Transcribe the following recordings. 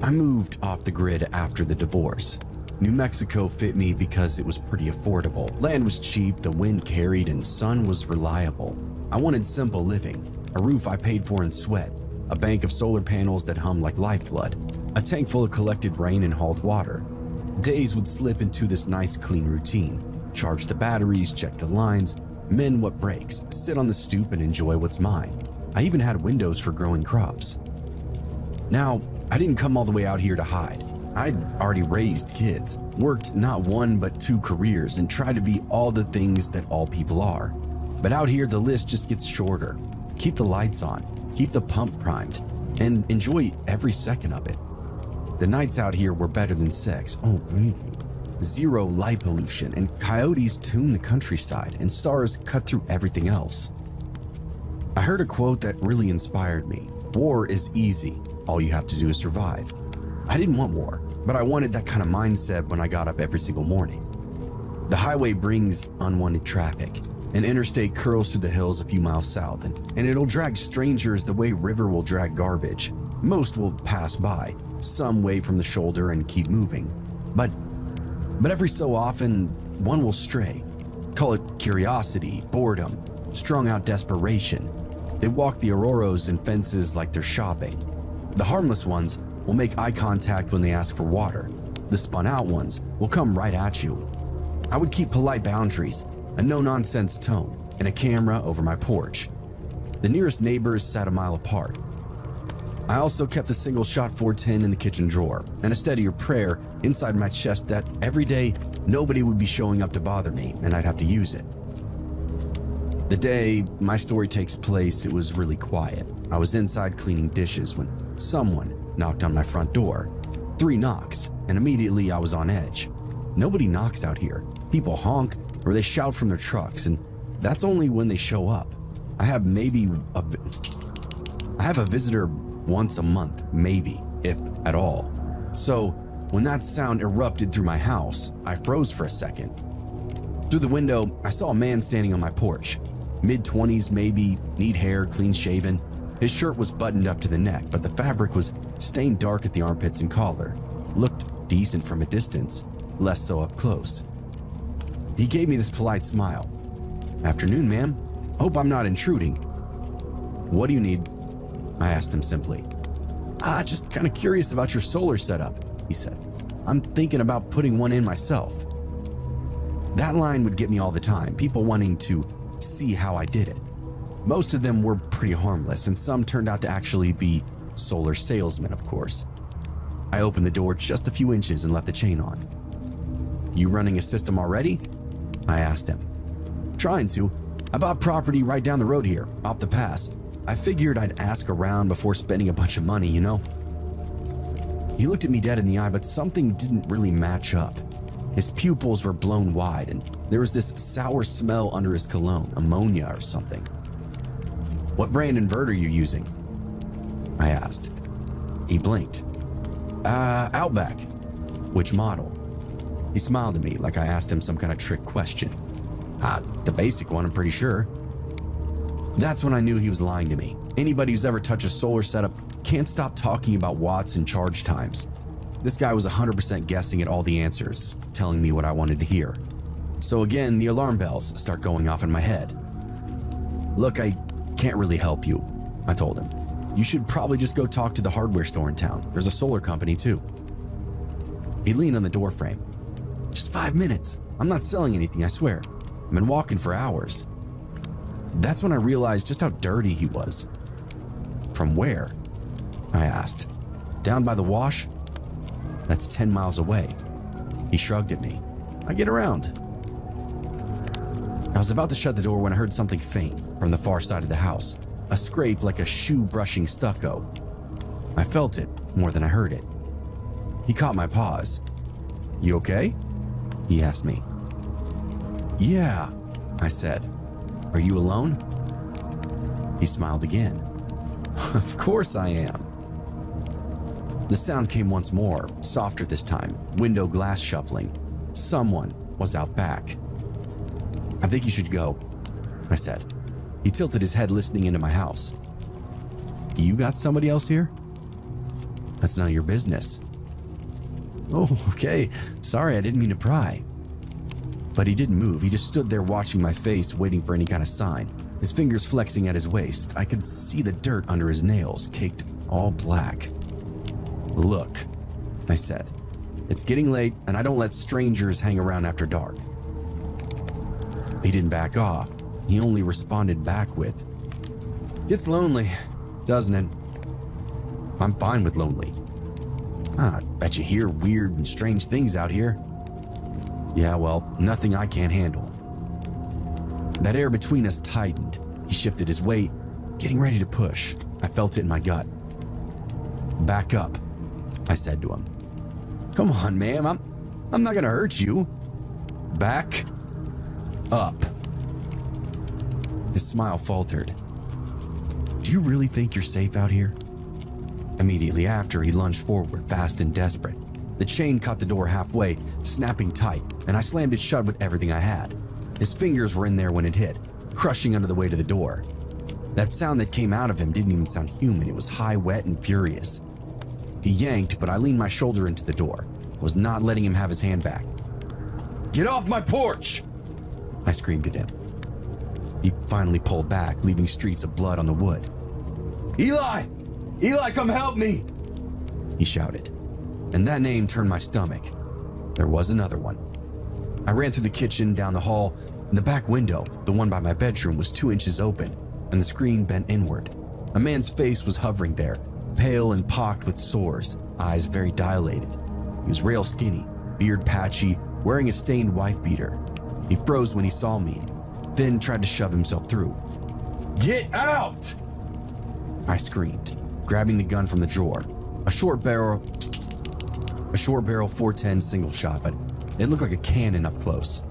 I moved off the grid after the divorce. New Mexico fit me because it was pretty affordable. Land was cheap, the wind carried, and sun was reliable. I wanted simple living, a roof I paid for in sweat, a bank of solar panels that hummed like lifeblood, a tank full of collected rain and hauled water. Days would slip into this nice clean routine. Charge the batteries, check the lines, mend what breaks, sit on the stoop and enjoy what's mine. I even had windows for growing crops. Now, I didn't come all the way out here to hide. I'd already raised kids, worked not one but 2 careers, and tried to be all the things that all people are. But out here, the list just gets shorter. Keep the lights on, keep the pump primed, and enjoy every second of it. The nights out here were better than sex. Oh, baby. Zero light pollution, and coyotes tune the countryside, and stars cut through everything else. I heard a quote that really inspired me. War is easy. All you have to do is survive. I didn't want war, but I wanted that kind of mindset when I got up every single morning. The highway brings unwanted traffic. An interstate curls through the hills a few miles south, and it'll drag strangers the way river will drag garbage. Most will pass by, some wave from the shoulder and keep moving. But every so often, one will stray. Call it curiosity, boredom, strung out desperation. They walk the auroros and fences like they're shopping. The harmless ones will make eye contact when they ask for water. The spun out ones will come right at you. I would keep polite boundaries, a no-nonsense tone, and a camera over my porch. The nearest neighbors sat a mile apart. I also kept a single-shot .410 in the kitchen drawer and a steadier prayer inside my chest that every day nobody would be showing up to bother me and I'd have to use it. The day my story takes place, it was really quiet. I was inside cleaning dishes when someone knocked on my front door. 3 knocks, and immediately I was on edge. Nobody knocks out here. People honk or they shout from their trucks, and that's only when they show up. I have a visitor once a month, maybe, if at all. So when that sound erupted through my house, I froze for a second. Through the window, I saw a man standing on my porch. Mid-20s maybe, neat hair, clean shaven. His shirt was buttoned up to the neck, but the fabric was stained dark at the armpits and collar. Looked decent from a distance, less so up close. He gave me this polite smile. "Afternoon, ma'am. Hope I'm not intruding." "What do you need?" I asked him simply. Just kind of curious about your solar setup," he said. "I'm thinking about putting one in myself." That line would get me all the time, people wanting to see how I did it. Most of them were pretty harmless, and some turned out to actually be solar salesmen, of course. I opened the door just a few inches and left the chain on. "You running a system already?" I asked him. "Trying to. I bought property right down the road here, off the pass. I figured I'd ask around before spending a bunch of money, you know?" He looked at me dead in the eye, but something didn't really match up. His pupils were blown wide, and there was this sour smell under his cologne, ammonia or something. "What brand inverter are you using?" I asked. He blinked. Outback." "Which model?" He smiled at me like I asked him some kind of trick question. The basic one, I'm pretty sure." That's when I knew he was lying to me. Anybody who's ever touched a solar setup can't stop talking about watts and charge times. This guy was 100% guessing at all the answers, telling me what I wanted to hear. So again, the alarm bells start going off in my head. "Look, I can't really help you," I told him. "You should probably just go talk to the hardware store in town. There's a solar company too." He leaned on the doorframe. "Just 5 minutes. I'm not selling anything, I swear. I've been walking for hours." That's when I realized just how dirty he was. "From where?" I asked. "Down by the wash?" "That's 10 miles away." He shrugged at me. "I get around." I was about to shut the door when I heard something faint from the far side of the house, a scrape like a shoe brushing stucco. I felt it more than I heard it. He caught my pause. "You okay?" he asked me. "Yeah," I said. "Are you alone?" He smiled again. "Of course I am." The sound came once more, softer this time, window glass shuffling. Someone was out back. "I think you should go," I said. He tilted his head, listening into my house. "You got somebody else here?" A That's none of your business. Oh, okay. Sorry, I didn't mean to pry. But he didn't move. He just stood there watching my face, waiting for any kind of sign. His fingers flexing at his waist. I could see the dirt under his nails, caked all black. Look, I said. It's getting late, and I don't let strangers hang around after dark. He didn't back off. He only responded back with, "It's lonely, doesn't it?" I'm fine with lonely. I bet you hear weird and strange things out here. Yeah, well, nothing I can't handle. That air between us tightened. He shifted his weight, getting ready to push. I felt it in my gut. "Back up," I said to him. "Come on, ma'am, I'm not gonna hurt you." "Back up." His smile faltered. "Do you really think you're safe out here?" Immediately after, he lunged forward, fast and desperate. The chain caught the door halfway, snapping tight, and I slammed it shut with everything I had. His fingers were in there when it hit, crushing under the weight of the door. That sound that came out of him didn't even sound human. It was high, wet, and furious. He yanked, but I leaned my shoulder into the door. I was not letting him have his hand back. "Get off my porch!" I screamed at him. He finally pulled back, leaving streaks of blood on the wood. "Eli! Eli, come help me!" he shouted. And that name turned my stomach. There was another one. I ran through the kitchen, down the hall, and the back window, the one by my bedroom, was 2 inches open, and the screen bent inward. A man's face was hovering there, pale and pocked with sores, eyes very dilated. He was rail skinny, beard patchy, wearing a stained wife beater. He froze when he saw me, then tried to shove himself through. "Get out!" I screamed, grabbing the gun from the drawer. A short barrel 410 single shot, but it looked like a cannon up close.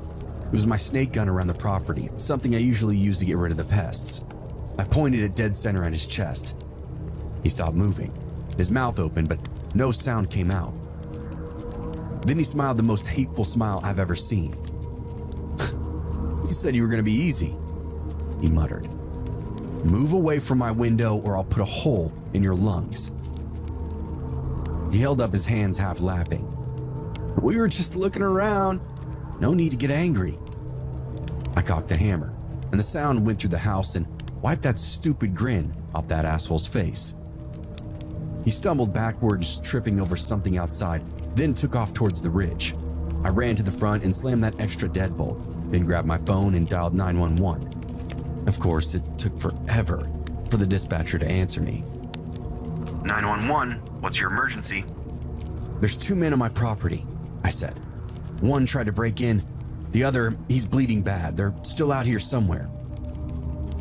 It was my snake gun around the property, something I usually use to get rid of the pests. I pointed it dead center at his chest. He stopped moving. His mouth opened, but no sound came out. Then he smiled the most hateful smile I've ever seen. "You said you were going to be easy," he muttered. "Move away from my window or I'll put a hole in your lungs." He held up his hands, half laughing. "We were just looking around. No need to get angry." I cocked the hammer, and the sound went through the house and wiped that stupid grin off that asshole's face. He stumbled backwards, tripping over something outside, then took off towards the ridge. I ran to the front and slammed that extra deadbolt, then grabbed my phone and dialed 911. Of course, it took forever for the dispatcher to answer me. 911, what's your emergency? "There's 2 men on my property," I said. "One tried to break in. The other, he's bleeding bad. They're still out here somewhere."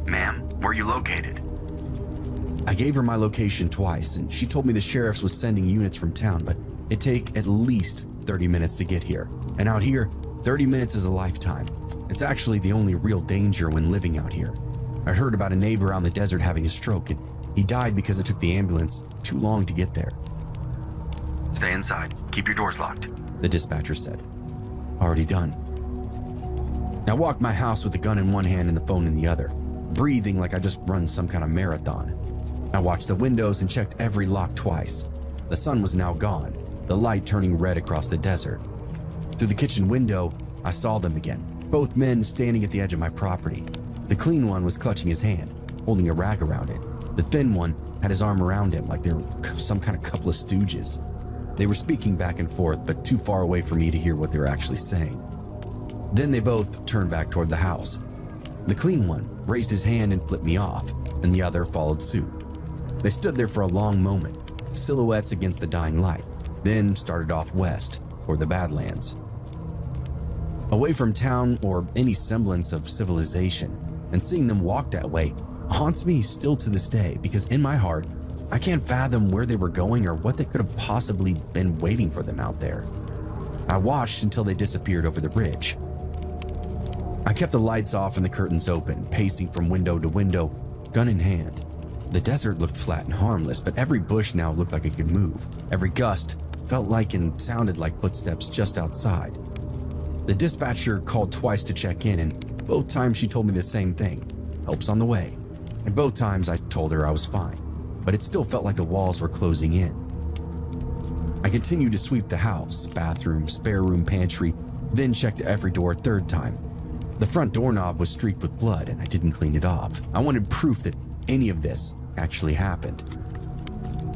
Ma'am, where are you located? I gave her my location twice, and she told me the sheriff's was sending units from town, but it'd take at least 30 minutes to get here. And out here, 30 minutes is a lifetime. It's actually the only real danger when living out here. I heard about a neighbor out in the desert having a stroke, and he died because it took the ambulance too long to get there. Stay inside. Keep your doors locked. The dispatcher said. Already done. I walked my house with the gun in one hand and the phone in the other, breathing like I just run some kind of marathon. I watched the windows and checked every lock twice. The sun was now gone, the light turning red across the desert. Through the kitchen window, I saw them again, both men standing at the edge of my property. The clean one was clutching his hand, holding a rag around it. The thin one had his arm around him like they were some kind of couple of stooges. They were speaking back and forth, but too far away for me to hear what they were actually saying. Then they both turned back toward the house. The clean one raised his hand and flipped me off, and the other followed suit. They stood there for a long moment, silhouettes against the dying light, then started off west, toward the Badlands. Away from town or any semblance of civilization, and seeing them walk that way haunts me still to this day, because in my heart, I can't fathom where they were going or what they could have possibly been waiting for them out there. I watched until they disappeared over the ridge. I kept the lights off and the curtains open, pacing from window to window, gun in hand. The desert looked flat and harmless, but every bush now looked like it could move. Every gust felt like and sounded like footsteps just outside. The dispatcher called twice to check in, and both times she told me the same thing. Help's on the way. And both times I told her I was fine, but it still felt like the walls were closing in. I continued to sweep the house, bathroom, spare room, pantry, then checked every door a third time. The front doorknob was streaked with blood and I didn't clean it off. I wanted proof that any of this actually happened.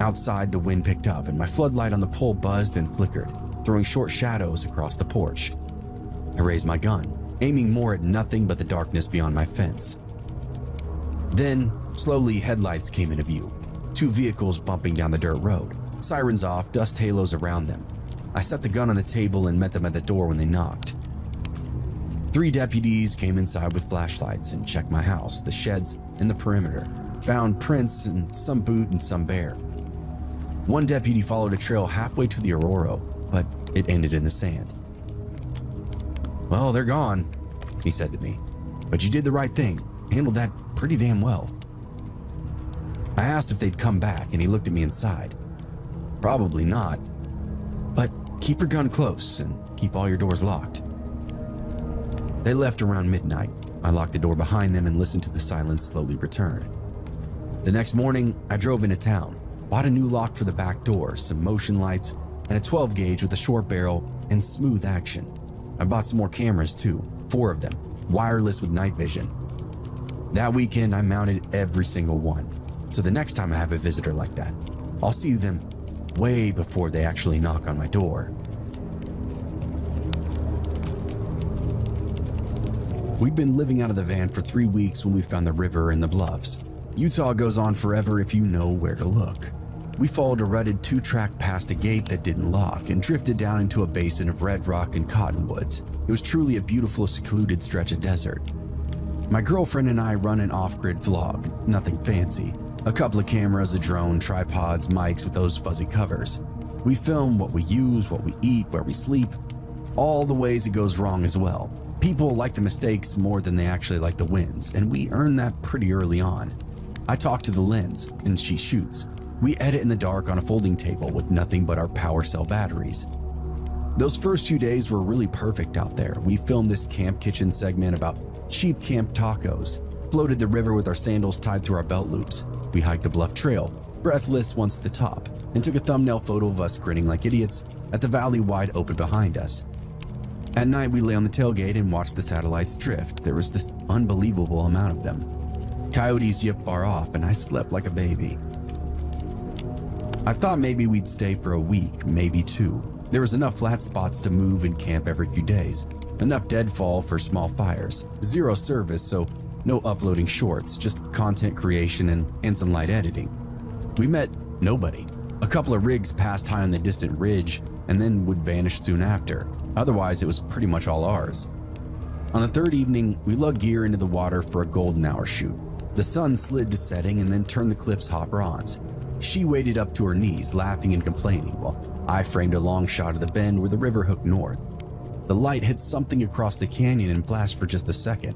Outside, the wind picked up and my floodlight on the pole buzzed and flickered, throwing short shadows across the porch. I raised my gun, aiming more at nothing but the darkness beyond my fence. Then, slowly, headlights came into view. 2 vehicles bumping down the dirt road, sirens off, dust halos around them. I set the gun on the table and met them at the door when they knocked. 3 deputies came inside with flashlights and checked my house, the sheds, and the perimeter. Found prints and some boot and some bare. One deputy followed a trail halfway to the Aurora, but it ended in the sand. "Well, they're gone," he said to me. "But you did the right thing, handled that pretty damn well." I asked if they'd come back and he looked at me inside. "Probably not, but keep your gun close and keep all your doors locked." They left around midnight. I locked the door behind them and listened to the silence slowly return. The next morning, I drove into town, bought a new lock for the back door, some motion lights, and a 12 gauge with a short barrel and smooth action. I bought some more cameras too, 4 of them, wireless with night vision. That weekend, I mounted every single one. So the next time I have a visitor like that, I'll see them way before they actually knock on my door. We'd been living out of the van for 3 weeks when we found the river and the bluffs. Utah goes on forever if you know where to look. We followed a rutted 2-track past a gate that didn't lock and drifted down into a basin of red rock and cottonwoods. It was truly a beautiful, secluded stretch of desert. My girlfriend and I run an off-grid vlog, nothing fancy. A couple of cameras, a drone, tripods, mics with those fuzzy covers. We film what we use, what we eat, where we sleep, all the ways it goes wrong as well. People like the mistakes more than they actually like the wins, and we earn that pretty early on. I talk to the lens, and she shoots. We edit in the dark on a folding table with nothing but our power cell batteries. Those first few days were really perfect out there. We filmed this camp kitchen segment about cheap camp tacos, floated the river with our sandals tied through our belt loops. We hiked the bluff trail, breathless once at the top, and took a thumbnail photo of us grinning like idiots at the valley wide open behind us. At night, we lay on the tailgate and watched the satellites drift. There was this unbelievable amount of them. Coyotes yipped far off, and I slept like a baby. I thought maybe we'd stay for a week, maybe 2. There was enough flat spots to move and camp every few days, enough deadfall for small fires, 0 service, so no uploading shorts, just content creation and some light editing. We met nobody. A couple of rigs passed high on the distant ridge and then would vanish soon after. Otherwise, it was pretty much all ours. On the 3rd evening, we lugged gear into the water for a golden hour shoot. The sun slid to setting and then turned the cliffs hot bronze. She waded up to her knees, laughing and complaining, while I framed a long shot of the bend where the river hooked north. The light hit something across the canyon and flashed for just a second.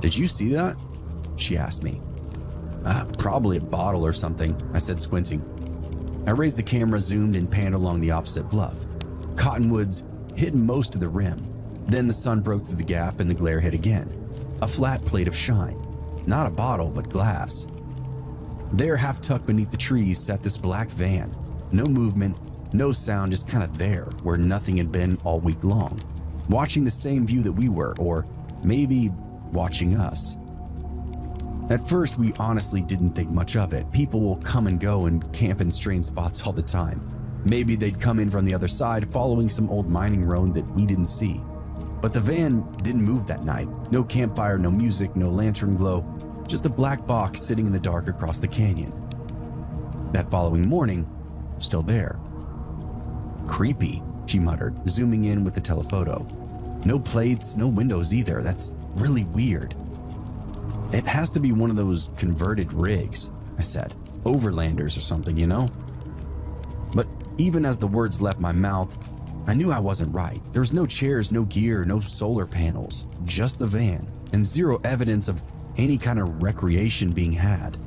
"Did you see that?" she asked me. Probably a bottle or something," I said, squinting. I raised the camera, zoomed, and panned along the opposite bluff. Cottonwoods hid most of the rim. Then the sun broke through the gap and the glare hit again. A flat plate of shine. Not a bottle, but glass. There, half tucked beneath the trees, sat this black van. No movement, no sound, just kind of there, where nothing had been all week long. Watching the same view that we were, or maybe watching us. At first, we honestly didn't think much of it. People will come and go and camp in strange spots all the time. Maybe they'd come in from the other side, following some old mining road that we didn't see. But the van didn't move that night. No campfire, no music, no lantern glow, just a black box sitting in the dark across the canyon. That following morning, still there. "Creepy," she muttered, zooming in with the telephoto. "No plates, no windows either. That's really weird." "It has to be one of those converted rigs," I said. "Overlanders or something, you know?" But even as the words left my mouth, I knew I wasn't right. There was no chairs, no gear, no solar panels, just the van, and 0 evidence of any kind of recreation being had.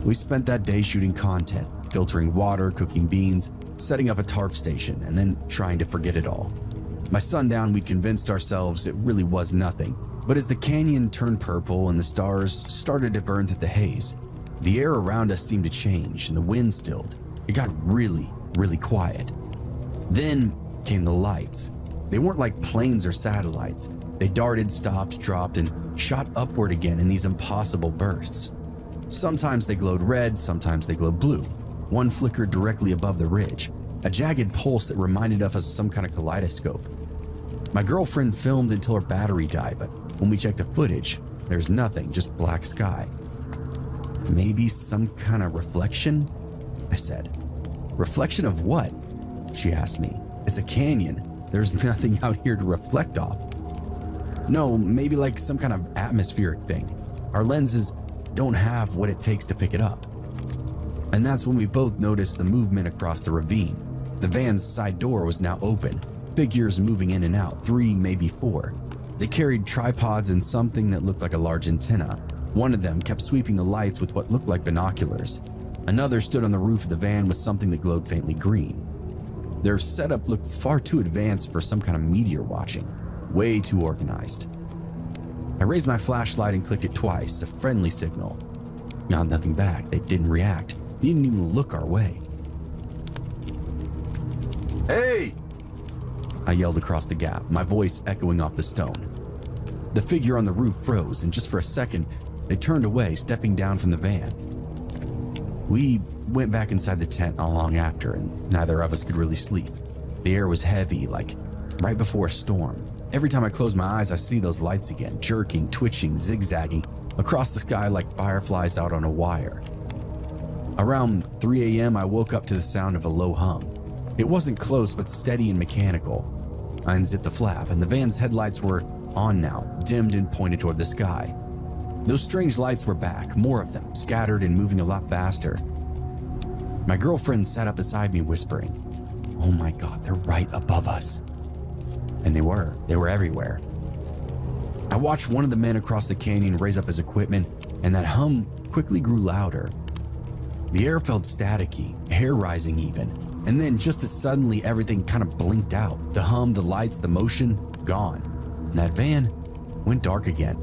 We spent that day shooting content, filtering water, cooking beans, setting up a tarp station, and then trying to forget it all. By sundown, we convinced ourselves it really was nothing. But as the canyon turned purple and the stars started to burn through the haze, the air around us seemed to change and the wind stilled. It got really, really quiet. Then came the lights. They weren't like planes or satellites. They darted, stopped, dropped, and shot upward again in these impossible bursts. Sometimes they glowed red, sometimes they glowed blue. One flickered directly above the ridge, a jagged pulse that reminded us of some kind of kaleidoscope. My girlfriend filmed until her battery died, but when we checked the footage, there's nothing, just black sky. Maybe some kind of reflection? I said. Reflection of what? She asked me. It's a canyon. There's nothing out here to reflect off. No, maybe like some kind of atmospheric thing. Our lenses don't have what it takes to pick it up. And that's when we both noticed the movement across the ravine. The van's side door was now open, figures moving in and out, 3, maybe 4. They carried tripods and something that looked like a large antenna. One of them kept sweeping the lights with what looked like binoculars. Another stood on the roof of the van with something that glowed faintly green. Their setup looked far too advanced for some kind of meteor watching, way too organized. I raised my flashlight and clicked it twice, a friendly signal. Got nothing back. They didn't react, didn't even look our way. Hey! I yelled across the gap, my voice echoing off the stone. The figure on the roof froze, and just for a second, they turned away, stepping down from the van. We went back inside the tent not long after, and neither of us could really sleep. The air was heavy, like right before a storm. Every time I close my eyes, I see those lights again, jerking, twitching, zigzagging across the sky like fireflies out on a wire. Around 3 a.m., I woke up to the sound of a low hum. It wasn't close, but steady and mechanical. I unzipped the flap, and the van's headlights were on now, dimmed and pointed toward the sky. Those strange lights were back, more of them, scattered and moving a lot faster. My girlfriend sat up beside me, whispering, "Oh my God, they're right above us." And they were everywhere. I watched one of the men across the canyon raise up his equipment, and that hum quickly grew louder. The air felt staticky, hair rising even, and then just as suddenly everything kind of blinked out. The hum, the lights, the motion, gone. And that van went dark again.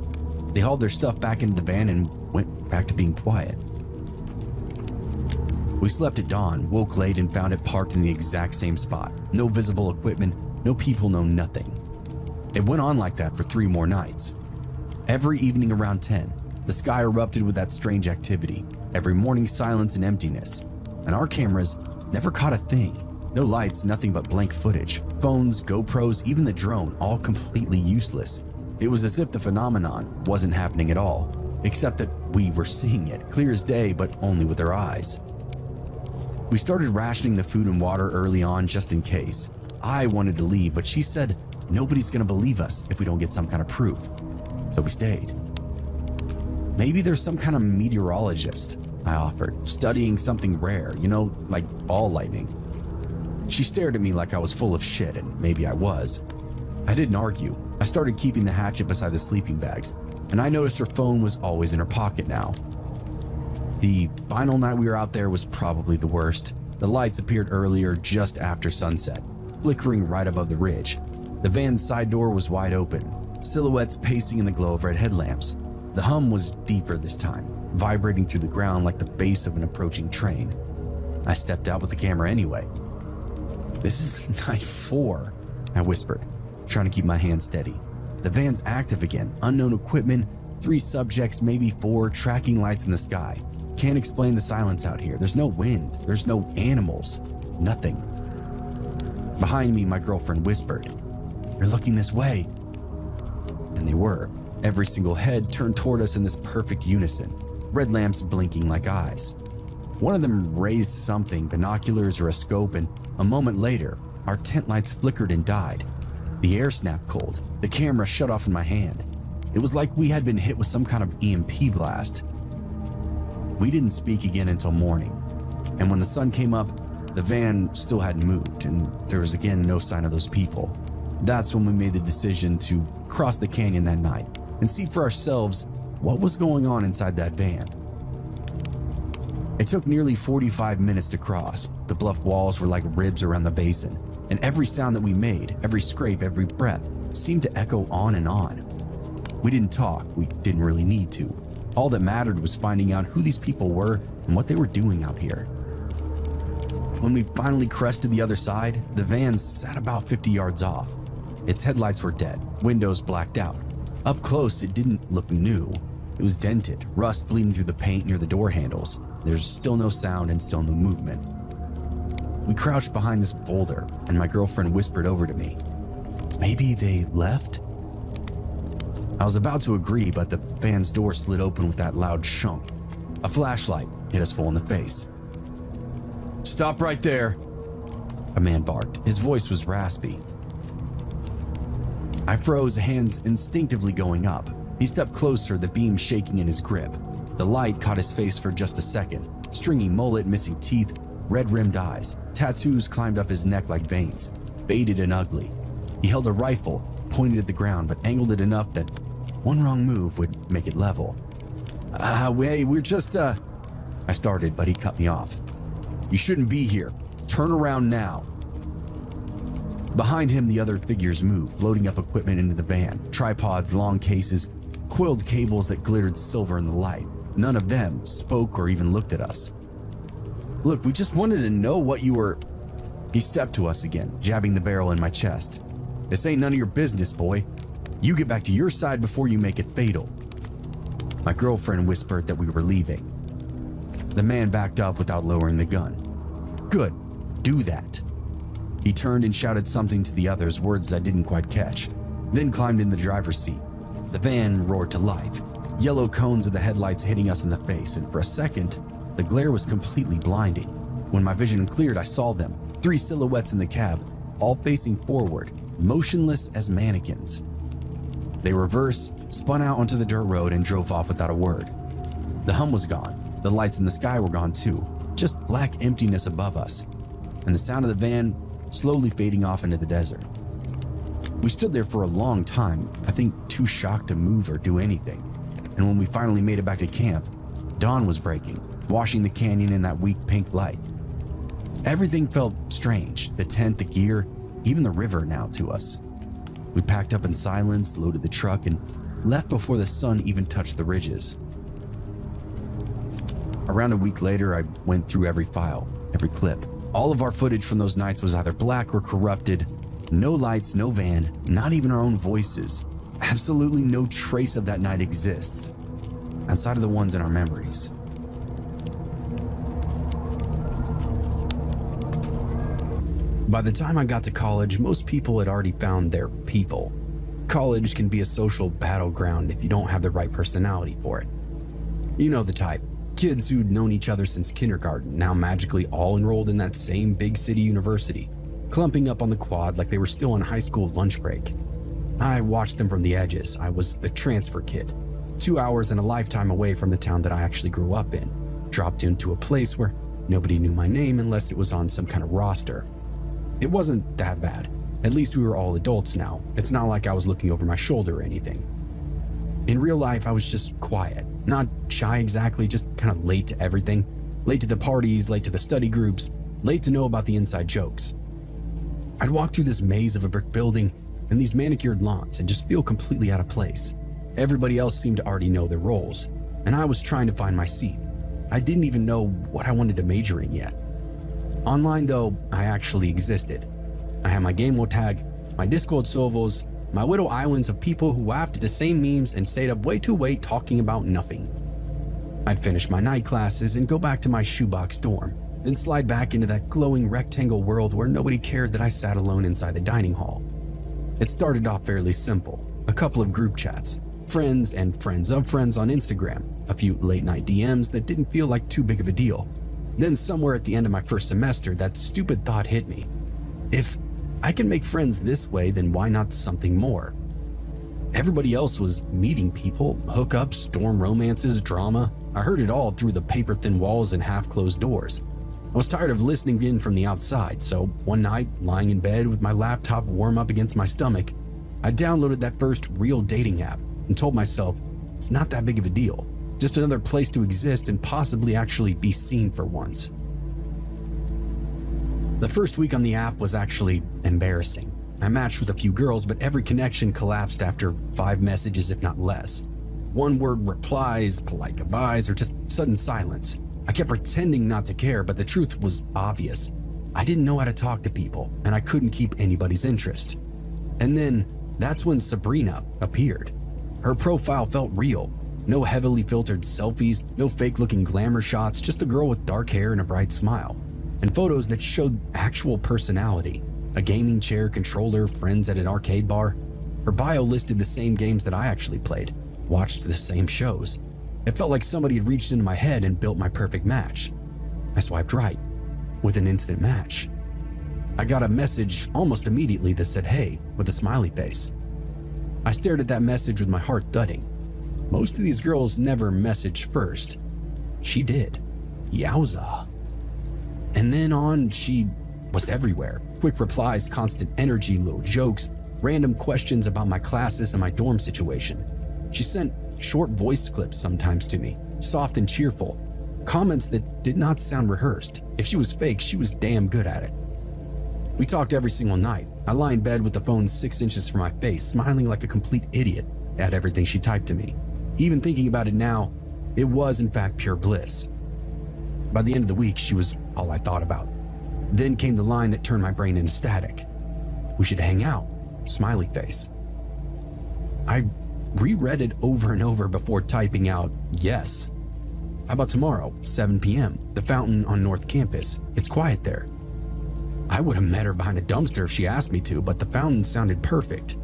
They hauled their stuff back into the van and went back to being quiet. We slept at dawn, woke late, and found it parked in the exact same spot. No visible equipment, no people, no nothing. It went on like that for 3 more nights. Every evening around 10, the sky erupted with that strange activity. Every morning, silence and emptiness. And our cameras never caught a thing. No lights, nothing but blank footage. Phones, GoPros, even the drone, all completely useless. It was as if the phenomenon wasn't happening at all, except that we were seeing it, clear as day, but only with our eyes. We started rationing the food and water early on just in case. I wanted to leave, but she said nobody's gonna believe us if we don't get some kind of proof. So we stayed. Maybe there's some kind of meteorologist, I offered, studying something rare, like ball lightning. She stared at me like I was full of shit, and maybe I was. I didn't argue. I started keeping the hatchet beside the sleeping bags, and I noticed her phone was always in her pocket now. The final night we were out there was probably the worst. The lights appeared earlier, just after sunset, flickering right above the ridge. The van's side door was wide open, silhouettes pacing in the glow of red headlamps. The hum was deeper this time, vibrating through the ground like the bass of an approaching train. I stepped out with the camera anyway. "This is night 4, I whispered, trying to keep my hand steady. The van's active again, unknown equipment, 3 subjects, maybe 4, tracking lights in the sky. Can't explain the silence out here. There's no wind, there's no animals, nothing." Behind me, my girlfriend whispered, "They're looking this way." And they were. Every single head turned toward us in this perfect unison, red lamps blinking like eyes. One of them raised something, binoculars or a scope, and a moment later, our tent lights flickered and died. The air snapped cold. The camera shut off in my hand. It was like we had been hit with some kind of EMP blast. We didn't speak again until morning, and when the sun came up, the van still hadn't moved, and there was again no sign of those people. That's when we made the decision to cross the canyon that night and see for ourselves what was going on inside that van. It took nearly 45 minutes to cross. The bluff walls were like ribs around the basin, and every sound that we made, every scrape, every breath, seemed to echo on and on. We didn't talk, we didn't really need to. All that mattered was finding out who these people were and what they were doing out here. When we finally crested the other side, the van sat about 50 yards off. Its headlights were dead, windows blacked out. Up close, it didn't look new. It was dented, rust bleeding through the paint near the door handles. There's still no sound and still no movement. We crouched behind this boulder, and my girlfriend whispered over to me, "Maybe they left?" I was about to agree, but the van's door slid open with that loud shunk. A flashlight hit us full in the face. "Stop right there," a man barked. His voice was raspy. I froze, hands instinctively going up. He stepped closer, the beam shaking in his grip. The light caught his face for just a second. Stringy mullet, missing teeth, red-rimmed eyes. Tattoos climbed up his neck like veins, faded and ugly. He held a rifle, pointed at the ground, but angled it enough that one wrong move would make it level. Hey, we're just, I started, but he cut me off. "You shouldn't be here. Turn around now." Behind him, the other figures moved, loading up equipment into the van. Tripods, long cases, coiled cables that glittered silver in the light. None of them spoke or even looked at us. "Look, we just wanted to know what you were..." He stepped to us again, jabbing the barrel in my chest. "This ain't none of your business, boy. You get back to your side before you make it fatal." My girlfriend whispered that we were leaving. The man backed up without lowering the gun. "Good, do that." He turned and shouted something to the others, words I didn't quite catch, then climbed in the driver's seat. The van roared to life, yellow cones of the headlights hitting us in the face, and for a second, the glare was completely blinding. When my vision cleared, I saw them, 3 silhouettes in the cab, all facing forward, motionless as mannequins. They reversed, spun out onto the dirt road, and drove off without a word. The hum was gone. The lights in the sky were gone too, just black emptiness above us, and the sound of the van slowly fading off into the desert. We stood there for a long time, I think too shocked to move or do anything. And when we finally made it back to camp, dawn was breaking, washing the canyon in that weak pink light. Everything felt strange, the tent, the gear, even the river now to us. We packed up in silence, loaded the truck, and left before the sun even touched the ridges. Around a week later, I went through every file, every clip. All of our footage from those nights was either black or corrupted. No lights, no van, not even our own voices. Absolutely no trace of that night exists, outside of the ones in our memories. By the time I got to college, most people had already found their people. College can be a social battleground if you don't have the right personality for it. You know the type. Kids who'd known each other since kindergarten, now magically all enrolled in that same big city university, clumping up on the quad like they were still on high school lunch break. I watched them from the edges. I was the transfer kid, 2 hours and a lifetime away from the town that I actually grew up in, dropped into a place where nobody knew my name unless it was on some kind of roster. It wasn't that bad. At least we were all adults now. It's not like I was looking over my shoulder or anything. In real life, I was just quiet, not shy exactly, just kind of late to everything. Late to the parties, late to the study groups, late to know about the inside jokes. I'd walk through this maze of a brick building and these manicured lawns and just feel completely out of place. Everybody else seemed to already know their roles, and I was trying to find my seat. I didn't even know what I wanted to major in yet. Online though, I actually existed. I had my Gameo tag, my Discord servers, my little islands of people who laughed at the same memes and stayed up way too late talking about nothing. I'd finish my night classes and go back to my shoebox dorm, then slide back into that glowing rectangle world where nobody cared that I sat alone inside the dining hall. It started off fairly simple, a couple of group chats, friends and friends of friends on Instagram, a few late night DMs that didn't feel like too big of a deal. Then somewhere at the end of my first semester, that stupid thought hit me. If I can make friends this way, then why not something more? Everybody else was meeting people, hookups, storm romances, drama. I heard it all through the paper-thin walls and half-closed doors. I was tired of listening in from the outside, so one night, lying in bed with my laptop warm up against my stomach, I downloaded that first real dating app and told myself it's not that big of a deal, just another place to exist and possibly actually be seen for once. The first week on the app was actually embarrassing. I matched with a few girls, but every connection collapsed after 5 messages, if not less. One-word replies, polite goodbyes, or just sudden silence. I kept pretending not to care, but the truth was obvious. I didn't know how to talk to people, and I couldn't keep anybody's interest. And then that's when Sabrina appeared. Her profile felt real. No heavily filtered selfies, no fake-looking glamour shots, just a girl with dark hair and a bright smile. And photos that showed actual personality. A gaming chair, controller, friends at an arcade bar. Her bio listed the same games that I actually played, watched the same shows. It felt like somebody had reached into my head and built my perfect match. I swiped right, with an instant match. I got a message almost immediately that said, "Hey," with a smiley face. I stared at that message with my heart thudding. Most of these girls never message first. She did. Yowza. And then on, she was everywhere. Quick replies, constant energy, little jokes, random questions about my classes and my dorm situation. She sent short voice clips sometimes to me, soft and cheerful, comments that did not sound rehearsed. If she was fake, she was damn good at it. We talked every single night. I lie in bed with the phone 6 inches from my face, smiling like a complete idiot at everything she typed to me. Even thinking about it now, it was in fact pure bliss. By the end of the week, she was all I thought about. Then came the line that turned my brain into static. "We should hang out," smiley face. I reread it over and over before typing out yes. "How about tomorrow, 7 p.m., the fountain on North Campus? It's quiet there." I would have met her behind a dumpster if she asked me to, but the fountain sounded perfect.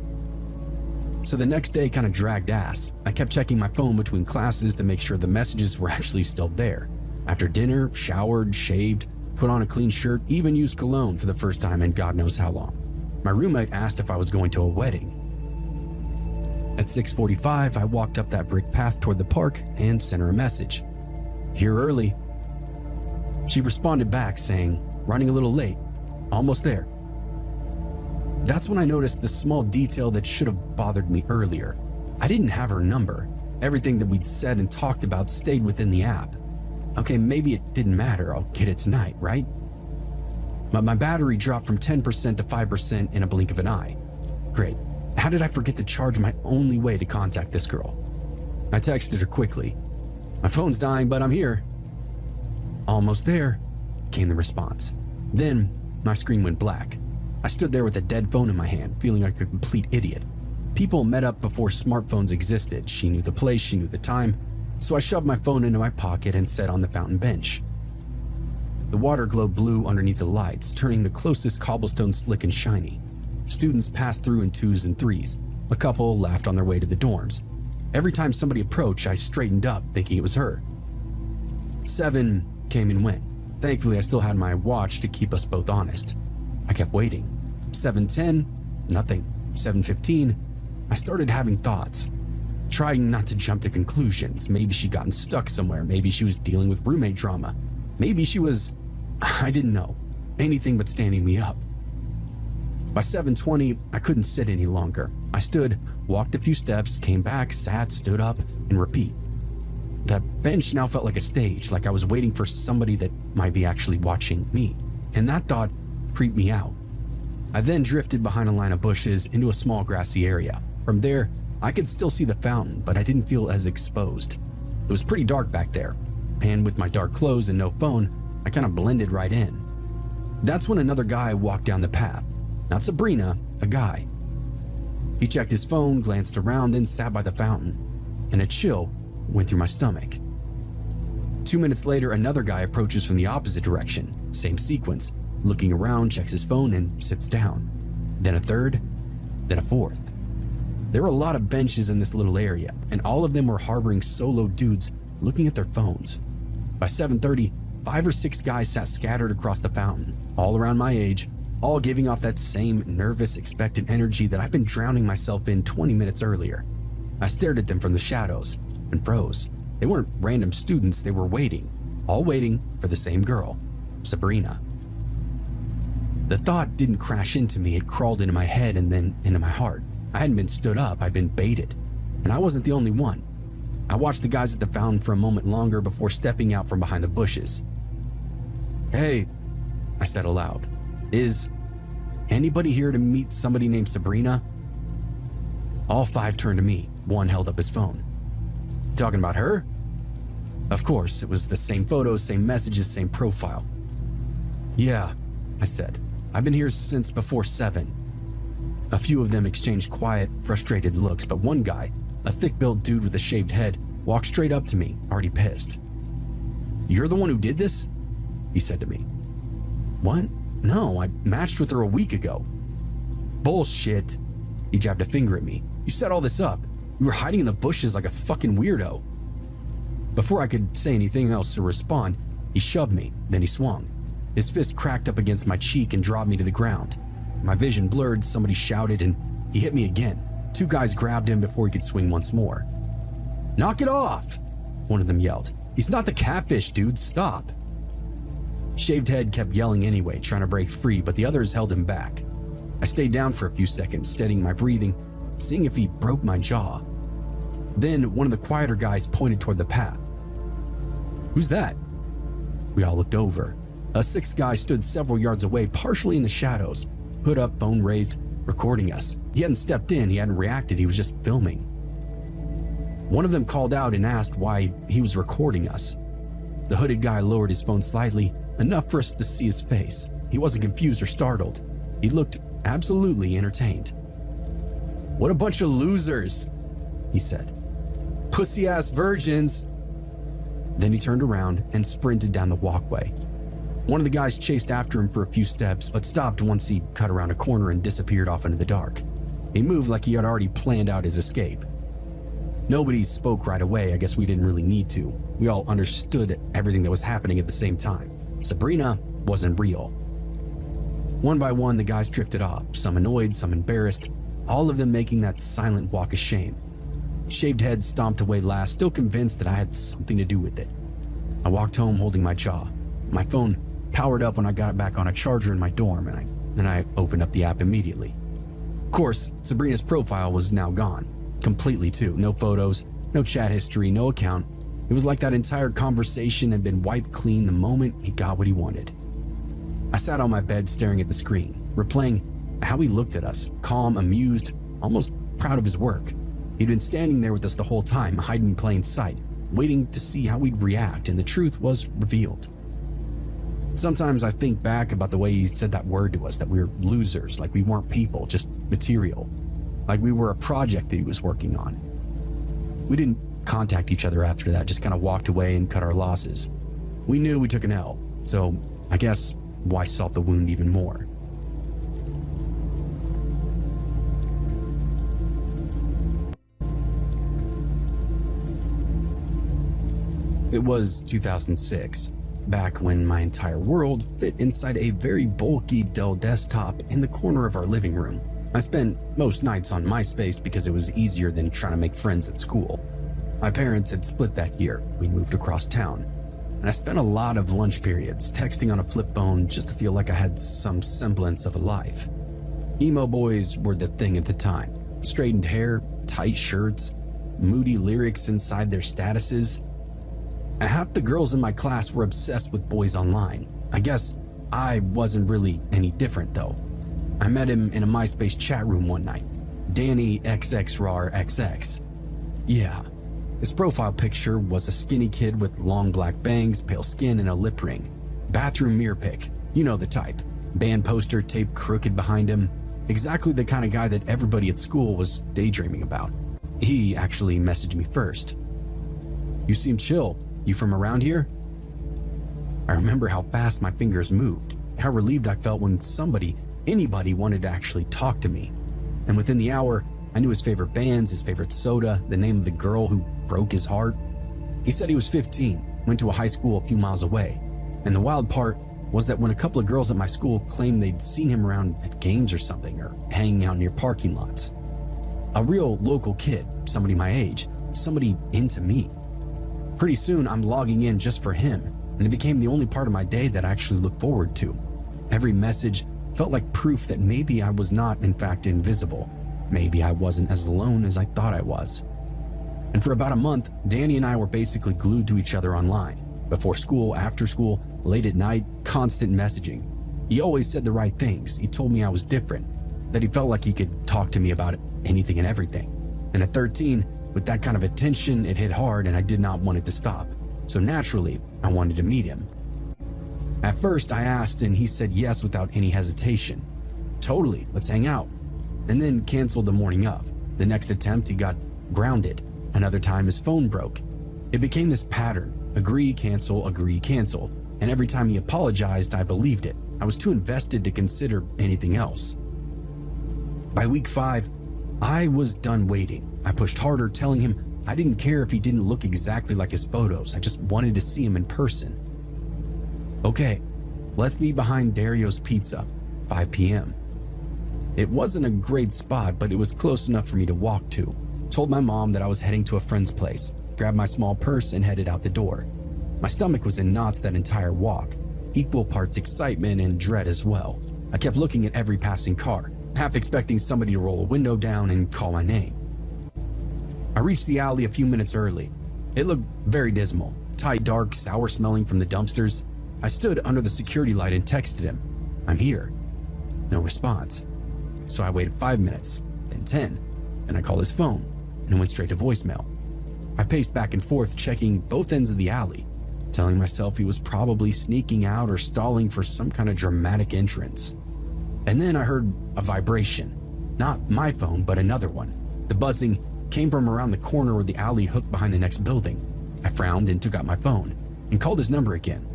So the next day kind of dragged ass. I kept checking my phone between classes to make sure the messages were actually still there. After dinner, showered, shaved, put on a clean shirt, even used cologne for the first time in God knows how long. My roommate asked if I was going to a wedding. At 6:45, I walked up that brick path toward the park and sent her a message. "Here early." She responded back saying, "Running a little late. Almost there." That's when I noticed the small detail that should have bothered me earlier. I didn't have her number. Everything that we'd said and talked about stayed within the app. Okay, maybe it didn't matter. I'll get it tonight, right? But my battery dropped from 10% to 5% in a blink of an eye. Great. How did I forget to charge my only way to contact this girl? I texted her quickly. "My phone's dying, but I'm here." "Almost there," came the response. Then my screen went black. I stood there with a dead phone in my hand, feeling like a complete idiot. People met up before smartphones existed. She knew the place, she knew the time. So I shoved my phone into my pocket and sat on the fountain bench. The water glowed blue underneath the lights, turning the closest cobblestone slick and shiny. Students passed through in 2s and 3s. A couple laughed on their way to the dorms. Every time somebody approached, I straightened up, thinking it was her. 7 came and went. Thankfully, I still had my watch to keep us both honest. I kept waiting. 7:10, nothing. 7:15, I started having thoughts. Trying not to jump to conclusions. Maybe she'd gotten stuck somewhere. Maybe she was dealing with roommate drama. Maybe she was, I didn't know. Anything but standing me up. By 7:20, I couldn't sit any longer. I stood, walked a few steps, came back, sat, stood up, and repeat. The bench now felt like a stage, like I was waiting for somebody that might be actually watching me. And that thought creeped me out. I then drifted behind a line of bushes into a small grassy area. From there, I could still see the fountain, but I didn't feel as exposed. It was pretty dark back there, and with my dark clothes and no phone, I kind of blended right in. That's when another guy walked down the path. Not Sabrina, a guy. He checked his phone, glanced around, then sat by the fountain, and a chill went through my stomach. 2 minutes later, another guy approaches from the opposite direction, same sequence, looking around, checks his phone, and sits down. Then a third, then a fourth. There were a lot of benches in this little area, and all of them were harboring solo dudes looking at their phones. By 7:30, 5 or 6 guys sat scattered across the fountain, all around my age, all giving off that same nervous, expectant energy that I've been drowning myself in 20 minutes earlier. I stared at them from the shadows and froze. They weren't random students, they were waiting, all waiting for the same girl, Sabrina. The thought didn't crash into me, it crawled into my head and then into my heart. I hadn't been stood up, I'd been baited. And I wasn't the only one. I watched the guys at the fountain for a moment longer before stepping out from behind the bushes. "Hey," I said aloud, "is anybody here to meet somebody named Sabrina?" All 5 turned to me. One held up his phone. "Talking about her?" Of course, it was the same photos, same messages, same profile. "Yeah, I said. "I've been here since before 7. A few of them exchanged quiet, frustrated looks, but one guy, a thick-built dude with a shaved head, walked straight up to me, already pissed. "You're the one who did this?" he said to me. "What? No, I matched with her a week ago." "Bullshit." He jabbed a finger at me. "You set all this up. You were hiding in the bushes like a fucking weirdo." Before I could say anything else to respond, he shoved me, then he swung. His fist cracked up against my cheek and dropped me to the ground. My vision blurred, somebody shouted, and he hit me again. 2 guys grabbed him before he could swing once more. "Knock it off!" one of them yelled. "He's not the catfish, dude, stop." Shaved Head kept yelling anyway, trying to break free, but the others held him back. I stayed down for a few seconds, steadying my breathing, seeing if he broke my jaw. Then one of the quieter guys pointed toward the path. "Who's that?" We all looked over. A 6th guy stood several yards away, partially in the shadows, hood up, phone raised, recording us. He hadn't stepped in, he hadn't reacted, he was just filming. One of them called out and asked why he was recording us. The hooded guy lowered his phone slightly, enough for us to see his face. He wasn't confused or startled. He looked absolutely entertained. "What a bunch of losers," he said. "Pussy-ass virgins." Then he turned around and sprinted down the walkway. One of the guys chased after him for a few steps, but stopped once he cut around a corner and disappeared off into the dark. He moved like he had already planned out his escape. Nobody spoke right away. I guess we didn't really need to. We all understood everything that was happening at the same time. Sabrina wasn't real. One by one, the guys drifted off, some annoyed, some embarrassed, all of them making that silent walk of shame. Shaved Head stomped away last, still convinced that I had something to do with it. I walked home holding my jaw. My phone powered up when I got back on a charger in my dorm, and I opened up the app immediately. Of course, Sabrina's profile was now gone. Completely too. No photos, no chat history, no account. It was like that entire conversation had been wiped clean the moment he got what he wanted. I sat on my bed staring at the screen, replaying how he looked at us, calm, amused, almost proud of his work. He'd been standing there with us the whole time, hiding in plain sight, waiting to see how we'd react, and the truth was revealed. Sometimes I think back about the way he said that word to us, that we were losers, like we weren't people, just material. Like we were a project that he was working on. We didn't contact each other after that, just kind of walked away and cut our losses. We knew we took an L, so I guess why salt the wound even more? It was 2006, back when my entire world fit inside a very bulky Dell desktop in the corner of our living room. I spent most nights on MySpace because it was easier than trying to make friends at school. My parents had split that year. We moved across town. And I spent a lot of lunch periods texting on a flip phone just to feel like I had some semblance of a life. Emo boys were the thing at the time. Straightened hair, tight shirts, moody lyrics inside their statuses. Half the girls in my class were obsessed with boys online. I guess I wasn't really any different though. I met him in a MySpace chat room one night. Danny XXRarXX. Yeah. His profile picture was a skinny kid with long black bangs, pale skin, and a lip ring. Bathroom mirror pic. You know the type. Band poster taped crooked behind him. Exactly the kind of guy that everybody at school was daydreaming about. He actually messaged me first. "You seem chill. You from around here?" I remember how fast my fingers moved, how relieved I felt when anybody wanted to actually talk to me. And within the hour, I knew his favorite bands, his favorite soda, the name of the girl who broke his heart. He said he was 15, went to a high school a few miles away. And the wild part was that when a couple of girls at my school claimed they'd seen him around at games or something, or hanging out near parking lots. A real local kid, somebody my age, somebody into me. Pretty soon, I'm logging in just for him, and it became the only part of my day that I actually looked forward to. Every message felt like proof that maybe I was not, in fact, invisible. Maybe I wasn't as alone as I thought I was. And for about a month, Danny and I were basically glued to each other online. Before school, after school, late at night, constant messaging. He always said the right things. He told me I was different, that he felt like he could talk to me about anything and everything. And at 13, with that kind of attention, it hit hard and I did not want it to stop. So naturally, I wanted to meet him. At first, I asked and he said yes without any hesitation. Totally, let's hang out. And then canceled the morning of. The next attempt, he got grounded. Another time, his phone broke. It became this pattern: agree, cancel, and every time he apologized, I believed it. I was too invested to consider anything else. By week 5, I was done waiting. I pushed harder, telling him I didn't care if he didn't look exactly like his photos. I just wanted to see him in person. Okay, let's meet behind Dario's Pizza, 5 p.m. It wasn't a great spot, but it was close enough for me to walk to. Told my mom that I was heading to a friend's place, grabbed my small purse and headed out the door. My stomach was in knots that entire walk, equal parts excitement and dread as well. I kept looking at every passing car, half expecting somebody to roll a window down and call my name. I reached the alley a few minutes early. It looked very dismal, tight, dark, sour smelling from the dumpsters. I stood under the security light and texted him, "I'm here." No response. So I waited 5 minutes, then 10, and I called his phone and it went straight to voicemail. I paced back and forth, checking both ends of the alley, telling myself he was probably sneaking out or stalling for some kind of dramatic entrance. And then I heard a vibration. Not my phone, but another one. The buzzing came from around the corner where the alley hooked behind the next building. I frowned and took out my phone and called his number again.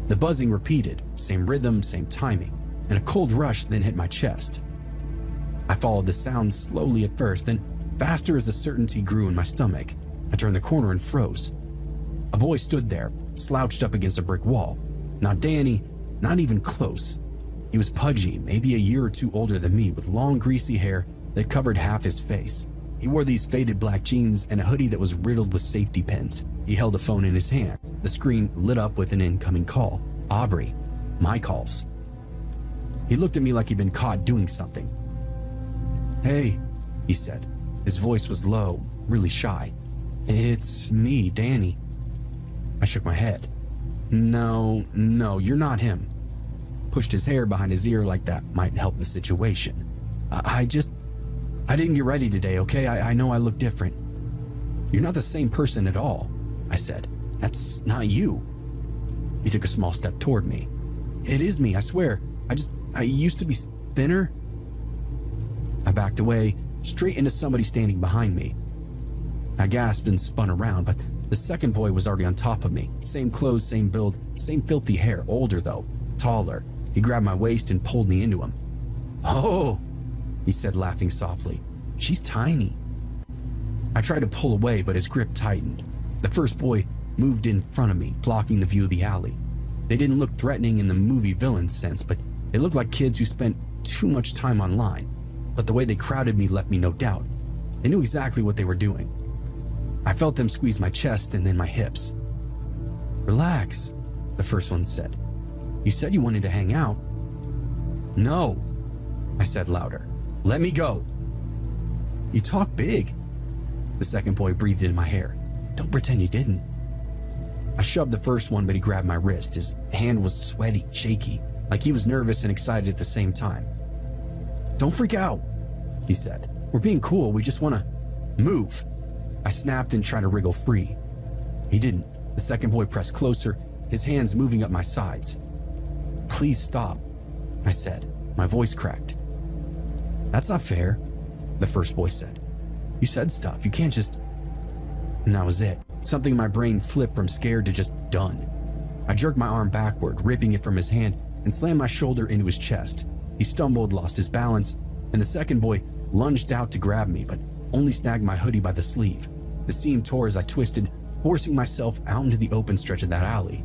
The buzzing repeated, same rhythm, same timing, and a cold rush then hit my chest. I followed the sound slowly at first, then faster as the certainty grew in my stomach. I turned the corner and froze. A boy stood there, slouched up against a brick wall. Not Danny, not even close. He was pudgy, maybe a year or two older than me, with long greasy hair that covered half his face. He wore these faded black jeans and a hoodie that was riddled with safety pins. He held a phone in his hand. The screen lit up with an incoming call. Aubrey, my calls. He looked at me like he'd been caught doing something. "Hey," he said. His voice was low, really shy. "It's me, Danny." I shook my head. No, you're not him." Pushed his hair behind his ear like that might help the situation. I didn't get ready today, okay? I know I look different." "You're not the same person at all," I said. "That's not you." He took a small step toward me. "It is me, I swear. I used to be thinner." I backed away, straight into somebody standing behind me. I gasped and spun around, but the second boy was already on top of me. Same clothes, same build, same filthy hair, older though, taller. He grabbed my waist and pulled me into him. "Oh," he said, laughing softly. "She's tiny." I tried to pull away, but his grip tightened. The first boy moved in front of me, blocking the view of the alley. They didn't look threatening in the movie villain sense, but they looked like kids who spent too much time online. But the way they crowded me left me no doubt. They knew exactly what they were doing. I felt them squeeze my chest and then my hips. "Relax," the first one said. "You said you wanted to hang out." "No," I said louder. "Let me go." "You talk big." The second boy breathed in my hair. "Don't pretend you didn't." I shoved the first one, but he grabbed my wrist. His hand was sweaty, shaky, like he was nervous and excited at the same time. "Don't freak out," he said. "We're being cool. We just want to move." I snapped and tried to wriggle free. He didn't. The second boy pressed closer, his hands moving up my sides. "Please stop," I said. My voice cracked. "That's not fair," the first boy said. "You said stuff. You can't just..." And that was it. Something in my brain flipped from scared to just done. I jerked my arm backward, ripping it from his hand, and slammed my shoulder into his chest. He stumbled, lost his balance, and the second boy lunged out to grab me, but only snagged my hoodie by the sleeve. The seam tore as I twisted, forcing myself out into the open stretch of that alley.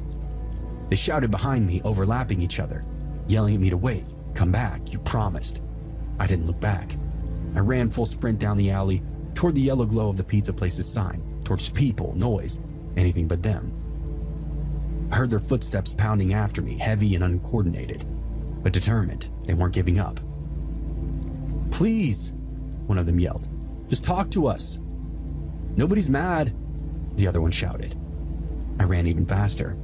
They shouted behind me, overlapping each other, yelling at me to wait. "Come back, you promised." I didn't look back. I ran full sprint down the alley, toward the yellow glow of the pizza place's sign, towards people, noise, anything but them. I heard their footsteps pounding after me, heavy and uncoordinated, but determined. They weren't giving up. "Please," one of them yelled. "Just talk to us." "Nobody's mad," the other one shouted. I ran even faster.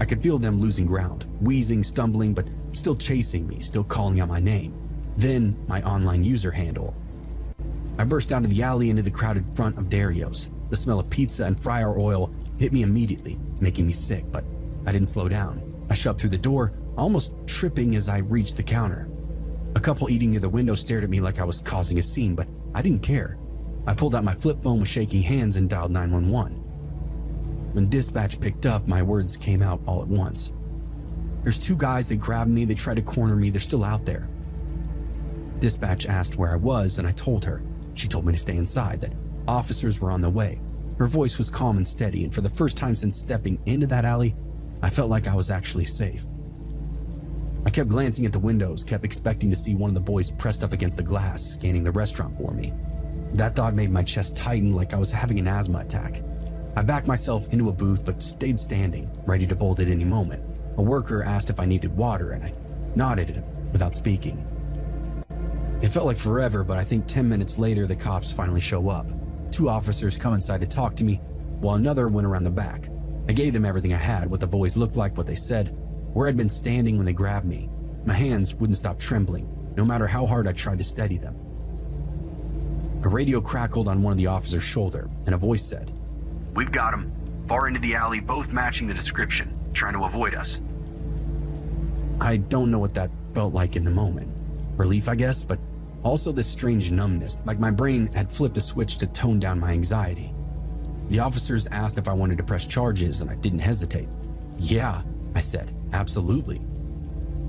I could feel them losing ground, wheezing, stumbling, but still chasing me, still calling out my name. Then my online user handle. I burst out of the alley into the crowded front of Dario's. The smell of pizza and fryer oil hit me immediately, making me sick, but I didn't slow down. I shoved through the door, almost tripping as I reached the counter. A couple eating near the window stared at me like I was causing a scene, but I didn't care. I pulled out my flip phone with shaking hands and dialed 911. When dispatch picked up, my words came out all at once. There's two guys that grabbed me, they tried to corner me, they're still out there. Dispatch asked where I was and I told her. She told me to stay inside, that officers were on the way. Her voice was calm and steady, and for the first time since stepping into that alley, I felt like I was actually safe. I kept glancing at the windows, kept expecting to see one of the boys pressed up against the glass, scanning the restaurant for me. That thought made my chest tighten like I was having an asthma attack. I backed myself into a booth but stayed standing, ready to bolt at any moment. A worker asked if I needed water and I nodded at him without speaking. It felt like forever, but I think 10 minutes later the cops finally show up. Two officers come inside to talk to me, while another went around the back. I gave them everything I had, what the boys looked like, what they said, where I'd been standing when they grabbed me. My hands wouldn't stop trembling, no matter how hard I tried to steady them. A radio crackled on one of the officers' shoulder, and a voice said, "We've got them. Far into the alley, both matching the description, trying to avoid us." I don't know what that felt like in the moment. Relief, I guess, but also this strange numbness, like my brain had flipped a switch to tone down my anxiety. The officers asked if I wanted to press charges, and I didn't hesitate. "Yeah," I said, "absolutely."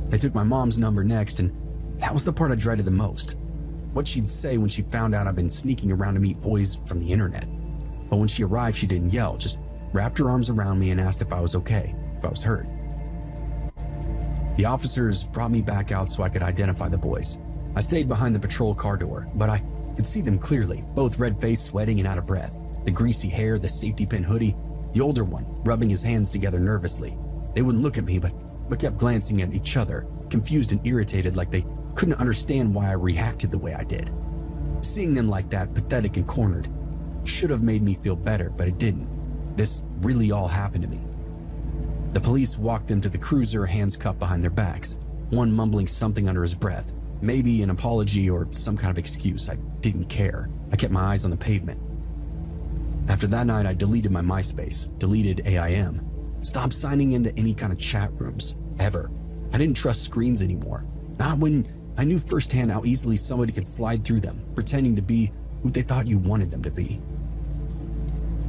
They took my mom's number next, and that was the part I dreaded the most. What she'd say when she found out I'd been sneaking around to meet boys from the internet. But when she arrived, she didn't yell, just wrapped her arms around me and asked if I was okay, if I was hurt. The officers brought me back out so I could identify the boys. I stayed behind the patrol car door, but I could see them clearly, both red-faced, sweating and out of breath. The greasy hair, the safety pin hoodie, the older one rubbing his hands together nervously. They wouldn't look at me, but kept glancing at each other, confused and irritated, like they couldn't understand why I reacted the way I did. Seeing them like that, pathetic and cornered, should have made me feel better, but it didn't. This really all happened to me. The police walked them to the cruiser, hands cupped behind their backs, one mumbling something under his breath, maybe an apology or some kind of excuse. I didn't care. I kept my eyes on the pavement. After that night, I deleted my MySpace, deleted AIM, stopped signing into any kind of chat rooms, ever. I didn't trust screens anymore, not when I knew firsthand how easily somebody could slide through them, pretending to be who they thought you wanted them to be.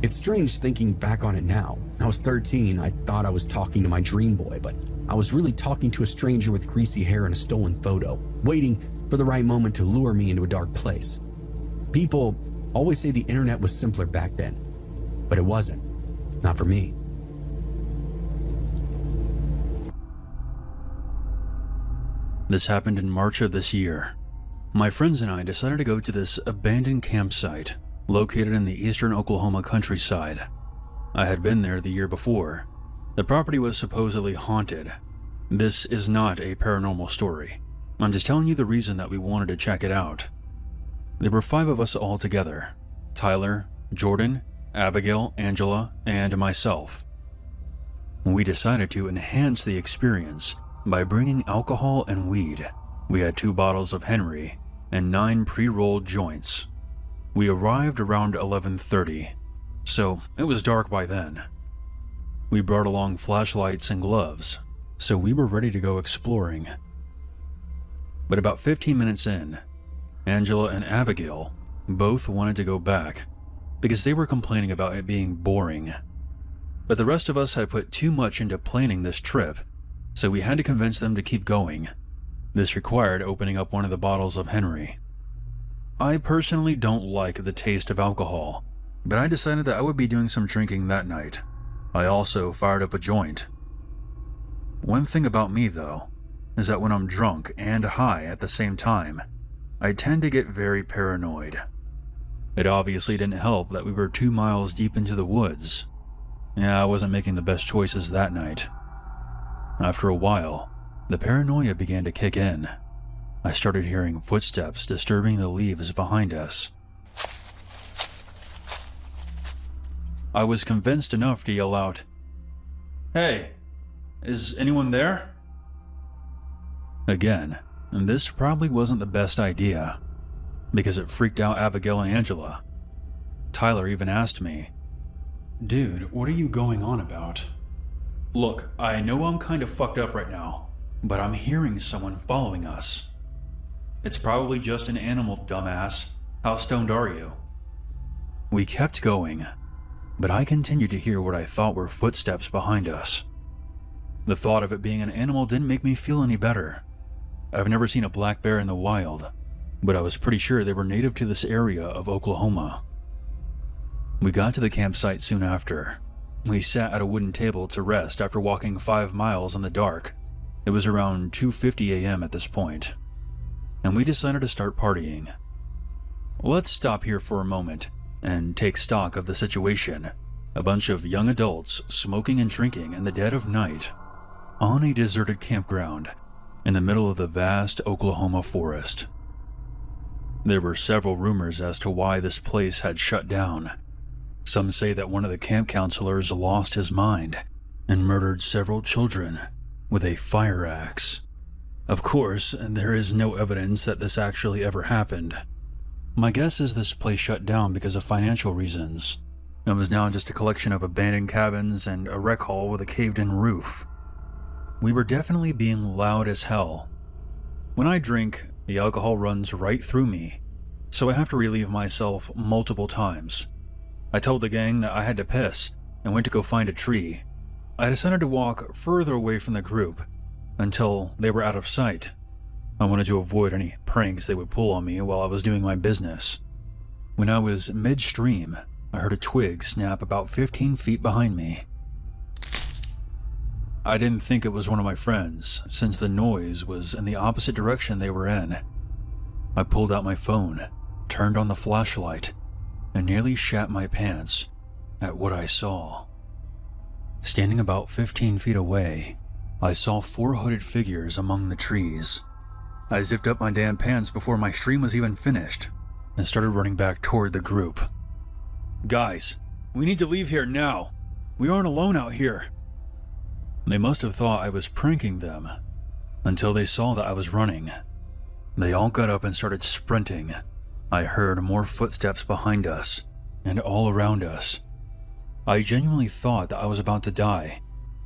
It's strange thinking back on it now. I was 13, I thought I was talking to my dream boy, but I was really talking to a stranger with greasy hair and a stolen photo, waiting for the right moment to lure me into a dark place. People always say the internet was simpler back then, but it wasn't. Not for me. This happened in March of this year. My friends and I decided to go to this abandoned campsite located in the eastern Oklahoma countryside. I had been there the year before. The property was supposedly haunted. This is not a paranormal story. I'm just telling you the reason that we wanted to check it out. There were 5 of us all together: Tyler, Jordan, Abigail, Angela, and myself. We decided to enhance the experience by bringing alcohol and weed. We had 2 bottles of Henry and 9 pre-rolled joints. We arrived around 11:30, so it was dark by then. We brought along flashlights and gloves, so we were ready to go exploring. But about 15 minutes in, Angela and Abigail both wanted to go back because they were complaining about it being boring. But the rest of us had put too much into planning this trip, so we had to convince them to keep going. This required opening up one of the bottles of Henry. I personally don't like the taste of alcohol, but I decided that I would be doing some drinking that night. I also fired up a joint. One thing about me, though, is that when I'm drunk and high at the same time, I tend to get very paranoid. It obviously didn't help that we were 2 miles deep into the woods. Yeah, I wasn't making the best choices that night. After a while, the paranoia began to kick in. I started hearing footsteps disturbing the leaves behind us. I was convinced enough to yell out, "Hey, is anyone there?" Again, this probably wasn't the best idea, because it freaked out Abigail and Angela. Tyler even asked me, "Dude, what are you going on about?" Look, I know I'm kind of fucked up right now, but I'm hearing someone following us. It's probably just an animal, dumbass. How stoned are you? We kept going, but I continued to hear what I thought were footsteps behind us. The thought of it being an animal didn't make me feel any better. I've never seen a black bear in the wild, but I was pretty sure they were native to this area of Oklahoma. We got to the campsite soon after. We sat at a wooden table to rest after walking 5 miles in the dark. It was around 2:50 a.m. at this point, and we decided to start partying. Let's stop here for a moment and take stock of the situation. A bunch of young adults smoking and drinking in the dead of night on a deserted campground in the middle of the vast Oklahoma forest. There were several rumors as to why this place had shut down. Some say that one of the camp counselors lost his mind and murdered several children with a fire axe. Of course, there is no evidence that this actually ever happened. My guess is this place shut down because of financial reasons. It was now just a collection of abandoned cabins and a rec hall with a caved-in roof. We were definitely being loud as hell. When I drink, the alcohol runs right through me, so I have to relieve myself multiple times. I told the gang that I had to piss and went to go find a tree. I decided to walk further away from the group until they were out of sight. I wanted to avoid any pranks they would pull on me while I was doing my business. When I was midstream, I heard a twig snap about 15 feet behind me. I didn't think it was one of my friends, since the noise was in the opposite direction they were in. I pulled out my phone, turned on the flashlight, and nearly shat my pants at what I saw. Standing about 15 feet away, I saw 4 hooded figures among the trees. I zipped up my damn pants before my stream was even finished and started running back toward the group. Guys, we need to leave here now. We aren't alone out here. They must have thought I was pranking them until they saw that I was running. They all got up and started sprinting. I heard more footsteps behind us and all around us. I genuinely thought that I was about to die.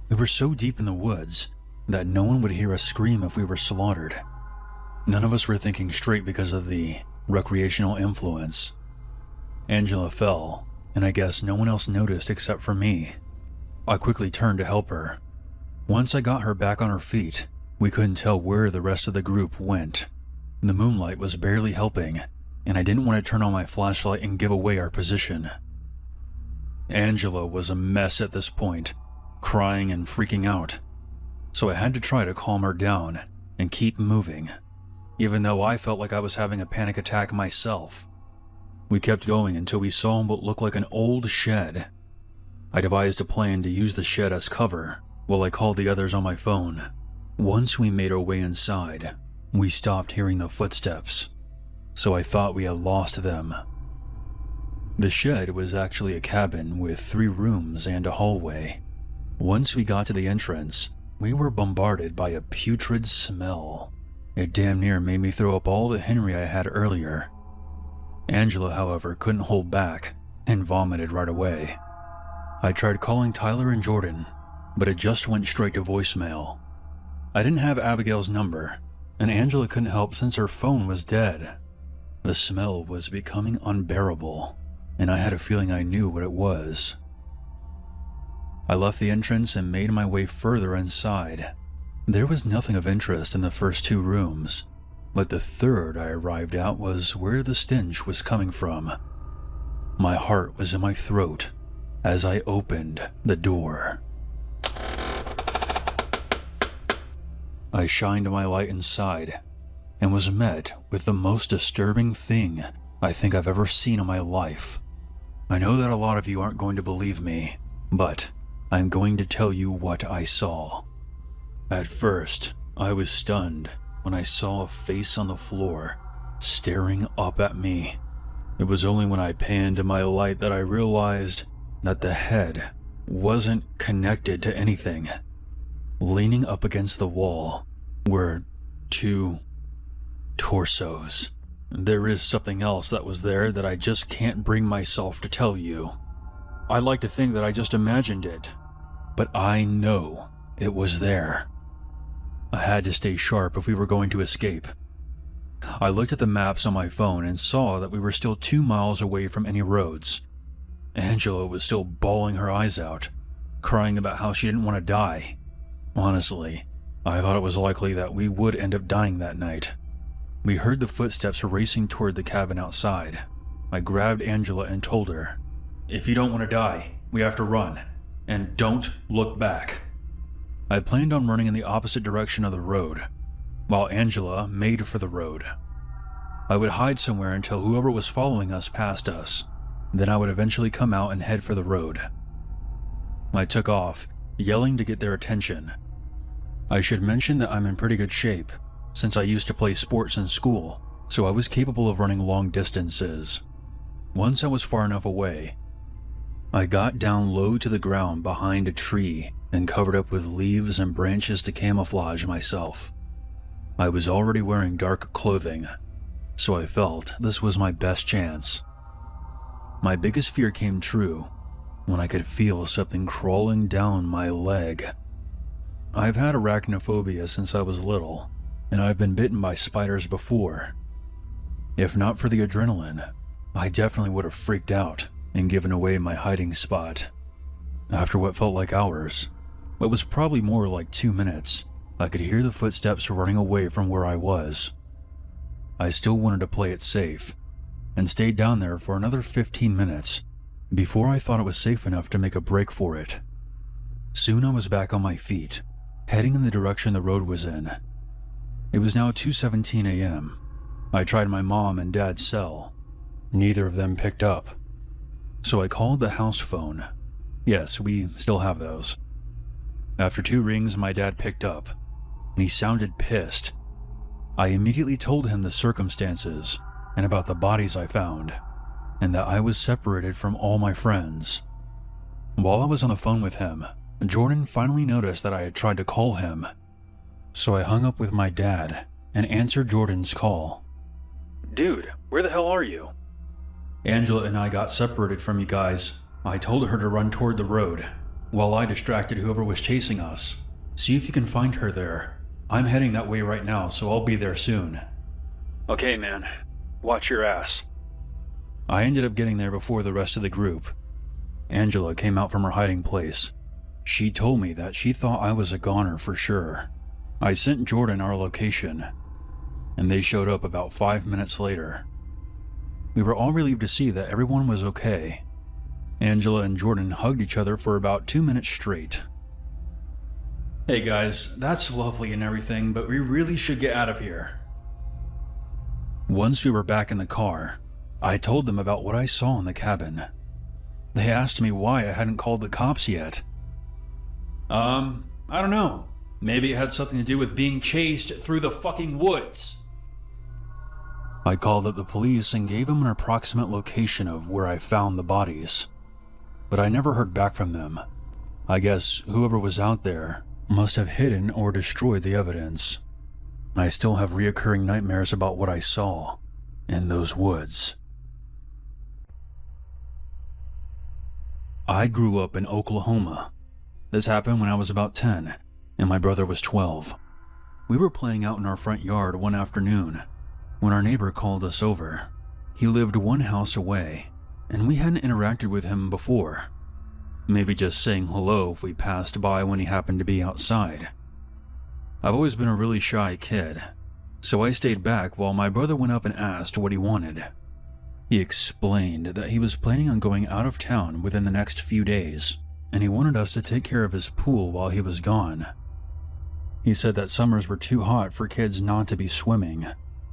We were so deep in the woods that no one would hear us scream if we were slaughtered. None of us were thinking straight because of the recreational influence. Angela fell, and I guess no one else noticed except for me. I quickly turned to help her. Once I got her back on her feet, we couldn't tell where the rest of the group went. The moonlight was barely helping, and I didn't want to turn on my flashlight and give away our position. Angela was a mess at this point, crying and freaking out, so I had to try to calm her down and keep moving, even though I felt like I was having a panic attack myself. We kept going until we saw what looked like an old shed. I devised a plan to use the shed as cover while I called the others on my phone. Once we made our way inside, we stopped hearing the footsteps, so I thought we had lost them. The shed was actually a cabin with 3 rooms and a hallway. Once we got to the entrance, we were bombarded by a putrid smell. It damn near made me throw up all the Henry I had earlier. Angela, however, couldn't hold back and vomited right away. I tried calling Tyler and Jordan, but it just went straight to voicemail. I didn't have Abigail's number, and Angela couldn't help since her phone was dead. The smell was becoming unbearable, and I had a feeling I knew what it was. I left the entrance and made my way further inside. There was nothing of interest in the first 2 rooms, but the third I arrived at was where the stench was coming from. My heart was in my throat as I opened the door. I shined my light inside and was met with the most disturbing thing I think I've ever seen in my life. I know that a lot of you aren't going to believe me, but I'm going to tell you what I saw. At first, I was stunned when I saw a face on the floor staring up at me. It was only when I panned to my light that I realized that the head wasn't connected to anything. Leaning up against the wall were 2 torsos. There is something else that was there that I just can't bring myself to tell you. I like to think that I just imagined it, but I know it was there. I had to stay sharp if we were going to escape. I looked at the maps on my phone and saw that we were still 2 miles away from any roads. Angela was still bawling her eyes out, crying about how she didn't want to die. Honestly, I thought it was likely that we would end up dying that night. We heard the footsteps racing toward the cabin outside. I grabbed Angela and told her, "If you don't want to die, we have to run, and don't look back." I planned on running in the opposite direction of the road, while Angela made for the road. I would hide somewhere until whoever was following us passed us. Then I would eventually come out and head for the road. I took off, yelling to get their attention. I should mention that I'm in pretty good shape, since I used to play sports in school, so I was capable of running long distances. Once I was far enough away, I got down low to the ground behind a tree and covered up with leaves and branches to camouflage myself. I was already wearing dark clothing, so I felt this was my best chance. My biggest fear came true when I could feel something crawling down my leg. I've had arachnophobia since I was little, and I've been bitten by spiders before. If not for the adrenaline, I definitely would have freaked out and given away my hiding spot. After what felt like hours, but was probably more like 2 minutes, I could hear the footsteps running away from where I was. I still wanted to play it safe, and stayed down there for another 15 minutes before I thought it was safe enough to make a break for it. Soon I was back on my feet, heading in the direction the road was in. It was now 2:17 a.m. I tried my mom and dad's cell. Neither of them picked up. So I called the house phone. Yes, we still have those. After 2 rings, my dad picked up, and he sounded pissed. I immediately told him the circumstances and about the bodies I found, and that I was separated from all my friends. While I was on the phone with him, Jordan finally noticed that I had tried to call him. So I hung up with my dad and answered Jordan's call. "Dude, where the hell are you?" "Angela and I got separated from you guys. I told her to run toward the road, while I distracted whoever was chasing us. See if you can find her there. I'm heading that way right now, so I'll be there soon." "Okay, man. Watch your ass." I ended up getting there before the rest of the group. Angela came out from her hiding place. She told me that she thought I was a goner for sure. I sent Jordan our location, and they showed up about 5 minutes later. We were all relieved to see that everyone was okay. Angela and Jordan hugged each other for about 2 minutes straight. "Hey guys, that's lovely and everything, but we really should get out of here." Once we were back in the car, I told them about what I saw in the cabin. They asked me why I hadn't called the cops yet. I don't know. Maybe it had something to do with being chased through the fucking woods." I called up the police and gave them an approximate location of where I found the bodies, but I never heard back from them. I guess whoever was out there must have hidden or destroyed the evidence. I still have reoccurring nightmares about what I saw in those woods. I grew up in Oklahoma. This happened when I was about 10, and my brother was 12. We were playing out in our front yard one afternoon when our neighbor called us over. He lived one house away, and we hadn't interacted with him before. Maybe just saying hello if we passed by when he happened to be outside. I've always been a really shy kid, so I stayed back while my brother went up and asked what he wanted. He explained that he was planning on going out of town within the next few days, and he wanted us to take care of his pool while he was gone. He said that summers were too hot for kids not to be swimming.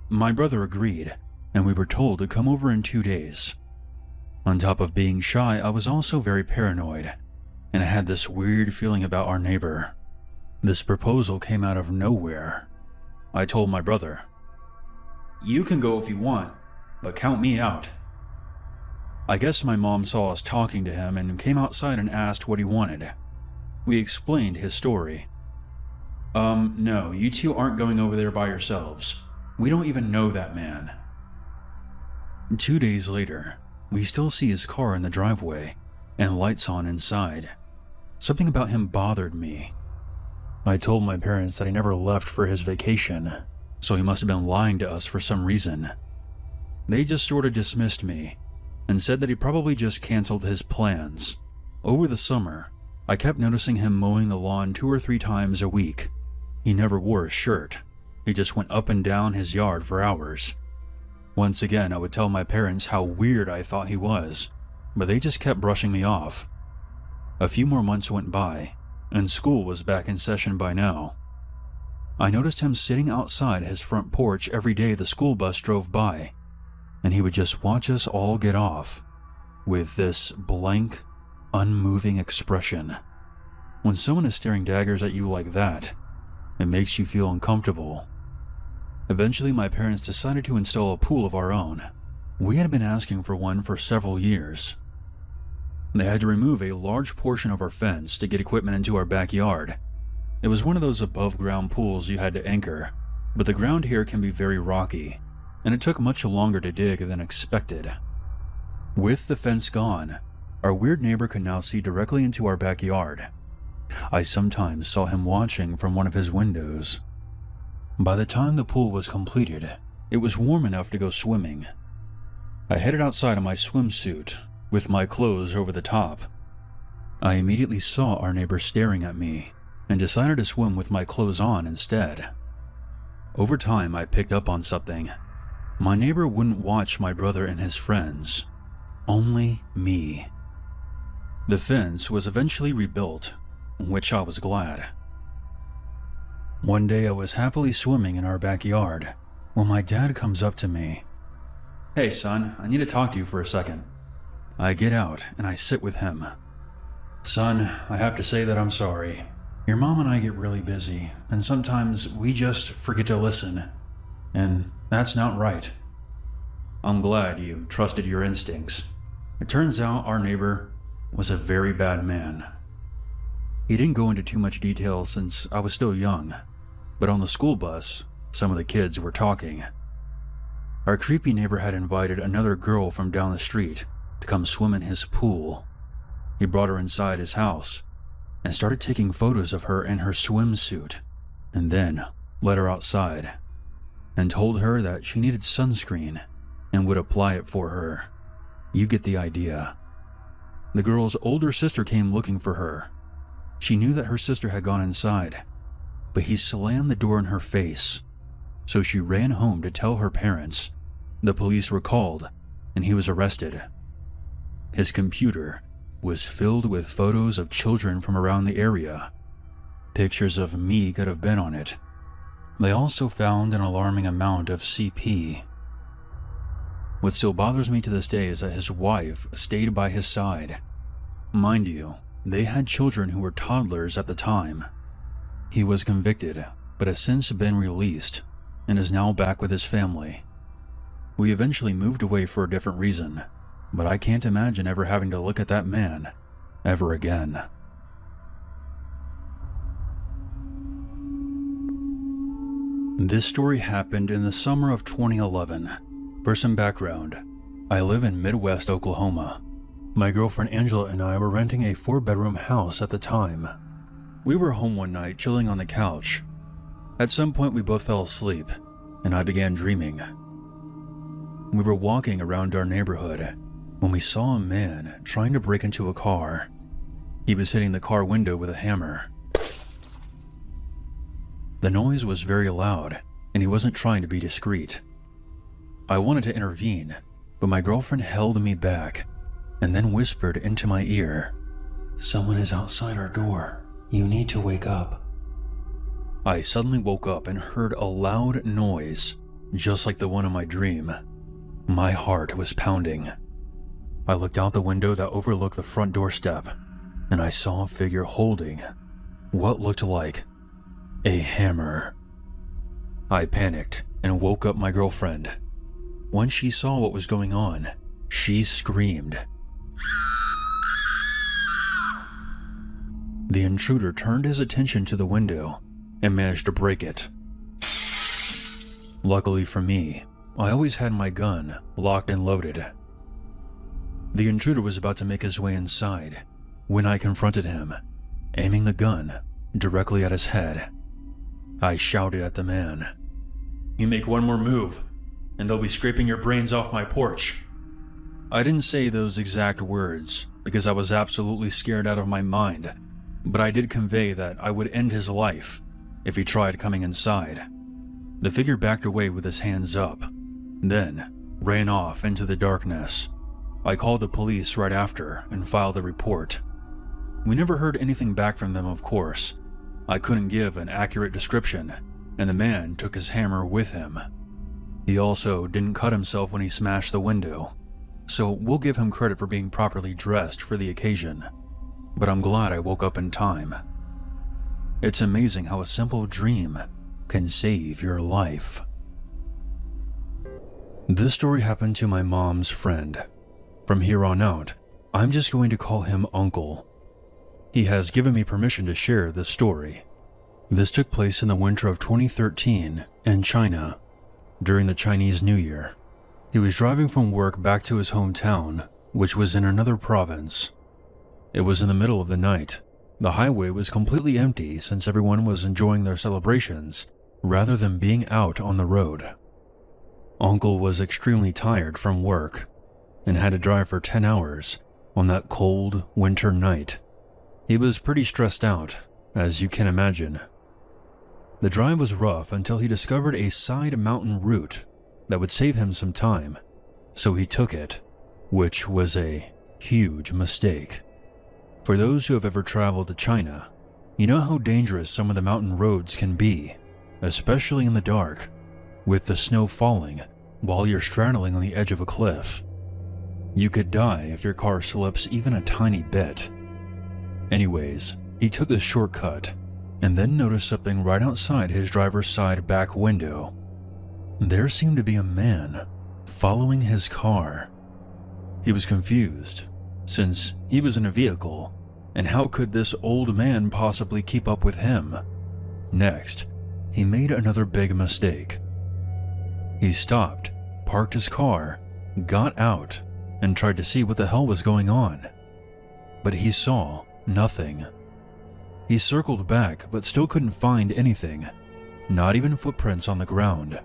My brother agreed, and we were told to come over in 2 days. On top of being shy, I was also very paranoid, and I had this weird feeling about our neighbor. This proposal came out of nowhere. I told my brother, "You can go if you want, but count me out." I guess my mom saw us talking to him and came outside and asked what he wanted. We explained his story. No, you two aren't going over there by yourselves. We don't even know that man." 2 days later, we still see his car in the driveway and lights on inside. Something about him bothered me. I told my parents that he never left for his vacation, so he must have been lying to us for some reason. They just sort of dismissed me and said that he probably just canceled his plans. Over the summer, I kept noticing him mowing the lawn 2 or 3 times a week. He never wore a shirt. He just went up and down his yard for hours. Once again, I would tell my parents how weird I thought he was, but they just kept brushing me off. A few more months went by, and school was back in session by now. I noticed him sitting outside his front porch every day the school bus drove by, and he would just watch us all get off, with this blank, unmoving expression. When someone is staring daggers at you like that, it makes you feel uncomfortable. Eventually, my parents decided to install a pool of our own. We had been asking for one for several years. They had to remove a large portion of our fence to get equipment into our backyard. It was one of those above-ground pools you had to anchor, but the ground here can be very rocky, and it took much longer to dig than expected. With the fence gone, our weird neighbor could now see directly into our backyard. I sometimes saw him watching from one of his windows. By the time the pool was completed, it was warm enough to go swimming. I headed outside in my swimsuit, with my clothes over the top. I immediately saw our neighbor staring at me, and decided to swim with my clothes on instead. Over time, I picked up on something. My neighbor wouldn't watch my brother and his friends, only me. The fence was eventually rebuilt, which I was glad. One day I was happily swimming in our backyard when my dad comes up to me. "Hey son, I need to talk to you for a second." I get out and I sit with him. "Son, I have to say that I'm sorry. Your mom and I get really busy, and sometimes we just forget to listen, and that's not right." I'm glad you trusted your instincts. It turns out our neighbor was a very bad man. He didn't go into too much detail since I was still young, but on the school bus, some of the kids were talking. Our creepy neighbor had invited another girl from down the street to come swim in his pool. He brought her inside his house and started taking photos of her in her swimsuit, and then let her outside and told her that she needed sunscreen and would apply it for her. You get the idea. The girl's older sister came looking for her. She knew that her sister had gone inside, but he slammed the door in her face, so she ran home to tell her parents. The police were called, and he was arrested. His computer was filled with photos of children from around the area. Pictures of me could have been on it. They also found an alarming amount of CP. What still bothers me to this day is that his wife stayed by his side. Mind you, they had children who were toddlers at the time. He was convicted, but has since been released and is now back with his family. We eventually moved away for a different reason, but I can't imagine ever having to look at that man ever again. This story happened in the summer of 2011. For some background, I live in Midwest Oklahoma. My girlfriend Angela and I were renting a 4-bedroom house at the time. We were home one night chilling on the couch. At some point we both fell asleep, and I began dreaming. We were walking around our neighborhood when we saw a man trying to break into a car. He was hitting the car window with a hammer. The noise was very loud, and he wasn't trying to be discreet. I wanted to intervene, but my girlfriend held me back and then whispered into my ear, "Someone is outside our door. You need to wake up." I suddenly woke up and heard a loud noise, just like the one in my dream. My heart was pounding. I looked out the window that overlooked the front doorstep, and I saw a figure holding what looked like a hammer. I panicked and woke up my girlfriend. When she saw what was going on, she screamed. The intruder turned his attention to the window and managed to break it. Luckily for me, I always had my gun locked and loaded. The intruder was about to make his way inside when I confronted him aiming the gun directly at his head. I shouted at the man, "You make one more move, and they'll be scraping your brains off my porch." I didn't say those exact words because I was absolutely scared out of my mind, but I did convey that I would end his life if he tried coming inside. The figure backed away with his hands up, then ran off into the darkness. I called the police right after and filed a report. We never heard anything back from them, of course. I couldn't give an accurate description, and the man took his hammer with him. He also didn't cut himself when he smashed the window, so we'll give him credit for being properly dressed for the occasion. But I'm glad I woke up in time. It's amazing how a simple dream can save your life. This story happened to my mom's friend. From here on out, I'm just going to call him Uncle. He has given me permission to share this story. This took place in the winter of 2013 in China, during the Chinese New Year. He was driving from work back to his hometown, which was in another province. It was in the middle of the night. The highway was completely empty since everyone was enjoying their celebrations rather than being out on the road. Uncle was extremely tired from work and had to drive for 10 hours on that cold winter night. He was pretty stressed out, as you can imagine. The drive was rough until he discovered a side mountain route that would save him some time, so he took it, which was a huge mistake. For those who have ever traveled to China, you know how dangerous some of the mountain roads can be, especially in the dark, with the snow falling while you're straddling on the edge of a cliff. You could die if your car slips even a tiny bit. Anyways, he took the shortcut and then noticed something right outside his driver's side back window. There seemed to be a man following his car. He was confused, since he was in a vehicle, and how could this old man possibly keep up with him? Next, he made another big mistake. He stopped, parked his car, got out, and tried to see what the hell was going on. But he saw nothing. He circled back but still couldn't find anything, not even footprints on the ground.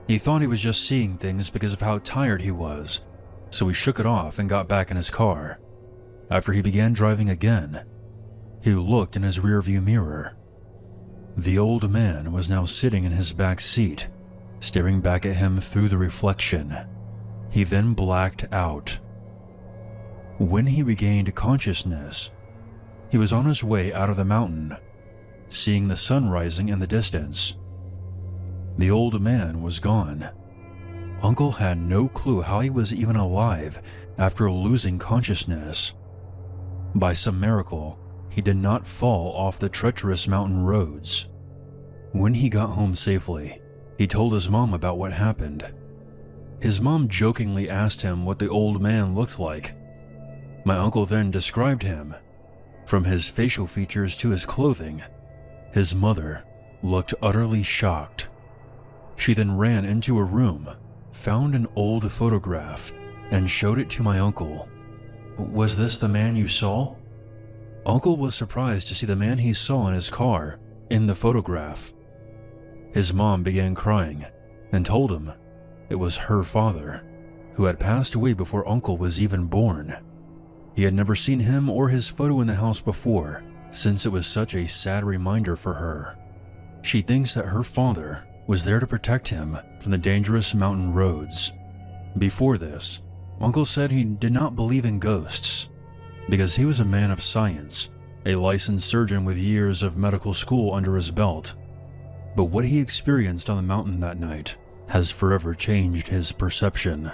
He thought he was just seeing things because of how tired he was, so he shook it off and got back in his car. After he began driving again, he looked in his rearview mirror. The old man was now sitting in his back seat, staring back at him through the reflection. He then blacked out. When he regained consciousness, he was on his way out of the mountain, seeing the sun rising in the distance. The old man was gone. Uncle had no clue how he was even alive after losing consciousness. By some miracle, he did not fall off the treacherous mountain roads. When he got home safely, he told his mom about what happened. His mom jokingly asked him what the old man looked like. My uncle then described him. From his facial features to his clothing, his mother looked utterly shocked. She then ran into a room, found an old photograph, and showed it to my uncle. "Was this the man you saw?" Uncle was surprised to see the man he saw in his car in the photograph. His mom began crying and told him it was her father, who had passed away before Uncle was even born. He had never seen him or his photo in the house before, since it was such a sad reminder for her. She thinks that her father was there to protect him from the dangerous mountain roads. Before this, Uncle said he did not believe in ghosts, because he was a man of science, a licensed surgeon with years of medical school under his belt. But what he experienced on the mountain that night has forever changed his perception.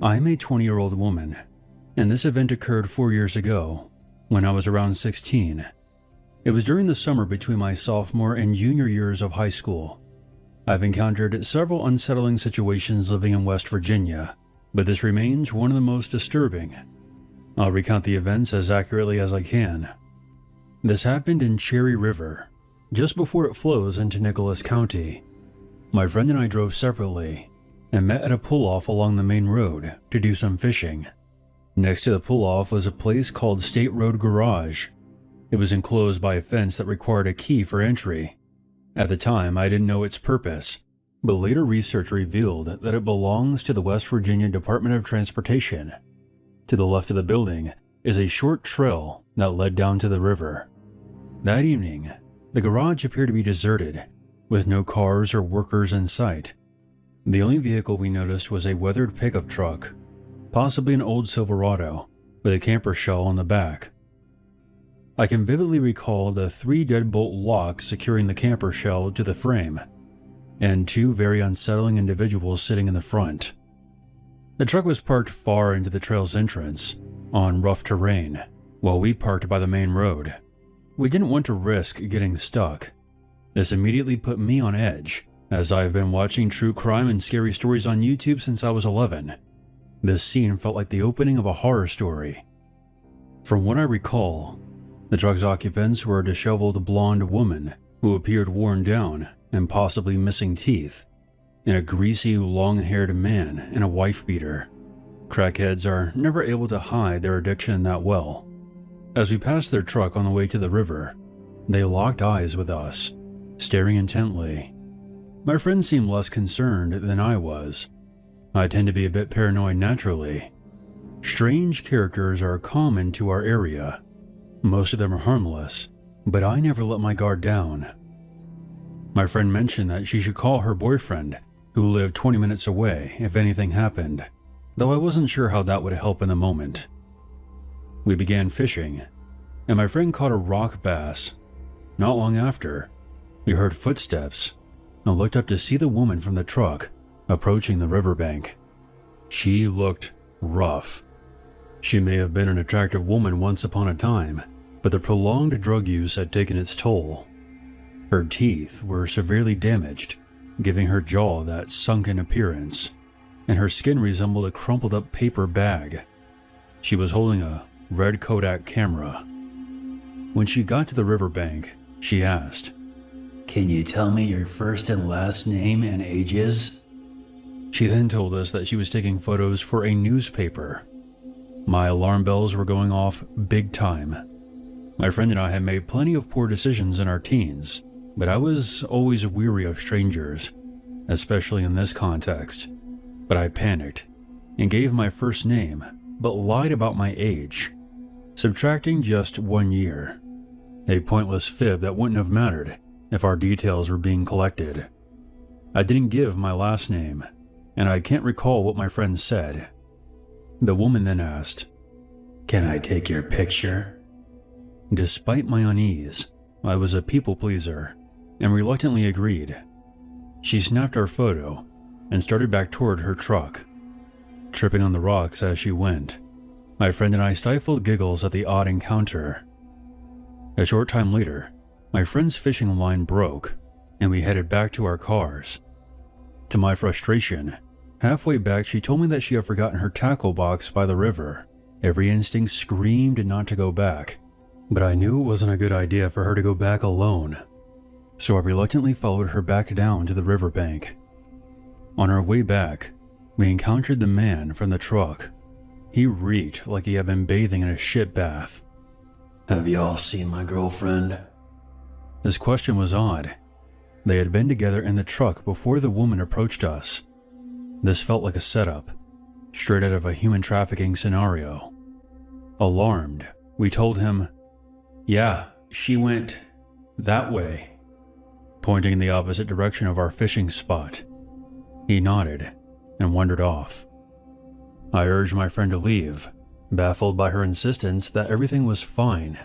I'm a 20-year-old woman, and this event occurred 4 years ago, when I was around 16. It was during the summer between my sophomore and junior years of high school. I've encountered several unsettling situations living in West Virginia, but this remains one of the most disturbing. I'll recount the events as accurately as I can. This happened in Cherry River, just before it flows into Nicholas County. My friend and I drove separately, and met at a pull-off along the main road to do some fishing. Next to the pull-off was a place called State Road Garage. It was enclosed by a fence that required a key for entry. At the time, I didn't know its purpose, but later research revealed that it belongs to the West Virginia Department of Transportation. To the left of the building is a short trail that led down to the river. That evening, the garage appeared to be deserted, with no cars or workers in sight. The only vehicle we noticed was a weathered pickup truck, possibly an old Silverado, with a camper shell on the back. I can vividly recall the 3 deadbolt locks securing the camper shell to the frame, and 2 very unsettling individuals sitting in the front. The truck was parked far into the trail's entrance, on rough terrain, while we parked by the main road. We didn't want to risk getting stuck. This immediately put me on edge, as I've been watching true crime and scary stories on YouTube since I was 11. This scene felt like the opening of a horror story. From what I recall, the truck's occupants were a disheveled blonde woman who appeared worn down and possibly missing teeth, and a greasy, long-haired man in a wife-beater. Crackheads are never able to hide their addiction that well. As we passed their truck on the way to the river, they locked eyes with us, staring intently. My friend seemed less concerned than I was. I tend to be a bit paranoid naturally. Strange characters are common to our area. Most of them are harmless, but I never let my guard down. My friend mentioned that she should call her boyfriend, who lived 20 minutes away, if anything happened, though I wasn't sure how that would help in the moment. We began fishing, and my friend caught a rock bass. Not long after, we heard footsteps and looked up to see the woman from the truck approaching the riverbank. She looked rough. She may have been an attractive woman once upon a time, but the prolonged drug use had taken its toll. Her teeth were severely damaged, giving her jaw that sunken appearance, and her skin resembled a crumpled up paper bag. She was holding a red Kodak camera. When she got to the riverbank, she asked, "Can you tell me your first and last name and ages?" She then told us that she was taking photos for a newspaper. My alarm bells were going off big time. My friend and I had made plenty of poor decisions in our teens, but I was always weary of strangers, especially in this context. But I panicked and gave my first name, but lied about my age, subtracting just 1 year. A pointless fib that wouldn't have mattered if our details were being collected. I didn't give my last name, and I can't recall what my friend said. The woman then asked, "Can I take your picture?" Despite my unease, I was a people pleaser and reluctantly agreed. She snapped our photo and started back toward her truck, tripping on the rocks as she went. My friend and I stifled giggles at the odd encounter. A short time later, my friend's fishing line broke, and we headed back to our cars. To my frustration, halfway back she told me that she had forgotten her tackle box by the river. Every instinct screamed not to go back, but I knew it wasn't a good idea for her to go back alone. So I reluctantly followed her back down to the riverbank. On our way back, we encountered the man from the truck. He reeked like he had been bathing in a shit bath. "Have y'all seen my girlfriend?" This question was odd. They had been together in the truck before the woman approached us. This felt like a setup, straight out of a human trafficking scenario. Alarmed, we told him, "Yeah, she went that way," pointing in the opposite direction of our fishing spot. He nodded and wandered off. I urged my friend to leave, baffled by her insistence that everything was fine.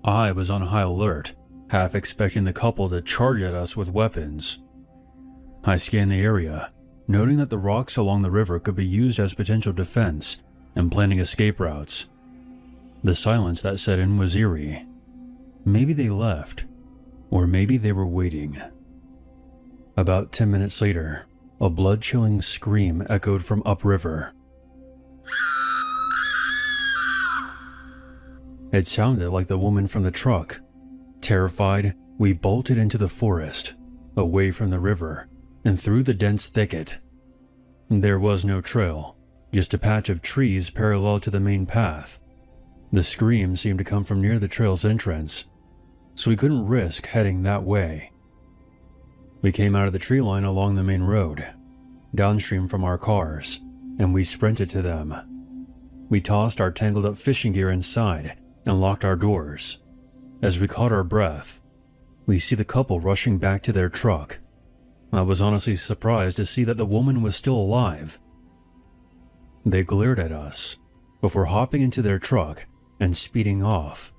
I was on high alert, half expecting the couple to charge at us with weapons. I scanned the area, noting that the rocks along the river could be used as potential defense and planning escape routes. The silence that set in was eerie. Maybe they left, or maybe they were waiting. About 10 minutes later, a blood-chilling scream echoed from upriver. It sounded like the woman from the truck. Terrified, we bolted into the forest, away from the river, and through the dense thicket. There was no trail, just a patch of trees parallel to the main path. The scream seemed to come from near the trail's entrance, so we couldn't risk heading that way. We came out of the tree line along the main road, downstream from our cars, and we sprinted to them. We tossed our tangled up fishing gear inside and locked our doors. As we caught our breath, we see the couple rushing back to their truck. I was honestly surprised to see that the woman was still alive. They glared at us before hopping into their truck and speeding off.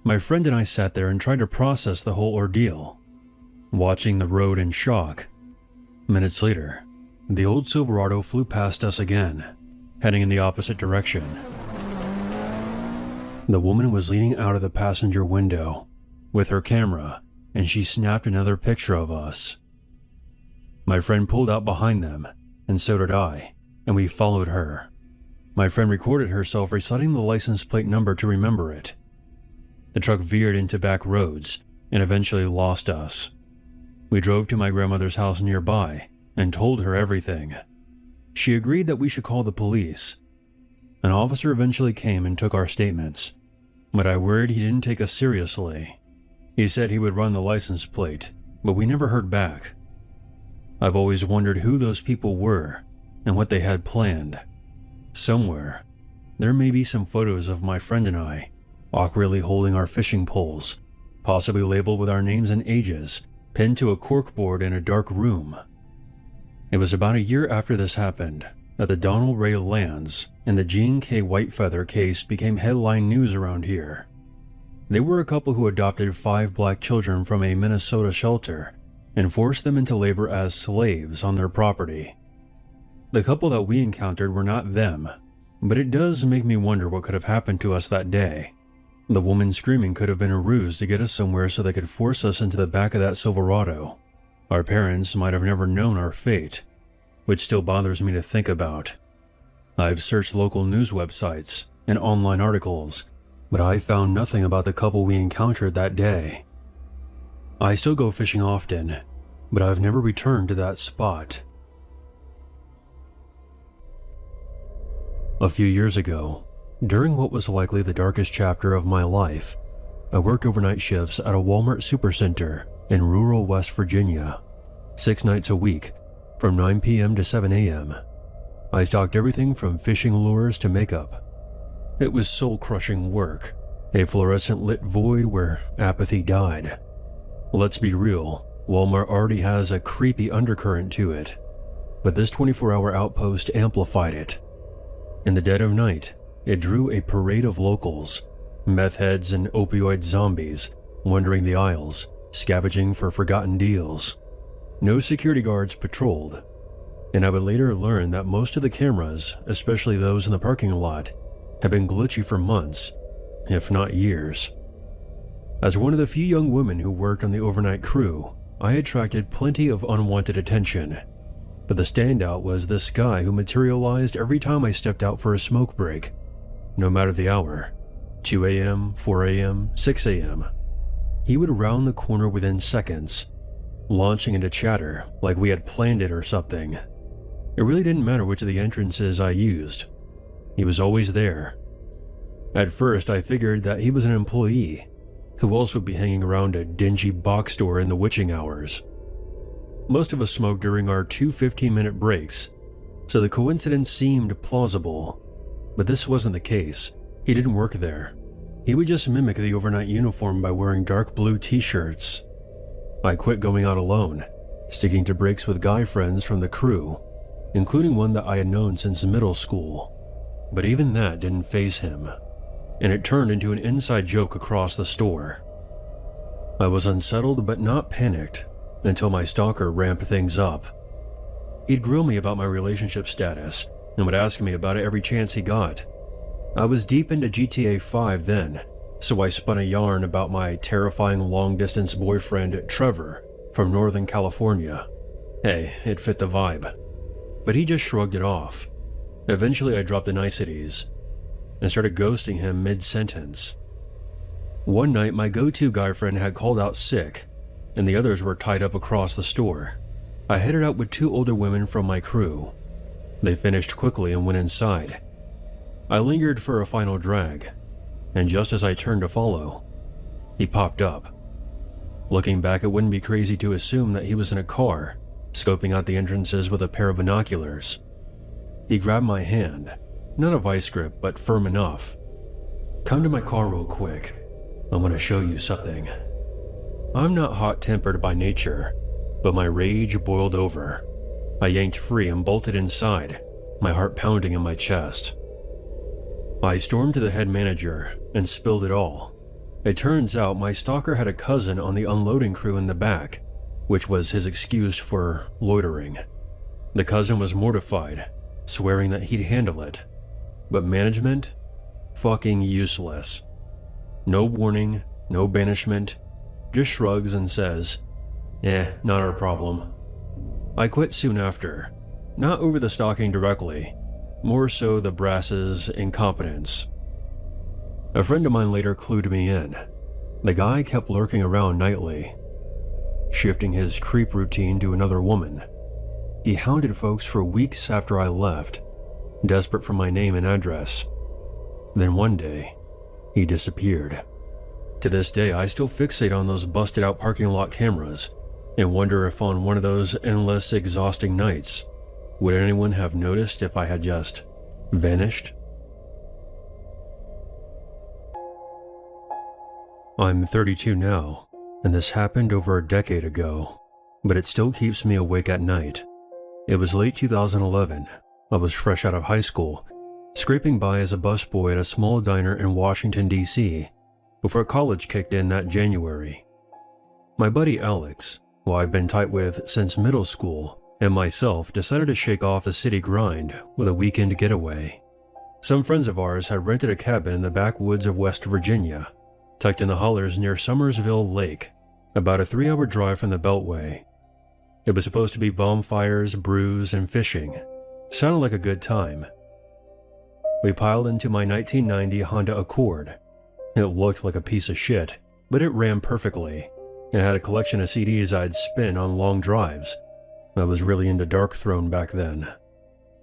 My friend and I sat there and tried to process the whole ordeal, watching the road in shock. Minutes later, the old Silverado flew past us again, heading in the opposite direction. The woman was leaning out of the passenger window with her camera, and she snapped another picture of us. My friend pulled out behind them, and so did I, and we followed her. My friend recorded herself reciting the license plate number to remember it. The truck veered into back roads and eventually lost us. We drove to my grandmother's house nearby and told her everything. She agreed that we should call the police. An officer eventually came and took our statements, but I worried he didn't take us seriously. He said he would run the license plate, but we never heard back. I've always wondered who those people were and what they had planned. Somewhere, there may be some photos of my friend and I, awkwardly holding our fishing poles, possibly labeled with our names and ages, pinned to a corkboard in a dark room. It was about a year after this happened that the Donald Ray Lands and the Jean K. Whitefeather case became headline news around here. They were a couple who adopted 5 black children from a Minnesota shelter and forced them into labor as slaves on their property. The couple that we encountered were not them, but it does make me wonder what could have happened to us that day. The woman screaming could have been a ruse to get us somewhere so they could force us into the back of that Silverado. Our parents might have never known our fate, which still bothers me to think about. I've searched local news websites and online articles, but I found nothing about the couple we encountered that day. I still go fishing often, but I've never returned to that spot. A few years ago, during what was likely the darkest chapter of my life, I worked overnight shifts at a Walmart supercenter in rural West Virginia, 6 nights a week, from 9 p.m. to 7 a.m. I stocked everything from fishing lures to makeup. It was soul-crushing work, a fluorescent-lit void where apathy died. Let's be real, Walmart already has a creepy undercurrent to it, but this 24-hour outpost amplified it. In the dead of night, it drew a parade of locals, meth heads and opioid zombies, wandering the aisles, scavenging for forgotten deals. No security guards patrolled, and I would later learn that most of the cameras, especially those in the parking lot, had been glitchy for months, if not years. As one of the few young women who worked on the overnight crew, I attracted plenty of unwanted attention. But the standout was this guy who materialized every time I stepped out for a smoke break, no matter the hour, 2 a.m., 4 a.m., 6 a.m. He would round the corner within seconds, launching into chatter like we had planned it or something. It really didn't matter which of the entrances I used. He was always there. At first, I figured that he was an employee, who else would be hanging around a dingy box store in the witching hours. Most of us smoked during our 2 15-minute breaks, so the coincidence seemed plausible. But this wasn't the case. He didn't work there. He would just mimic the overnight uniform by wearing dark blue t-shirts. I quit going out alone, sticking to breaks with guy friends from the crew, including one that I had known since middle school. But even that didn't faze him, and it turned into an inside joke across the store. I was unsettled but not panicked until my stalker ramped things up. He'd grill me about my relationship status and would ask me about it every chance he got. I was deep into GTA 5 then, so I spun a yarn about my terrifying long-distance boyfriend Trevor from Northern California. Hey, it fit the vibe. But he just shrugged it off. Eventually I dropped the niceties and started ghosting him mid-sentence. One night my go-to guy friend had called out sick, and the others were tied up across the store. I headed out with 2 older women from my crew, They finished quickly and went inside. I lingered for a final drag, and just as I turned to follow, he popped up. Looking back, it wouldn't be crazy to assume that he was in a car, scoping out the entrances with a pair of binoculars. He grabbed my hand, not a vice grip, but firm enough. "Come to my car real quick. I want to show you something." I'm not hot-tempered by nature, but my rage boiled over. I yanked free and bolted inside, my heart pounding in my chest. I stormed to the head manager and spilled it all. It turns out my stalker had a cousin on the unloading crew in the back, which was his excuse for loitering. The cousin was mortified, swearing that he'd handle it. But management? Fucking useless. No warning, no banishment, just shrugs and says, not our problem. I quit soon after, not over the stalking directly, more so the brass's incompetence. A friend of mine later clued me in. The guy kept lurking around nightly, shifting his creep routine to another woman. He hounded folks for weeks after I left, desperate for my name and address. Then one day, he disappeared. To this day, I still fixate on those busted out parking lot cameras and wonder if on one of those endless, exhausting nights, would anyone have noticed if I had just vanished? I'm 32 now, and this happened over a decade ago, but it still keeps me awake at night. It was late 2011. I was fresh out of high school, scraping by as a busboy at a small diner in Washington, D.C., before college kicked in that January. My buddy Alex, who I've been tight with since middle school, and myself decided to shake off the city grind with a weekend getaway. Some friends of ours had rented a cabin in the backwoods of West Virginia, tucked in the hollers near Summersville Lake, about a 3-hour drive from the Beltway. It was supposed to be bonfires, brews, and fishing. Sounded like a good time. We piled into my 1990 Honda Accord. It looked like a piece of shit, but it ran perfectly. It had a collection of CDs I'd spin on long drives. I was really into Dark Throne back then.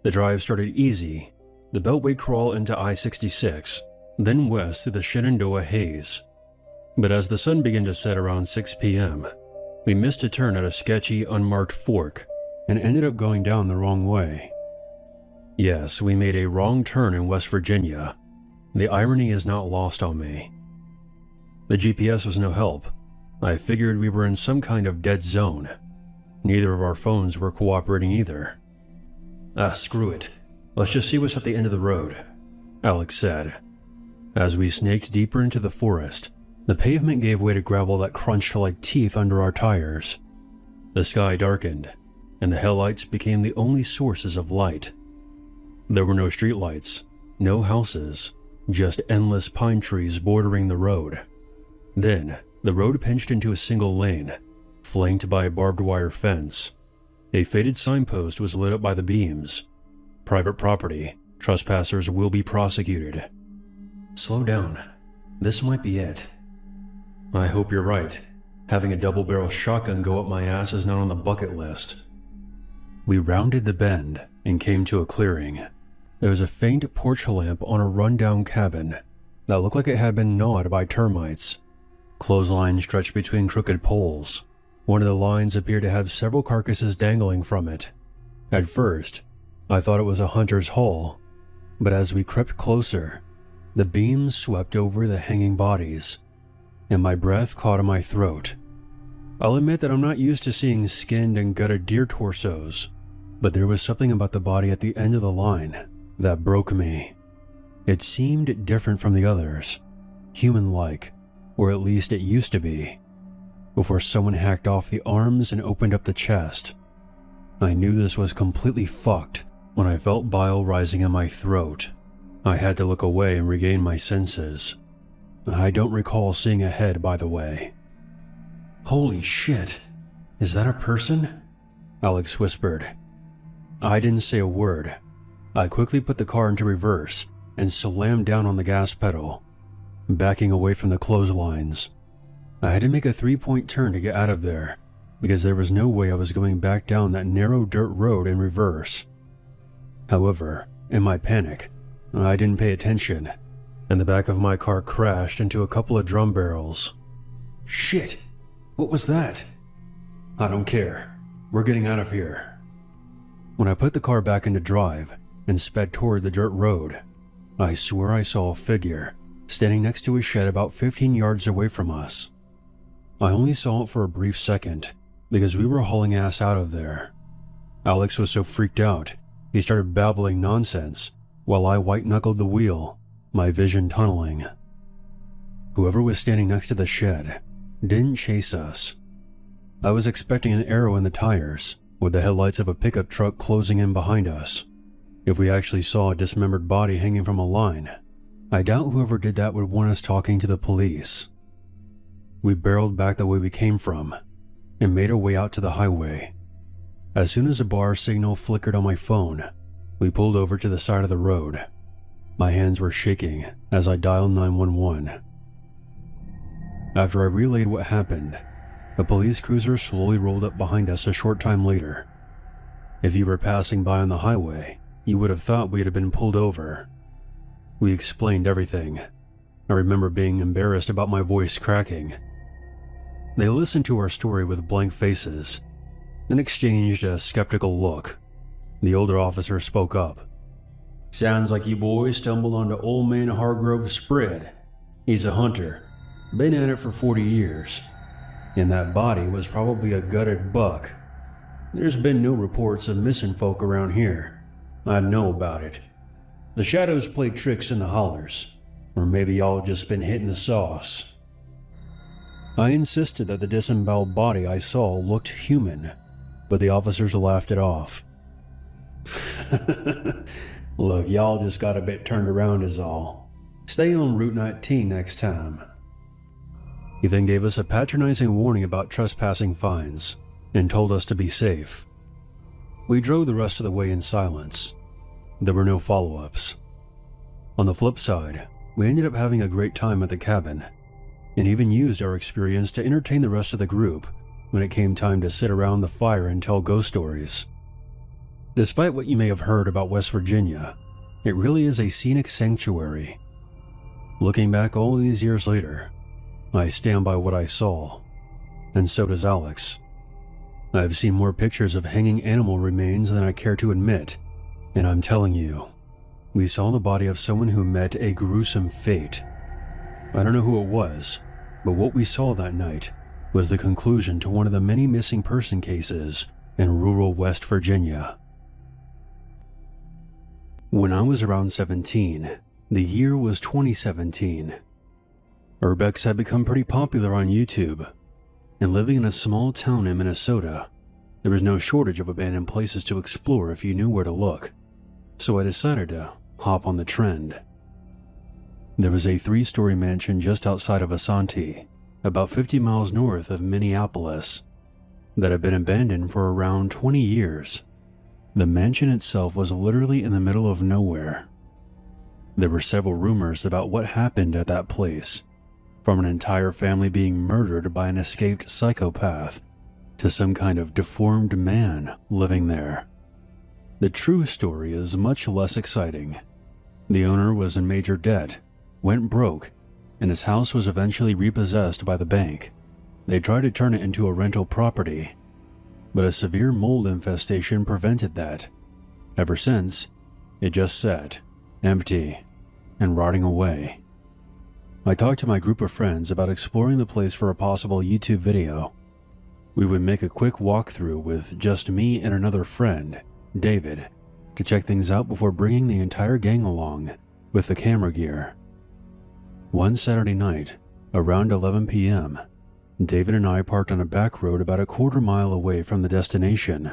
The drive started easy, the Beltway crawl into I-66, then west through the Shenandoah haze. But as the sun began to set around 6 p.m., we missed a turn at a sketchy, unmarked fork and ended up going down the wrong way. Yes, we made a wrong turn in West Virginia. The irony is not lost on me. The GPS was no help. I figured we were in some kind of dead zone. Neither of our phones were cooperating either. Screw it. Let's just see what's at the end of the road, Alex said. As we snaked deeper into the forest, the pavement gave way to gravel that crunched like teeth under our tires. The sky darkened, and the headlights became the only sources of light. There were no streetlights, no houses, just endless pine trees bordering the road. Then, the road pinched into a single lane, flanked by a barbed wire fence. A faded signpost was lit up by the beams. Private property. Trespassers will be prosecuted. Slow down. This might be it. I hope you're right. Having a double-barrel shotgun go up my ass is not on the bucket list. We rounded the bend and came to a clearing. There was a faint porch lamp on a rundown cabin that looked like it had been gnawed by termites. Clotheslines stretched between crooked poles. One of the lines appeared to have several carcasses dangling from it. At first, I thought it was a hunter's haul, but as we crept closer, the beams swept over the hanging bodies, and my breath caught in my throat. I'll admit that I'm not used to seeing skinned and gutted deer torsos, but there was something about the body at the end of the line that broke me. It seemed different from the others, human-like, or at least it used to be, before someone hacked off the arms and opened up the chest. I knew this was completely fucked when I felt bile rising in my throat. I had to look away and regain my senses. I don't recall seeing a head, by the way. Holy shit, is that a person? Alex whispered. I didn't say a word. I quickly put the car into reverse and slammed down on the gas pedal, backing away from the clotheslines. I had to make a 3-point turn to get out of there, because there was no way I was going back down that narrow dirt road in reverse. However, in my panic, I didn't pay attention, and the back of my car crashed into a couple of drum barrels. Shit! What was that? I don't care. We're getting out of here. When I put the car back into drive and sped toward the dirt road, I swear I saw a figure standing next to a shed about 15 yards away from us. I only saw it for a brief second because we were hauling ass out of there. Alex was so freaked out, he started babbling nonsense while I white-knuckled the wheel, my vision tunneling. Whoever was standing next to the shed didn't chase us. I was expecting an arrow in the tires, with the headlights of a pickup truck closing in behind us. If we actually saw a dismembered body hanging from a line, I doubt whoever did that would want us talking to the police. We barreled back the way we came from and made our way out to the highway. As soon as a bar signal flickered on my phone, we pulled over to the side of the road. My hands were shaking as I dialed 911. After I relayed what happened, a police cruiser slowly rolled up behind us a short time later. If you were passing by on the highway, you would have thought we had been pulled over. We explained everything. I remember being embarrassed about my voice cracking. They listened to our story with blank faces, then exchanged a skeptical look. The older officer spoke up. "Sounds like you boys stumbled onto Old Man Hargrove's spread. He's a hunter, been at it for 40 years. And that body was probably a gutted buck. There's been no reports of missing folk around here. I know about it. The shadows play tricks in the hollers, or maybe y'all just been hitting the sauce." I insisted that the disemboweled body I saw looked human, but the officers laughed it off. "Look, y'all just got a bit turned around is all. Stay on Route 19 next time." He then gave us a patronizing warning about trespassing fines and told us to be safe. We drove the rest of the way in silence. There were no follow-ups. On the flip side, we ended up having a great time at the cabin, and even used our experience to entertain the rest of the group when it came time to sit around the fire and tell ghost stories. Despite what you may have heard about West Virginia, it really is a scenic sanctuary. Looking back all these years later, I stand by what I saw, and so does Alex. I've seen more pictures of hanging animal remains than I care to admit, and I'm telling you, we saw the body of someone who met a gruesome fate. I don't know who it was, but what we saw that night was the conclusion to one of the many missing person cases in rural West Virginia. When I was around 17, the year was 2017. Urbex had become pretty popular on YouTube, and living in a small town in Minnesota, there was no shortage of abandoned places to explore if you knew where to look, so I decided to hop on the trend. There was a 3-story mansion just outside of Asante, about 50 miles north of Minneapolis, that had been abandoned for around 20 years. The mansion itself was literally in the middle of nowhere. There were several rumors about what happened at that place, from an entire family being murdered by an escaped psychopath to some kind of deformed man living there. The true story is much less exciting. The owner was in major debt, went broke, and his house was eventually repossessed by the bank. They tried to turn it into a rental property, but a severe mold infestation prevented that. Ever since, it just sat, empty, and rotting away. I talked to my group of friends about exploring the place for a possible YouTube video. We would make a quick walkthrough with just me and another friend, David, to check things out before bringing the entire gang along with the camera gear. One Saturday night, around 11 p.m., David and I parked on a back road about a quarter mile away from the destination.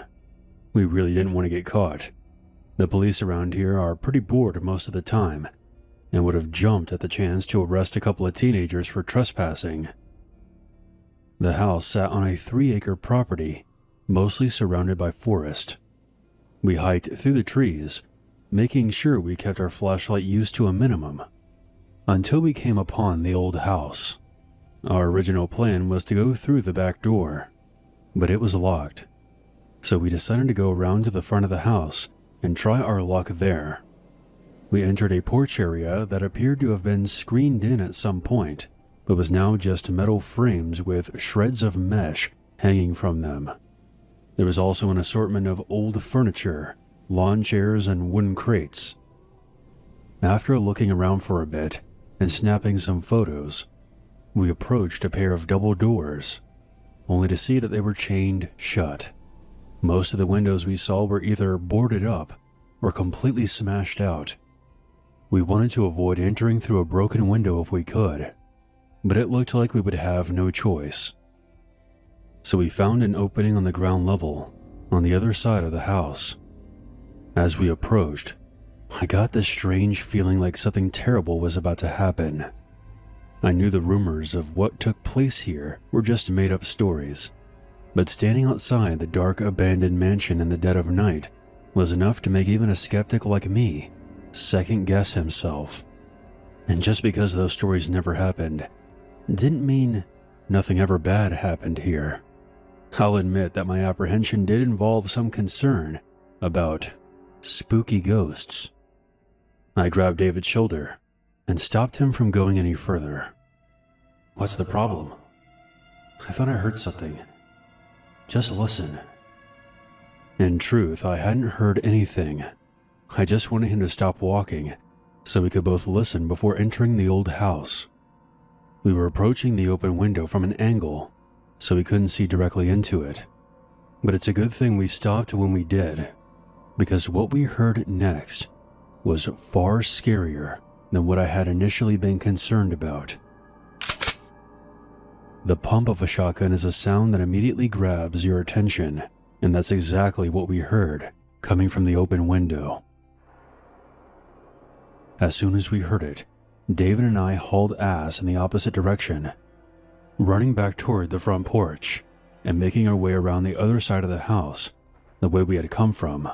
We really didn't want to get caught. The police around here are pretty bored most of the time, and would have jumped at the chance to arrest a couple of teenagers for trespassing. The house sat on a 3-acre property, mostly surrounded by forest. We hiked through the trees, making sure we kept our flashlight use to a minimum, until we came upon the old house. Our original plan was to go through the back door, but it was locked, so we decided to go around to the front of the house and try our luck there. We entered a porch area that appeared to have been screened in at some point, but was now just metal frames with shreds of mesh hanging from them. There was also an assortment of old furniture, lawn chairs, and wooden crates. After looking around for a bit and snapping some photos, we approached a pair of double doors, only to see that they were chained shut. Most of the windows we saw were either boarded up or completely smashed out. We wanted to avoid entering through a broken window if we could, but it looked like we would have no choice. So we found an opening on the ground level on the other side of the house. As we approached, I got this strange feeling like something terrible was about to happen. I knew the rumors of what took place here were just made-up stories, but standing outside the dark abandoned mansion in the dead of night was enough to make even a skeptic like me second-guess himself. And just because those stories never happened didn't mean nothing ever bad happened here. I'll admit that my apprehension did involve some concern about spooky ghosts. I grabbed David's shoulder and stopped him from going any further. "What's the problem?" "I thought I heard something. Just listen." In truth, I hadn't heard anything. I just wanted him to stop walking so we could both listen before entering the old house. We were approaching the open window from an angle, so we couldn't see directly into it. But it's a good thing we stopped when we did, because what we heard next was far scarier than what I had initially been concerned about. The pump of a shotgun is a sound that immediately grabs your attention, and that's exactly what we heard coming from the open window. As soon as we heard it, David and I hauled ass in the opposite direction, running back toward the front porch and making our way around the other side of the house, the way we had come from.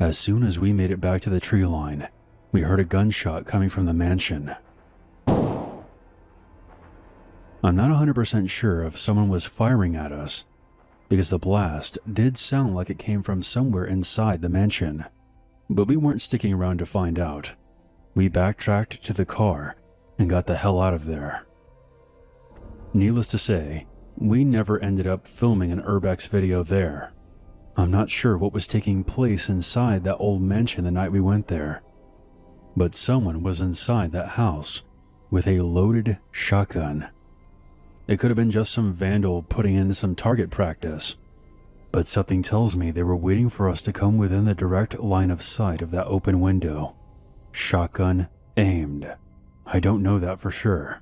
As soon as we made it back to the tree line, we heard a gunshot coming from the mansion. I'm not 100% sure if someone was firing at us, because the blast did sound like it came from somewhere inside the mansion, but we weren't sticking around to find out. We backtracked to the car and got the hell out of there. Needless to say, we never ended up filming an Urbex video there. I'm not sure what was taking place inside that old mansion the night we went there, but someone was inside that house with a loaded shotgun. It could have been just some vandal putting in some target practice, but something tells me they were waiting for us to come within the direct line of sight of that open window. Shotgun aimed. I don't know that for sure.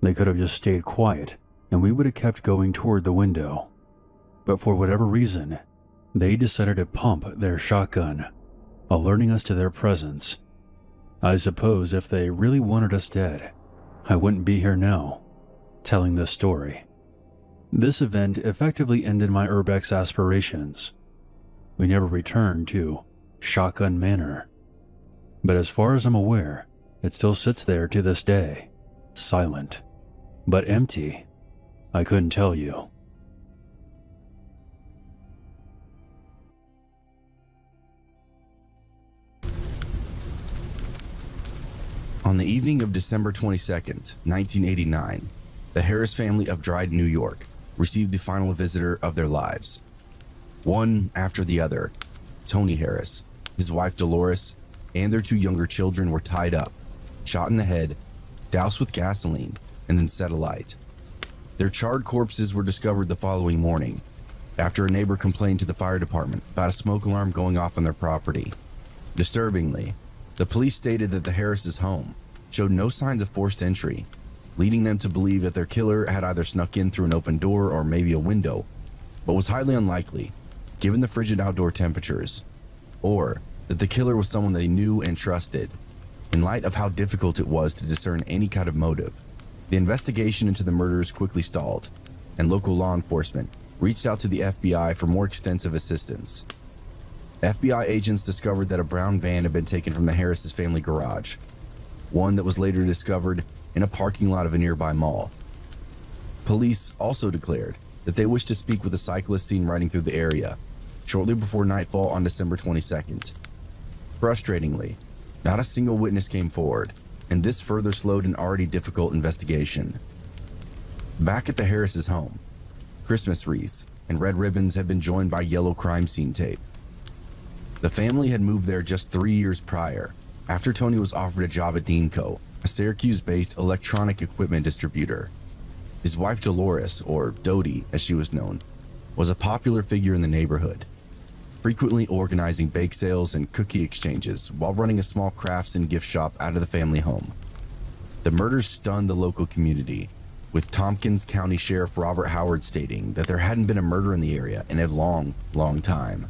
They could have just stayed quiet and we would have kept going toward the window. But for whatever reason, they decided to pump their shotgun, alerting us to their presence. I suppose if they really wanted us dead, I wouldn't be here now, telling this story. This event effectively ended my Urbex aspirations. We never returned to Shotgun Manor. But as far as I'm aware, it still sits there to this day, silent, but empty. I couldn't tell you. On the evening of December 22nd, 1989, the Harris family of Dryden, New York, received the final visitor of their lives. One after the other, Tony Harris, his wife Dolores, and their 2 younger children were tied up, shot in the head, doused with gasoline, and then set alight. Their charred corpses were discovered the following morning, after a neighbor complained to the fire department about a smoke alarm going off on their property. Disturbingly, the police stated that the Harris' home showed no signs of forced entry, leading them to believe that their killer had either snuck in through an open door or maybe a window, but was highly unlikely, given the frigid outdoor temperatures, or that the killer was someone they knew and trusted. In light of how difficult it was to discern any kind of motive, the investigation into the murders quickly stalled, and local law enforcement reached out to the FBI for more extensive assistance. FBI agents discovered that a brown van had been taken from the Harris' family garage, one that was later discovered in a parking lot of a nearby mall. Police also declared that they wished to speak with a cyclist seen riding through the area, shortly before nightfall on December 22nd. Frustratingly, not a single witness came forward, and this further slowed an already difficult investigation. Back at the Harris's home, Christmas wreaths and red ribbons had been joined by yellow crime scene tape. The family had moved there just 3 years prior, after Tony was offered a job at Deanco, a Syracuse-based electronic equipment distributor. His wife Dolores, or Dodie as she was known, was a popular figure in the neighborhood, frequently organizing bake sales and cookie exchanges while running a small crafts and gift shop out of the family home. The murders stunned the local community, with Tompkins County Sheriff Robert Howard stating that there hadn't been a murder in the area in a long time.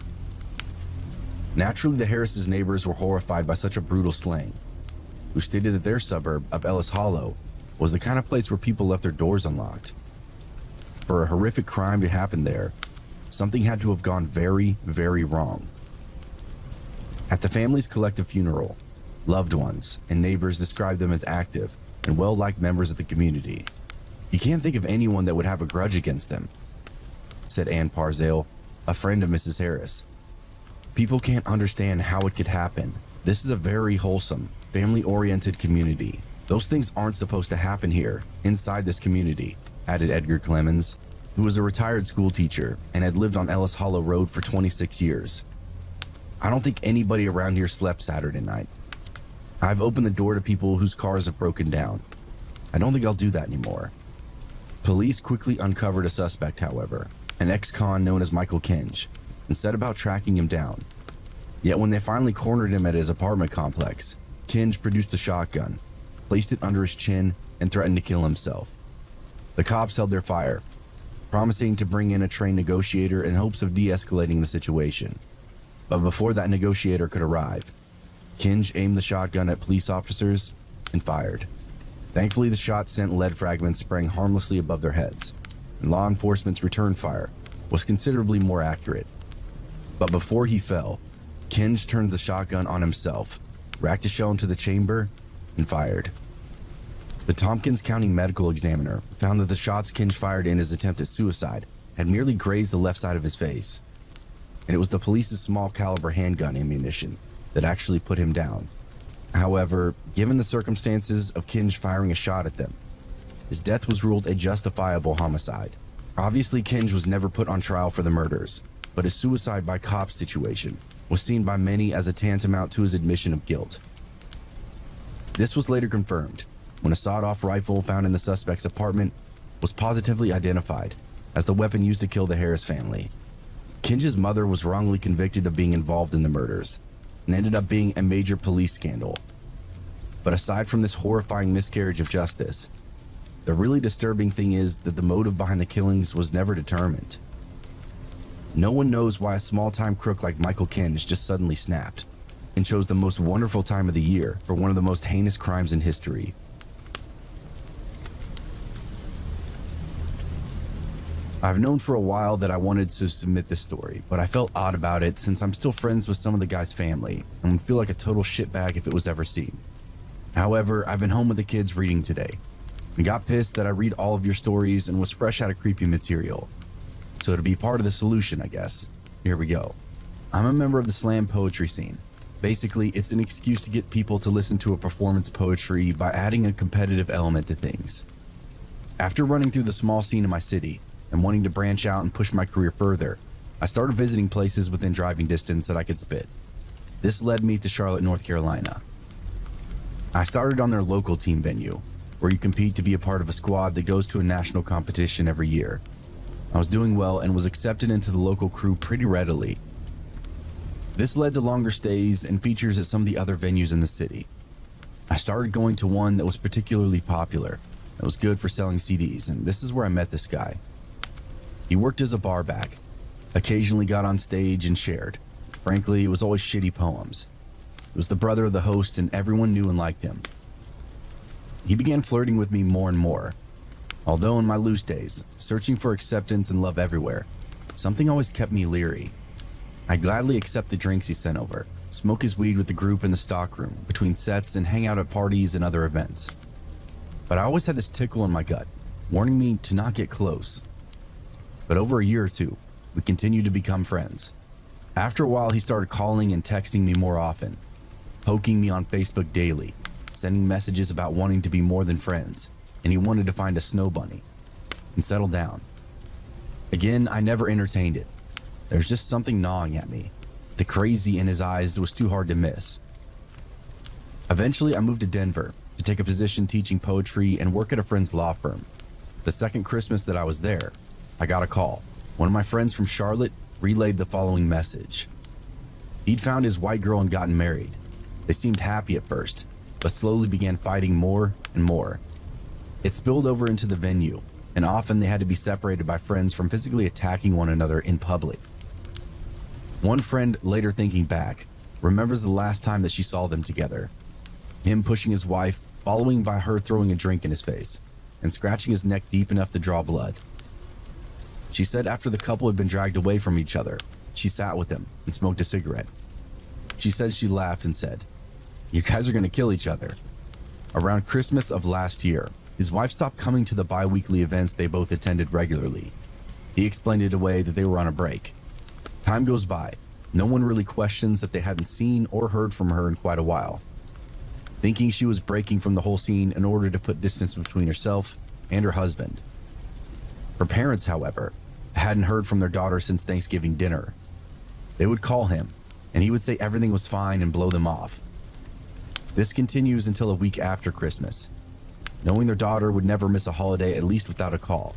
Naturally, the Harris' neighbors were horrified by such a brutal slaying, who stated that their suburb of Ellis Hollow was the kind of place where people left their doors unlocked. For a horrific crime to happen there, something had to have gone very wrong. At the family's collective funeral, loved ones and neighbors described them as active and well-liked members of the community. "You can't think of anyone that would have a grudge against them," said Ann Parzale, a friend of Mrs. Harris. "People can't understand how it could happen. This is a very wholesome, family-oriented community. Those things aren't supposed to happen here, inside this community," added Edgar Clemens, who was a retired school teacher and had lived on Ellis Hollow Road for 26 years. "I don't think anybody around here slept Saturday night. I've opened the door to people whose cars have broken down. I don't think I'll do that anymore." Police quickly uncovered a suspect, however, an ex-con known as Michael Kinge, and set about tracking him down. Yet when they finally cornered him at his apartment complex, Kinge produced a shotgun, placed it under his chin, and threatened to kill himself. The cops held their fire, promising to bring in a trained negotiator in hopes of de-escalating the situation. But before that negotiator could arrive, Kinge aimed the shotgun at police officers and fired. Thankfully, the shot sent lead fragments spraying harmlessly above their heads, and law enforcement's return fire was considerably more accurate. But before he fell, Kinge turned the shotgun on himself, racked a shell into the chamber, and fired. The Tompkins County Medical Examiner found that the shots Kinge fired in his attempt at suicide had merely grazed the left side of his face, and it was the police's small caliber handgun ammunition that actually put him down. However, given the circumstances of Kinge firing a shot at them, his death was ruled a justifiable homicide. Obviously, Kinge was never put on trial for the murders, but his suicide by cops situation was seen by many as a tantamount to his admission of guilt. This was later confirmed when a sawed-off rifle found in the suspect's apartment was positively identified as the weapon used to kill the Harris family. Kinge's mother was wrongly convicted of being involved in the murders and ended up being a major police scandal. But aside from this horrifying miscarriage of justice, the really disturbing thing is that the motive behind the killings was never determined. No one knows why a small-time crook like Michael Kinge just suddenly snapped and chose the most wonderful time of the year for one of the most heinous crimes in history. I've known for a while that I wanted to submit this story, but I felt odd about it since I'm still friends with some of the guy's family and would feel like a total shitbag if it was ever seen. However, I've been home with the kids reading today and got pissed that I read all of your stories and was fresh out of creepy material. So to be part of the solution, I guess, here we go. I'm a member of the slam poetry scene. Basically, it's an excuse to get people to listen to a performance poetry by adding a competitive element to things. After running through the small scene in my city and wanting to branch out and push my career further, I started visiting places within driving distance that I could spit. This led me to Charlotte, North Carolina. I started on their local team venue, where you compete to be a part of a squad that goes to a national competition every year. I was doing well and was accepted into the local crew pretty readily. This led to longer stays and features at some of the other venues in the city. I started going to one that was particularly popular, that was good for selling CDs, and this is where I met this guy. He worked as a barback, occasionally got on stage and shared. Frankly, it was always shitty poems. He was the brother of the host and everyone knew and liked him. He began flirting with me more and more. Although in my loose days, searching for acceptance and love everywhere, something always kept me leery. I'd gladly accept the drinks he sent over, smoke his weed with the group in the stockroom between sets, and hang out at parties and other events. But I always had this tickle in my gut, warning me to not get close. But over a year or two, we continued to become friends. After a while, he started calling and texting me more often, poking me on Facebook daily, sending messages about wanting to be more than friends, and he wanted to find a snow bunny and settle down. Again, I never entertained it. There's just something gnawing at me. The crazy in his eyes was too hard to miss. Eventually, I moved to Denver to take a position teaching poetry and work at a friend's law firm. The second Christmas that I was there, I got a call. One of my friends from Charlotte relayed the following message. He'd found his white girl and gotten married. They seemed happy at first, but slowly began fighting more and more. It spilled over into the venue, and often they had to be separated by friends from physically attacking one another in public. One friend, later thinking back, remembers the last time that she saw them together. Him pushing his wife, following by her throwing a drink in his face, and scratching his neck deep enough to draw blood. She said after the couple had been dragged away from each other, she sat with him and smoked a cigarette. She says she laughed and said, "You guys are going to kill each other." Around Christmas of last year, his wife stopped coming to the bi-weekly events they both attended regularly. He explained it away that they were on a break. Time goes by. No one really questions that they hadn't seen or heard from her in quite a while, thinking she was breaking from the whole scene in order to put distance between herself and her husband. Her parents, however, hadn't heard from their daughter since Thanksgiving dinner. They would call him, and he would say everything was fine and blow them off. This continues until a week after Christmas, knowing their daughter would never miss a holiday, at least without a call.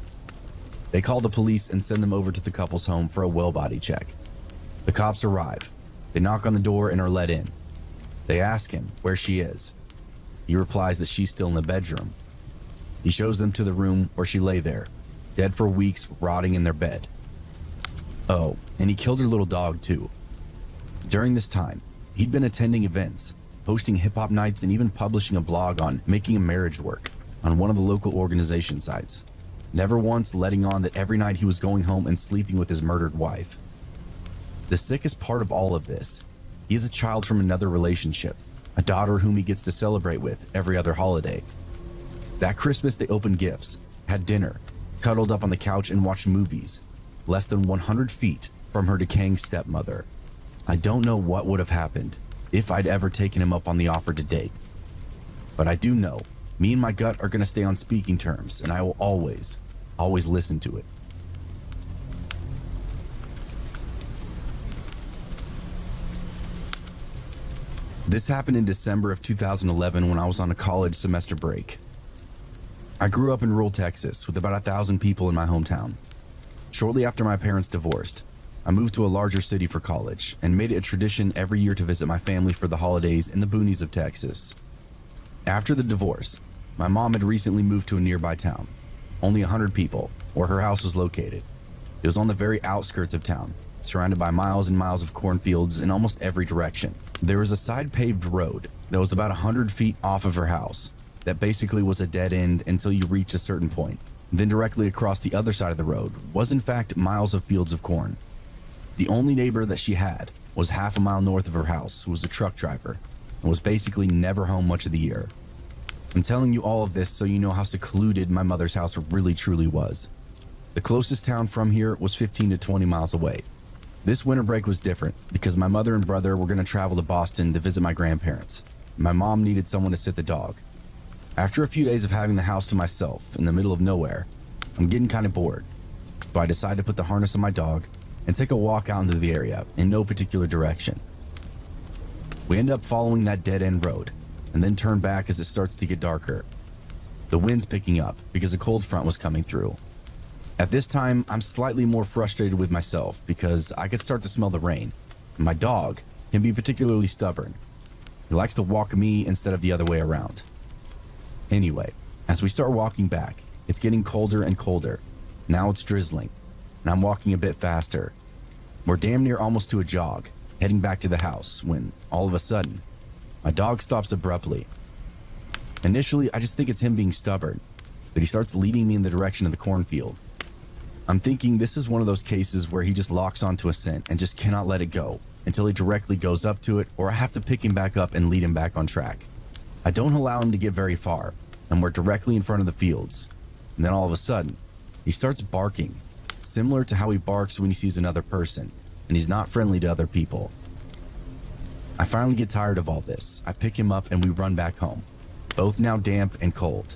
They call the police and send them over to the couple's home for a well body check. The cops arrive. They knock on the door and are let in. They ask him where she is. He replies that she's still in the bedroom. He shows them to the room where she lay there, dead for weeks, rotting in their bed. Oh, and he killed her little dog too. During this time, he'd been attending events, hosting hip-hop nights, and even publishing a blog on making a marriage work on one of the local organization sites, never once letting on that every night he was going home and sleeping with his murdered wife. The sickest part of all of this, he has a child from another relationship, a daughter whom he gets to celebrate with every other holiday. That Christmas, they opened gifts, had dinner, cuddled up on the couch, and watched movies, less than 100 feet from her decaying stepmother. I don't know what would have happened if I'd ever taken him up on the offer to date. But I do know me and my gut are going to stay on speaking terms, and I will always listen to it. This happened in December of 2011 when I was on a college semester break. I grew up in rural Texas with about 1,000 people in my hometown. Shortly after my parents divorced, I moved to a larger city for college and made it a tradition every year to visit my family for the holidays in the boonies of Texas. After the divorce, my mom had recently moved to a nearby town, only 100 people, where her house was located. It was on the very outskirts of town, surrounded by miles and miles of cornfields in almost every direction. There was a side paved road that was about 100 feet off of her house that basically was a dead end until you reached a certain point. Then directly across the other side of the road was in fact miles of fields of corn. The only neighbor that she had was half a mile north of her house, who was a truck driver and was basically never home much of the year. I'm telling you all of this so you know how secluded my mother's house really truly was. The closest town from here was 15 to 20 miles away. This winter break was different because my mother and brother were going to travel to Boston to visit my grandparents. My mom needed someone to sit the dog. After a few days of having the house to myself in the middle of nowhere, I'm getting kind of bored. So I decide to put the harness on my dog and take a walk out into the area in no particular direction. We end up following that dead-end road and then turn back as it starts to get darker. The wind's picking up because a cold front was coming through. At this time, I'm slightly more frustrated with myself because I could start to smell the rain. And my dog can be particularly stubborn. He likes to walk me instead of the other way around. Anyway, as we start walking back, it's getting colder and colder. Now it's drizzling, and I'm walking a bit faster. We're damn near almost to a jog, heading back to the house, when all of a sudden, my dog stops abruptly. Initially, I just think it's him being stubborn, but he starts leading me in the direction of the cornfield. I'm thinking this is one of those cases where he just locks onto a scent and just cannot let it go until he directly goes up to it, or I have to pick him back up and lead him back on track. I don't allow him to get very far, and we're directly in front of the fields. And then all of a sudden, he starts barking, similar to how he barks when he sees another person. and he's not friendly to other people. I finally get tired of all this. I pick him up and we run back home, both now damp and cold.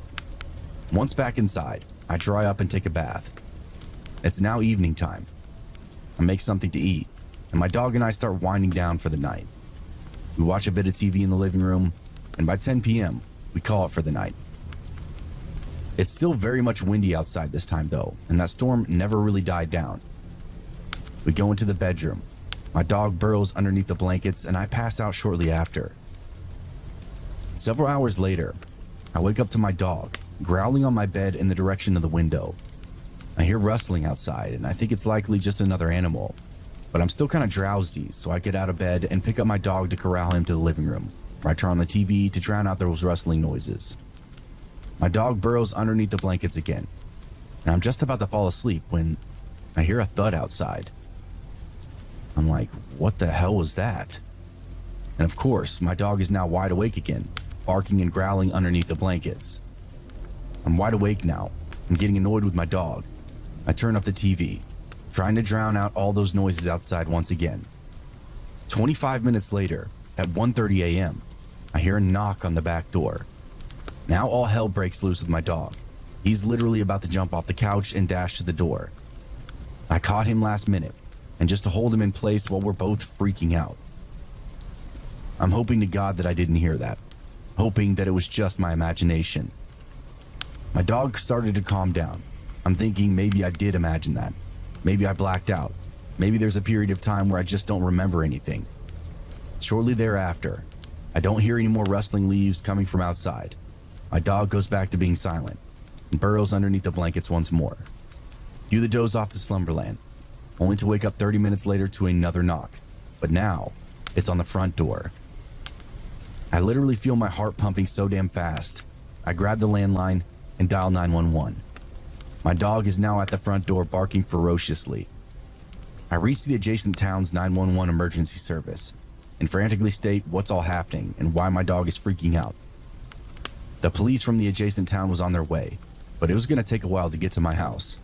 Once back inside, I dry up and take a bath. It's now evening time. I make something to eat, and my dog and I start winding down for the night. We watch a bit of TV in the living room, and by 10 p.m., we call it for the night. It's still very much windy outside this time though, and that storm never really died down. We go into the bedroom. My dog burrows underneath the blankets, and I pass out shortly after. Several hours later, I wake up to my dog growling on my bed in the direction of the window. I hear rustling outside, and I think it's likely just another animal, but I'm still kind of drowsy, so I get out of bed and pick up my dog to corral him to the living room, where I turn on the TV to drown out those rustling noises. My dog burrows underneath the blankets again, and I'm just about to fall asleep when I hear a thud outside. I'm like, what the hell was that? And of course, my dog is now wide awake again, barking and growling underneath the blankets. I'm wide awake now. I'm getting annoyed with my dog. I turn up the TV, trying to drown out all those noises outside once again. 25 minutes later, at 1:30 a.m., I hear a knock on the back door. Now all hell breaks loose with my dog. He's literally about to jump off the couch and dash to the door. I caught him last minute, and just to hold him in place while we're both freaking out. I'm hoping to God that I didn't hear that, hoping that it was just my imagination. My dog started to calm down. I'm thinking maybe I did imagine that. Maybe I blacked out. Maybe there's a period of time where I just don't remember anything. Shortly thereafter, I don't hear any more rustling leaves coming from outside. My dog goes back to being silent and burrows underneath the blankets once more. Cue the doze off to slumberland, only to wake up 30 minutes later to another knock, but now it's on the front door. I literally feel my heart pumping so damn fast. I grab the landline and dial 911. My dog is now at the front door barking ferociously. I reach the adjacent town's 911 emergency service and frantically state what's all happening and why my dog is freaking out. The police from the adjacent town was on their way, but it was going to take a while to get to my house.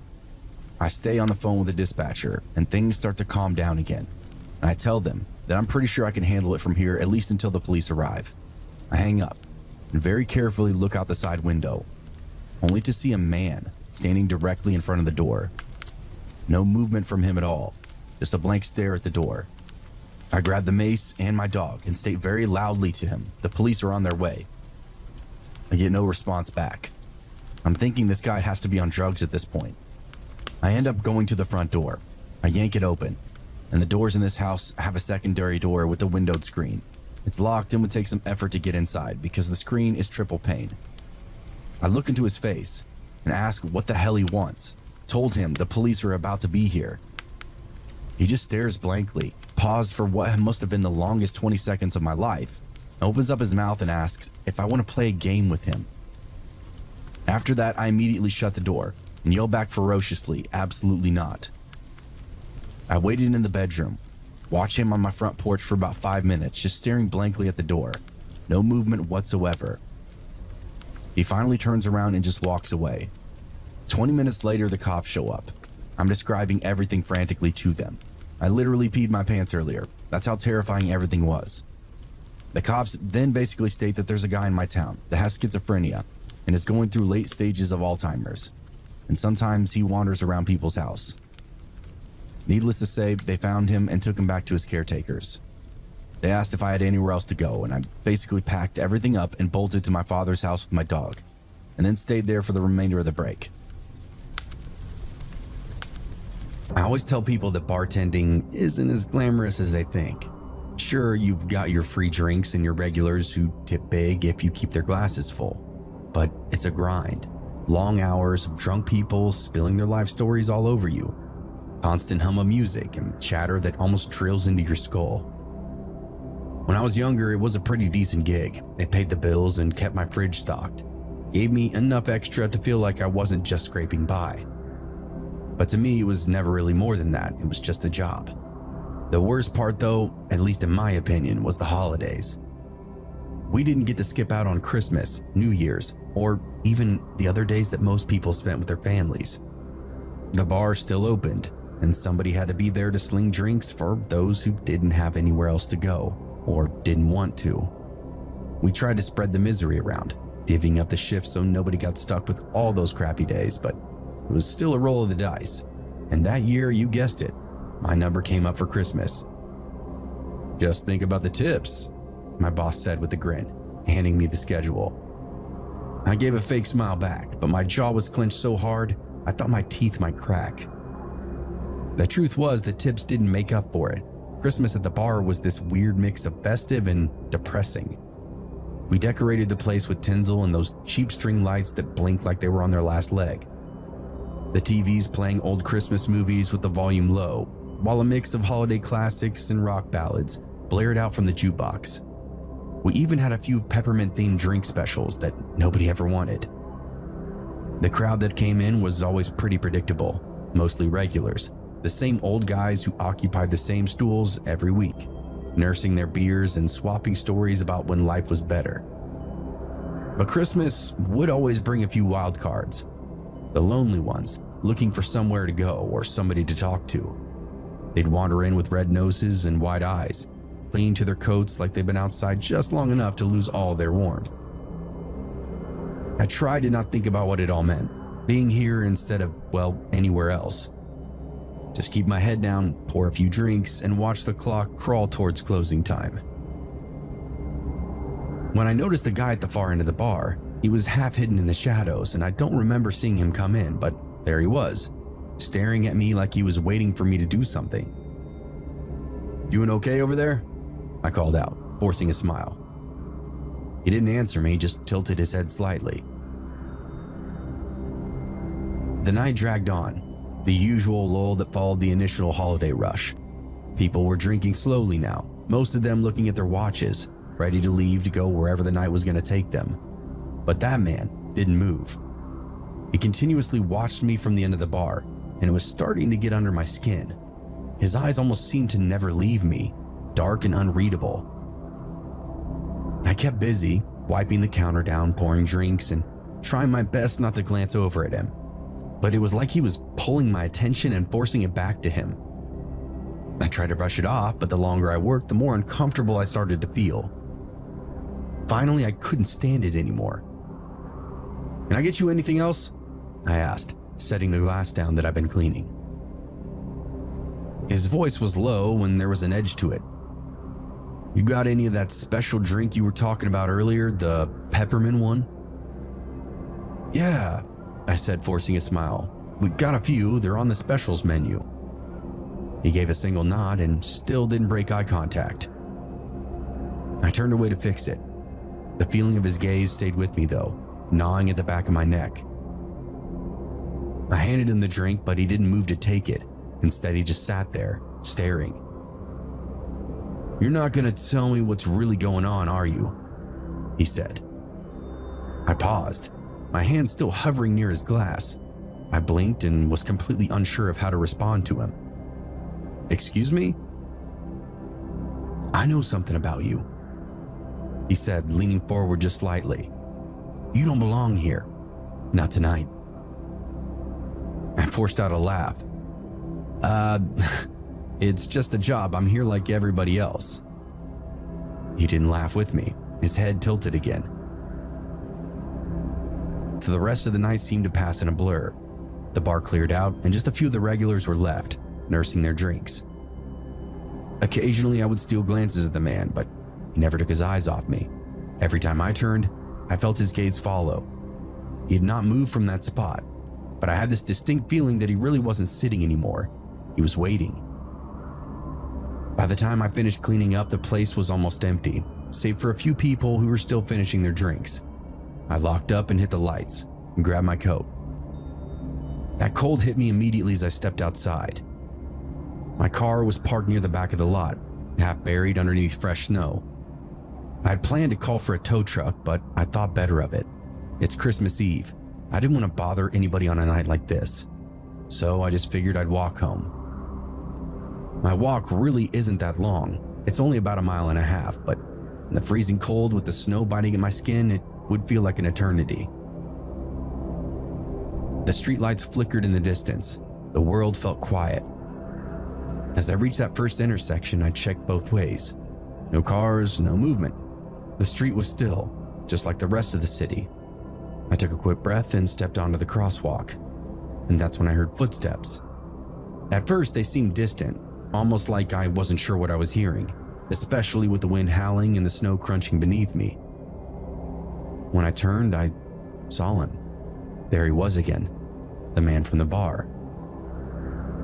I stay on the phone with the dispatcher and things start to calm down again. And I tell them that I'm pretty sure I can handle it from here at least until the police arrive. I hang up and very carefully look out the side window, only to see a man standing directly in front of the door. No movement from him at all, just a blank stare at the door. I grab the mace and my dog and state very loudly to him, the police are on their way. I get no response back. I'm thinking this guy has to be on drugs at this point. I end up going to the front door. I yank it open, and the doors in this house have a secondary door with a windowed screen. It's locked and would take some effort to get inside because the screen is triple pane. I look into his face and ask what the hell he wants. Told him the police are about to be here. He just stares blankly, paused for what must have been the longest 20 seconds of my life, opens up his mouth and asks if I want to play a game with him. After that, I immediately shut the door and yell back ferociously, absolutely not. I waited in the bedroom, watched him on my front porch for about 5 minutes, just staring blankly at the door, no movement whatsoever. He finally turns around and just walks away. 20 minutes later, the cops show up. I'm describing everything frantically to them. I literally peed my pants earlier. That's how terrifying everything was. The cops then basically state that there's a guy in my town that has schizophrenia and is going through late stages of Alzheimer's, and sometimes he wanders around people's house. Needless to say, they found him and took him back to his caretakers. They asked if I had anywhere else to go, and I basically packed everything up and bolted to my father's house with my dog, and then stayed there for the remainder of the break. I always tell people that bartending isn't as glamorous as they think. Sure, you've got your free drinks and your regulars who tip big if you keep their glasses full, but it's a grind. Long hours of drunk people spilling their life stories all over you. Constant hum of music and chatter that almost drills into your skull. When I was younger, it was a pretty decent gig. It paid the bills and kept my fridge stocked. Gave me enough extra to feel like I wasn't just scraping by. But to me, it was never really more than that. It was just a job. The worst part though, at least in my opinion, was the holidays. We didn't get to skip out on Christmas, New Year's, or even the other days that most people spent with their families. The bar still opened, and somebody had to be there to sling drinks for those who didn't have anywhere else to go or didn't want to. We tried to spread the misery around, divvying up the shifts so nobody got stuck with all those crappy days, but it was still a roll of the dice. And that year, you guessed it, my number came up for Christmas. "Just think about the tips," my boss said with a grin, handing me the schedule. I gave a fake smile back, but my jaw was clenched so hard, I thought my teeth might crack. The truth was, the tips didn't make up for it. Christmas at the bar was this weird mix of festive and depressing. We decorated the place with tinsel and those cheap string lights that blinked like they were on their last leg. The TV's playing old Christmas movies with the volume low, while a mix of holiday classics and rock ballads blared out from the jukebox. We even had a few peppermint-themed drink specials that nobody ever wanted. The crowd that came in was always pretty predictable, mostly regulars, the same old guys who occupied the same stools every week, nursing their beers and swapping stories about when life was better. But Christmas would always bring a few wild cards. The lonely ones, looking for somewhere to go or somebody to talk to. They'd wander in with red noses and wide eyes, clinging to their coats like they'd been outside just long enough to lose all their warmth. I tried to not think about what it all meant, being here instead of, well, anywhere else. Just keep my head down, pour a few drinks, and watch the clock crawl towards closing time. When I noticed the guy at the far end of the bar, he was half hidden in the shadows, and I don't remember seeing him come in, but there he was, staring at me like he was waiting for me to do something. "Doing okay over there?" I called out, forcing a smile. He didn't answer me, just tilted his head slightly. The night dragged on, the usual lull that followed the initial holiday rush. People were drinking slowly now, most of them looking at their watches, ready to leave to go wherever the night was going to take them. But that man didn't move. He continuously watched me from the end of the bar, and it was starting to get under my skin. His eyes almost seemed to never leave me, dark and unreadable. I kept busy, wiping the counter down, pouring drinks, and trying my best not to glance over at him. But it was like he was pulling my attention and forcing it back to him. I tried to brush it off, but the longer I worked, the more uncomfortable I started to feel. Finally, I couldn't stand it anymore. "Can I get you anything else?" I asked, setting the glass down that I'd been cleaning. His voice was low and there was an edge to it. "You got any of that special drink you were talking about earlier, the peppermint one?" "Yeah," I said, forcing a smile. "We got a few, they're on the specials menu." He gave a single nod and still didn't break eye contact. I turned away to fix it. The feeling of his gaze stayed with me though, gnawing at the back of my neck. I handed him the drink, but he didn't move to take it. Instead, he just sat there, staring. "You're not gonna tell me what's really going on, are you?" he said. I paused, my hand still hovering near his glass. I blinked and was completely unsure of how to respond to him. "Excuse me?" "I know something about you," he said, leaning forward just slightly. "You don't belong here. Not tonight." I forced out a laugh. It's just a job. I'm here like everybody else." He didn't laugh with me. His head tilted again. The rest of the night seemed to pass in a blur. The bar cleared out and just a few of the regulars were left, nursing their drinks. Occasionally I would steal glances at the man, but he never took his eyes off me. Every time I turned, I felt his gaze follow. He had not moved from that spot, but I had this distinct feeling that he really wasn't sitting anymore. He was waiting. By the time I finished cleaning up, the place was almost empty, save for a few people who were still finishing their drinks. I locked up and hit the lights and grabbed my coat. That cold hit me immediately as I stepped outside. My car was parked near the back of the lot, half buried underneath fresh snow. I had planned to call for a tow truck, but I thought better of it. It's Christmas Eve. I didn't want to bother anybody on a night like this, so I just figured I'd walk home. My walk really isn't that long. It's only about 1.5 miles, but in the freezing cold with the snow biting at my skin, it would feel like an eternity. The streetlights flickered in the distance. The world felt quiet. As I reached that first intersection, I checked both ways. No cars, no movement. The street was still, just like the rest of the city. I took a quick breath and stepped onto the crosswalk. And that's when I heard footsteps. At first, they seemed distant, almost like I wasn't sure what I was hearing, especially with the wind howling and the snow crunching beneath me. When I turned, I saw him. There he was again, the man from the bar.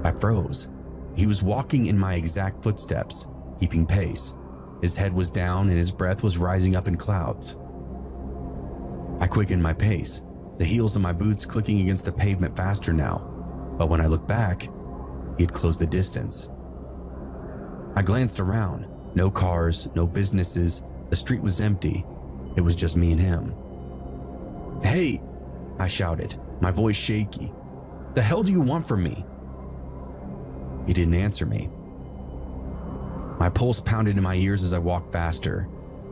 I froze. He was walking in my exact footsteps, keeping pace. His head was down and his breath was rising up in clouds. I quickened my pace, the heels of my boots clicking against the pavement faster now, but when I looked back, he had closed the distance. I glanced around. No cars, no businesses, the street was empty. It was just me and him. "Hey!" I shouted, my voice shaky. "The hell do you want from me?" He didn't answer me. My pulse pounded in my ears as I walked faster.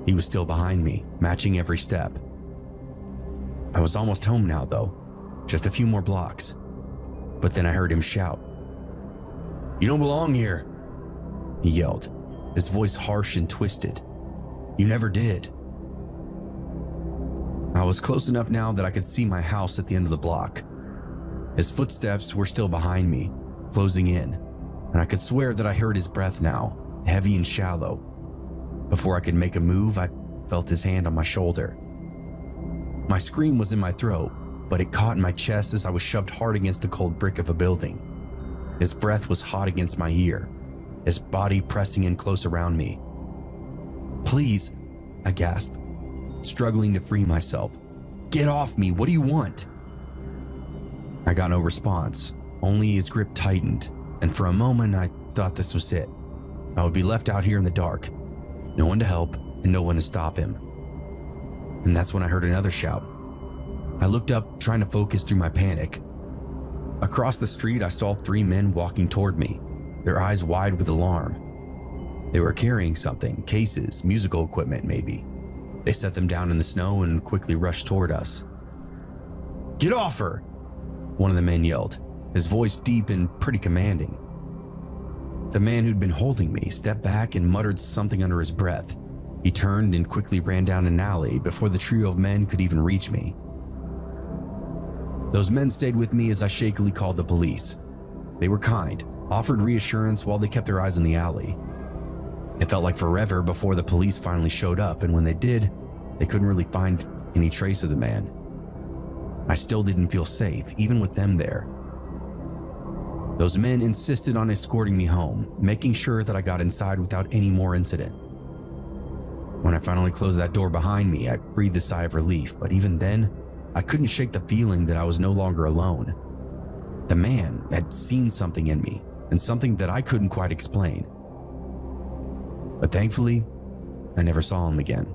He was still behind me, matching every step. I was almost home now, though, just a few more blocks. But then I heard him shout, "You don't belong here," he yelled, his voice harsh and twisted. "You never did." I was close enough now that I could see my house at the end of the block. His footsteps were still behind me, closing in, and I could swear that I heard his breath now, heavy and shallow. Before I could make a move, I felt his hand on my shoulder. My scream was in my throat, but it caught in my chest as I was shoved hard against the cold brick of a building. His breath was hot against my ear, his body pressing in close around me. "Please," I gasped, struggling to free myself. "Get off me, what do you want?" I got no response, only his grip tightened, and for a moment I thought this was it. I would be left out here in the dark, no one to help and no one to stop him. And that's when I heard another shout. I looked up, trying to focus through my panic. Across the street, I saw 3 men walking toward me, their eyes wide with alarm. They were carrying something, cases, musical equipment maybe. They set them down in the snow and quickly rushed toward us. "Get off her!" one of the men yelled, his voice deep and pretty commanding. The man who'd been holding me stepped back and muttered something under his breath. He turned and quickly ran down an alley before the trio of men could even reach me. Those men stayed with me as I shakily called the police. They were kind, offered reassurance while they kept their eyes on the alley. It felt like forever before the police finally showed up, and when they did, they couldn't really find any trace of the man. I still didn't feel safe, even with them there. Those men insisted on escorting me home, making sure that I got inside without any more incident. When I finally closed that door behind me, I breathed a sigh of relief, but even then, I couldn't shake the feeling that I was no longer alone. The man had seen something in me, and something that I couldn't quite explain. But thankfully, I never saw him again.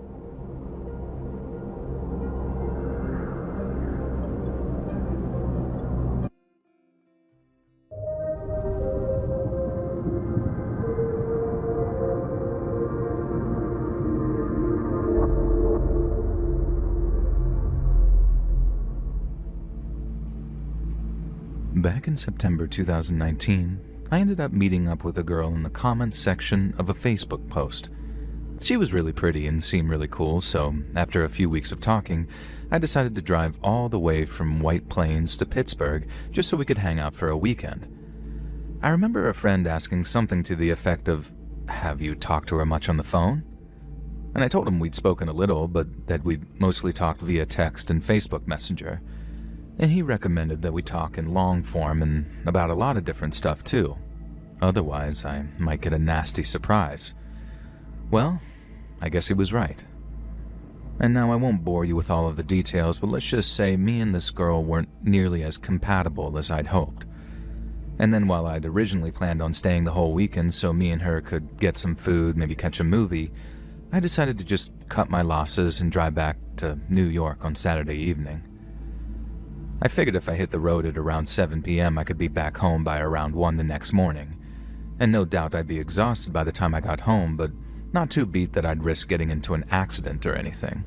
Back in September 2019, I ended up meeting up with a girl in the comments section of a Facebook post. She was really pretty and seemed really cool, so after a few weeks of talking, I decided to drive all the way from White Plains to Pittsburgh just so we could hang out for a weekend. I remember a friend asking something to the effect of, "Have you talked to her much on the phone?" And I told him we'd spoken a little, but that we'd mostly talked via text and Facebook Messenger. And he recommended that we talk in long form and about a lot of different stuff too. Otherwise, I might get a nasty surprise. Well, I guess he was right. And now I won't bore you with all of the details, but let's just say me and this girl weren't nearly as compatible as I'd hoped. And then while I'd originally planned on staying the whole weekend so me and her could get some food, maybe catch a movie, I decided to just cut my losses and drive back to New York on Saturday evening. I figured if I hit the road at around 7 p.m. I could be back home by around 1 the next morning. And no doubt I'd be exhausted by the time I got home, but not too beat that I'd risk getting into an accident or anything.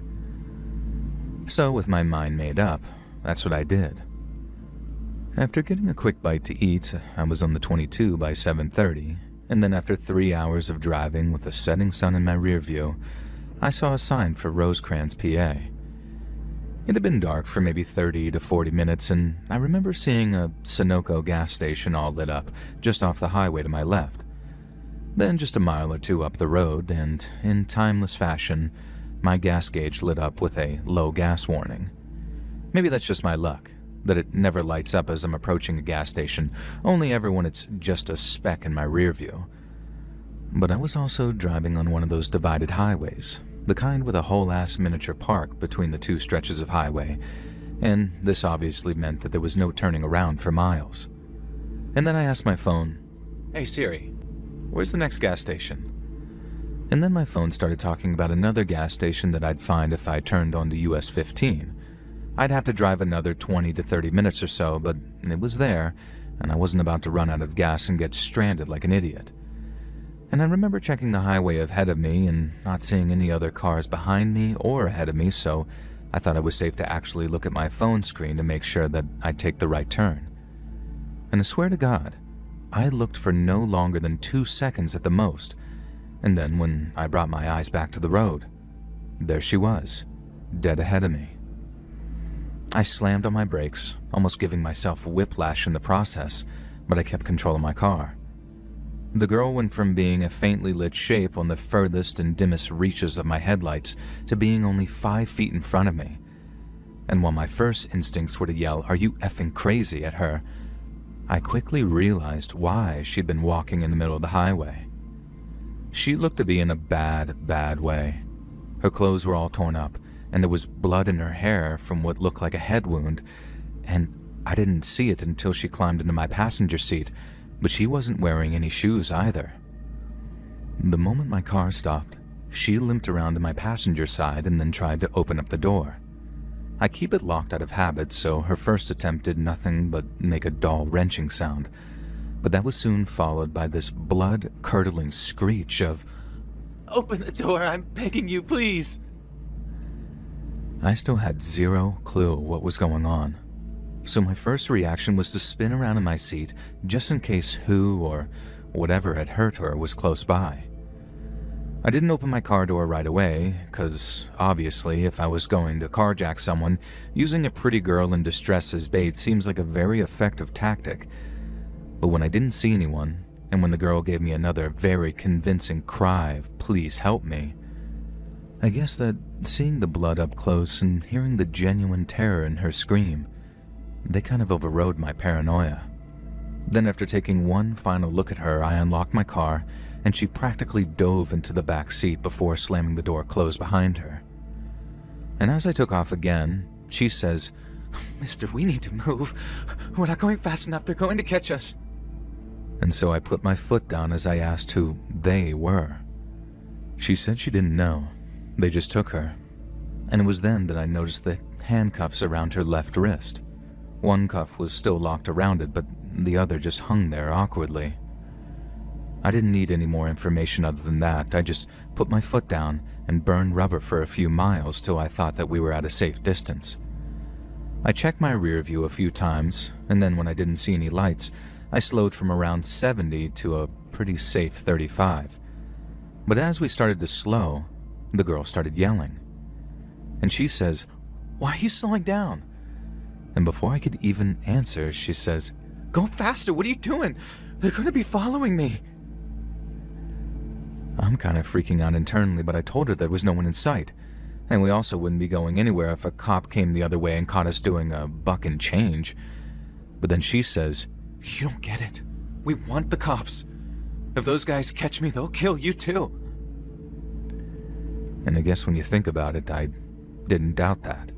So with my mind made up, that's what I did. After getting a quick bite to eat, I was on the 22 by 7:30, and then after 3 hours of driving with the setting sun in my rear view, I saw a sign for Rosecrans, PA. It had been dark for maybe 30 to 40 minutes, and I remember seeing a Sunoco gas station all lit up just off the highway to my left. Then just a mile or two up the road, and in timeless fashion, my gas gauge lit up with a low gas warning. Maybe that's just my luck, that it never lights up as I'm approaching a gas station, only ever when it's just a speck in my rear view. But I was also driving on one of those divided highways, the kind with a whole-ass miniature park between the two stretches of highway, and this obviously meant that there was no turning around for miles. And then I asked my phone, "Hey Siri, where's the next gas station?" And then my phone started talking about another gas station that I'd find if I turned onto US 15. I'd have to drive another 20 to 30 minutes or so, but it was there, and I wasn't about to run out of gas and get stranded like an idiot. And I remember checking the highway ahead of me and not seeing any other cars behind me or ahead of me, so I thought it was safe to actually look at my phone screen to make sure that I'd take the right turn. And I swear to God, I looked for no longer than 2 seconds at the most, and then when I brought my eyes back to the road, there she was, dead ahead of me. I slammed on my brakes, almost giving myself whiplash in the process, but I kept control of my car. The girl went from being a faintly lit shape on the furthest and dimmest reaches of my headlights to being only 5 feet in front of me. And while my first instincts were to yell, "Are you effing crazy?" at her, I quickly realized why she'd been walking in the middle of the highway. She looked to be in a bad way. Her clothes were all torn up, and there was blood in her hair from what looked like a head wound, and I didn't see it until she climbed into my passenger seat, but she wasn't wearing any shoes either. The moment my car stopped, she limped around to my passenger side and then tried to open up the door. I keep it locked out of habit, so her first attempt did nothing but make a dull wrenching sound, but that was soon followed by this blood-curdling screech of, "Open the door, I'm begging you, please!" I still had zero clue what was going on, so my first reaction was to spin around in my seat just in case who or whatever had hurt her was close by. I didn't open my car door right away, because obviously if I was going to carjack someone, using a pretty girl in distress as bait seems like a very effective tactic. But when I didn't see anyone, and when the girl gave me another very convincing cry of "please help me," I guess that seeing the blood up close and hearing the genuine terror in her scream, they kind of overrode my paranoia. Then after taking one final look at her, I unlocked my car, and she practically dove into the back seat before slamming the door closed behind her. And as I took off again, she says, "Mister, we need to move. We're not going fast enough. They're going to catch us." And so I put my foot down as I asked who they were. She said she didn't know. They just took her. And it was then that I noticed the handcuffs around her left wrist. One cuff was still locked around it, but the other just hung there awkwardly. I didn't need any more information other than that. I just put my foot down and burned rubber for a few miles till I thought that we were at a safe distance. I checked my rear view a few times, and then when I didn't see any lights, I slowed from around 70 to a pretty safe 35. But as we started to slow, the girl started yelling. And she says, "Why are you slowing down?" And before I could even answer, she says, "Go faster, what are you doing? They're going to be following me." I'm kind of freaking out internally, but I told her there was no one in sight, and we also wouldn't be going anywhere if a cop came the other way and caught us doing a buck and change. But then she says, "You don't get it. We want the cops. If those guys catch me, they'll kill you too." And I guess when you think about it, I didn't doubt that.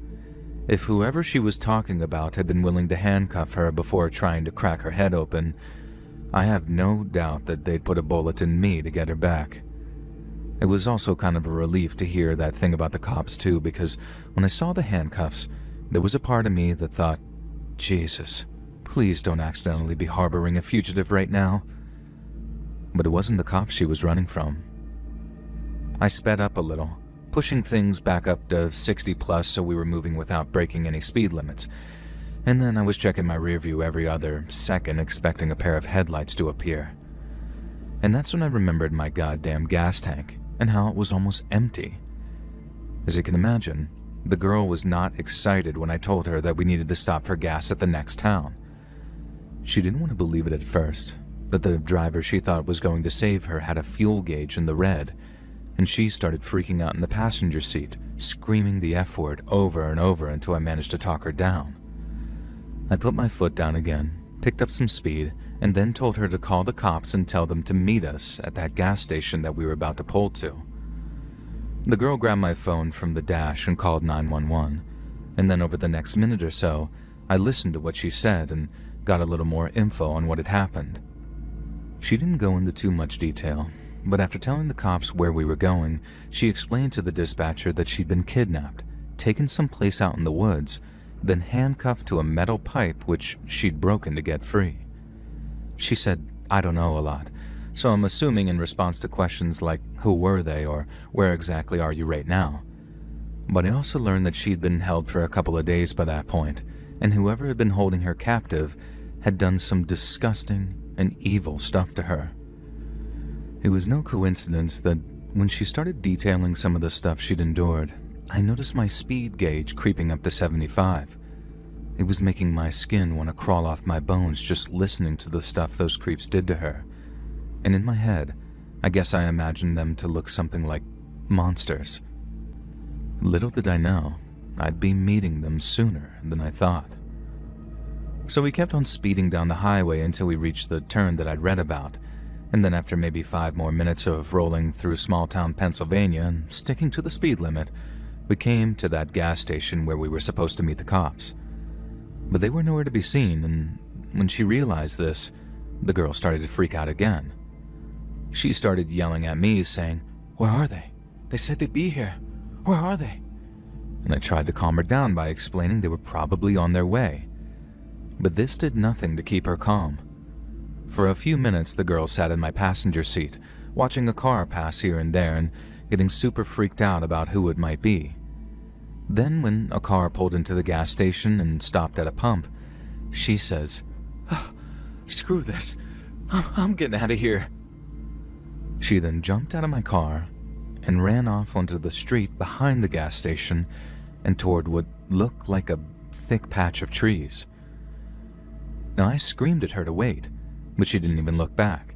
If whoever she was talking about had been willing to handcuff her before trying to crack her head open, I have no doubt that they'd put a bullet in me to get her back. It was also kind of a relief to hear that thing about the cops too, because when I saw the handcuffs, there was a part of me that thought, "Jesus, please don't accidentally be harboring a fugitive right now." But it wasn't the cops she was running from. I sped up a little, pushing things back up to 60 plus so we were moving without breaking any speed limits. And then I was checking my rear view every other second, expecting a pair of headlights to appear. And that's when I remembered my goddamn gas tank and how it was almost empty. As you can imagine, the girl was not excited when I told her that we needed to stop for gas at the next town. She didn't want to believe it at first, that the driver she thought was going to save her had a fuel gauge in the red, and she started freaking out in the passenger seat, screaming the F word over and over until I managed to talk her down. I put my foot down again, picked up some speed, and then told her to call the cops and tell them to meet us at that gas station that we were about to pull to. The girl grabbed my phone from the dash and called 911, and then over the next minute or so, I listened to what she said and got a little more info on what had happened. She didn't go into too much detail, but after telling the cops where we were going, she explained to the dispatcher that she'd been kidnapped, taken someplace out in the woods, then handcuffed to a metal pipe which she'd broken to get free. She said, "I don't know a lot, so I'm assuming in response to questions like who were they or where exactly are you right now." But I also learned that she'd been held for a couple of days by that point, and whoever had been holding her captive had done some disgusting and evil stuff to her. It was no coincidence that when she started detailing some of the stuff she'd endured, I noticed my speed gauge creeping up to 75. It was making my skin want to crawl off my bones just listening to the stuff those creeps did to her. And in my head, I guess I imagined them to look something like monsters. Little did I know, I'd be meeting them sooner than I thought. So we kept on speeding down the highway until we reached the turn that I'd read about, and then after maybe 5 more minutes of rolling through small-town Pennsylvania and sticking to the speed limit, we came to that gas station where we were supposed to meet the cops. But they were nowhere to be seen, and when she realized this, the girl started to freak out again. She started yelling at me, saying, "Where are they? They said they'd be here. Where are they?" And I tried to calm her down by explaining they were probably on their way. But this did nothing to keep her calm. For a few minutes, the girl sat in my passenger seat, watching a car pass here and there and getting super freaked out about who it might be. Then when a car pulled into the gas station and stopped at a pump, she says, "Oh, screw this. I'm getting out of here." She then jumped out of my car and ran off onto the street behind the gas station and toward what looked like a thick patch of trees. Now I screamed at her to wait, but she didn't even look back.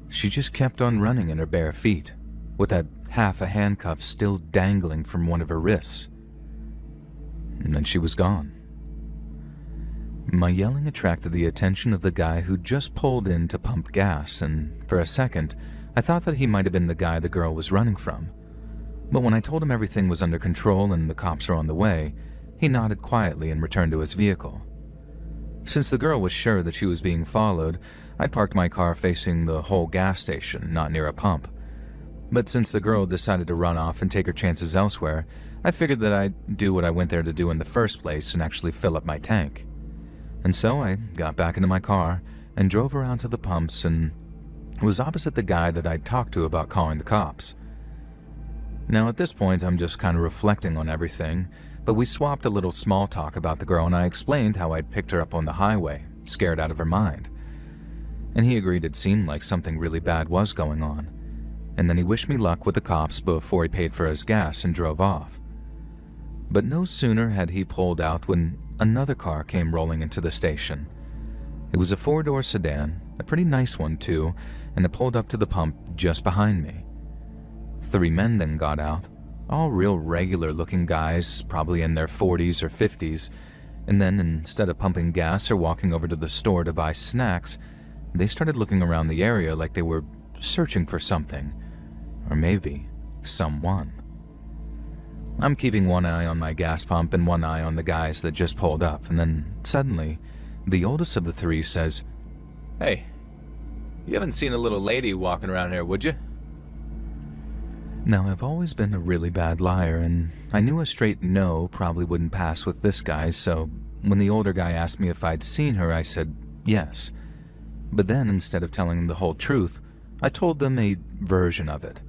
She just kept on running in her bare feet, with that half a handcuff still dangling from one of her wrists. And then she was gone. My yelling attracted the attention of the guy who just pulled in to pump gas, and for a second, I thought that he might have been the guy the girl was running from. But when I told him everything was under control and the cops are on the way, he nodded quietly and returned to his vehicle. Since the girl was sure that she was being followed, I'd parked my car facing the whole gas station, not near a pump. But since the girl decided to run off and take her chances elsewhere, I figured that I'd do what I went there to do in the first place and actually fill up my tank. And so I got back into my car and drove around to the pumps and was opposite the guy that I'd talked to about calling the cops. Now at this point I'm just kind of reflecting on everything, but we swapped a little small talk about the girl and I explained how I'd picked her up on the highway, scared out of her mind. And he agreed it seemed like something really bad was going on, and then he wished me luck with the cops before he paid for his gas and drove off. But no sooner had he pulled out when another car came rolling into the station. It was a 4-door sedan, a pretty nice one too, and it pulled up to the pump just behind me. 3 men then got out, all real regular-looking guys, probably in their 40s or 50s, and then instead of pumping gas or walking over to the store to buy snacks, they started looking around the area like they were searching for something, or maybe someone. I'm keeping one eye on my gas pump and one eye on the guys that just pulled up, and then suddenly, the oldest of the 3 says, "Hey, you haven't seen a little lady walking around here, would you?" Now, I've always been a really bad liar, and I knew a straight no probably wouldn't pass with this guy, so when the older guy asked me if I'd seen her, I said yes. But then, instead of telling them the whole truth, I told them a version of it.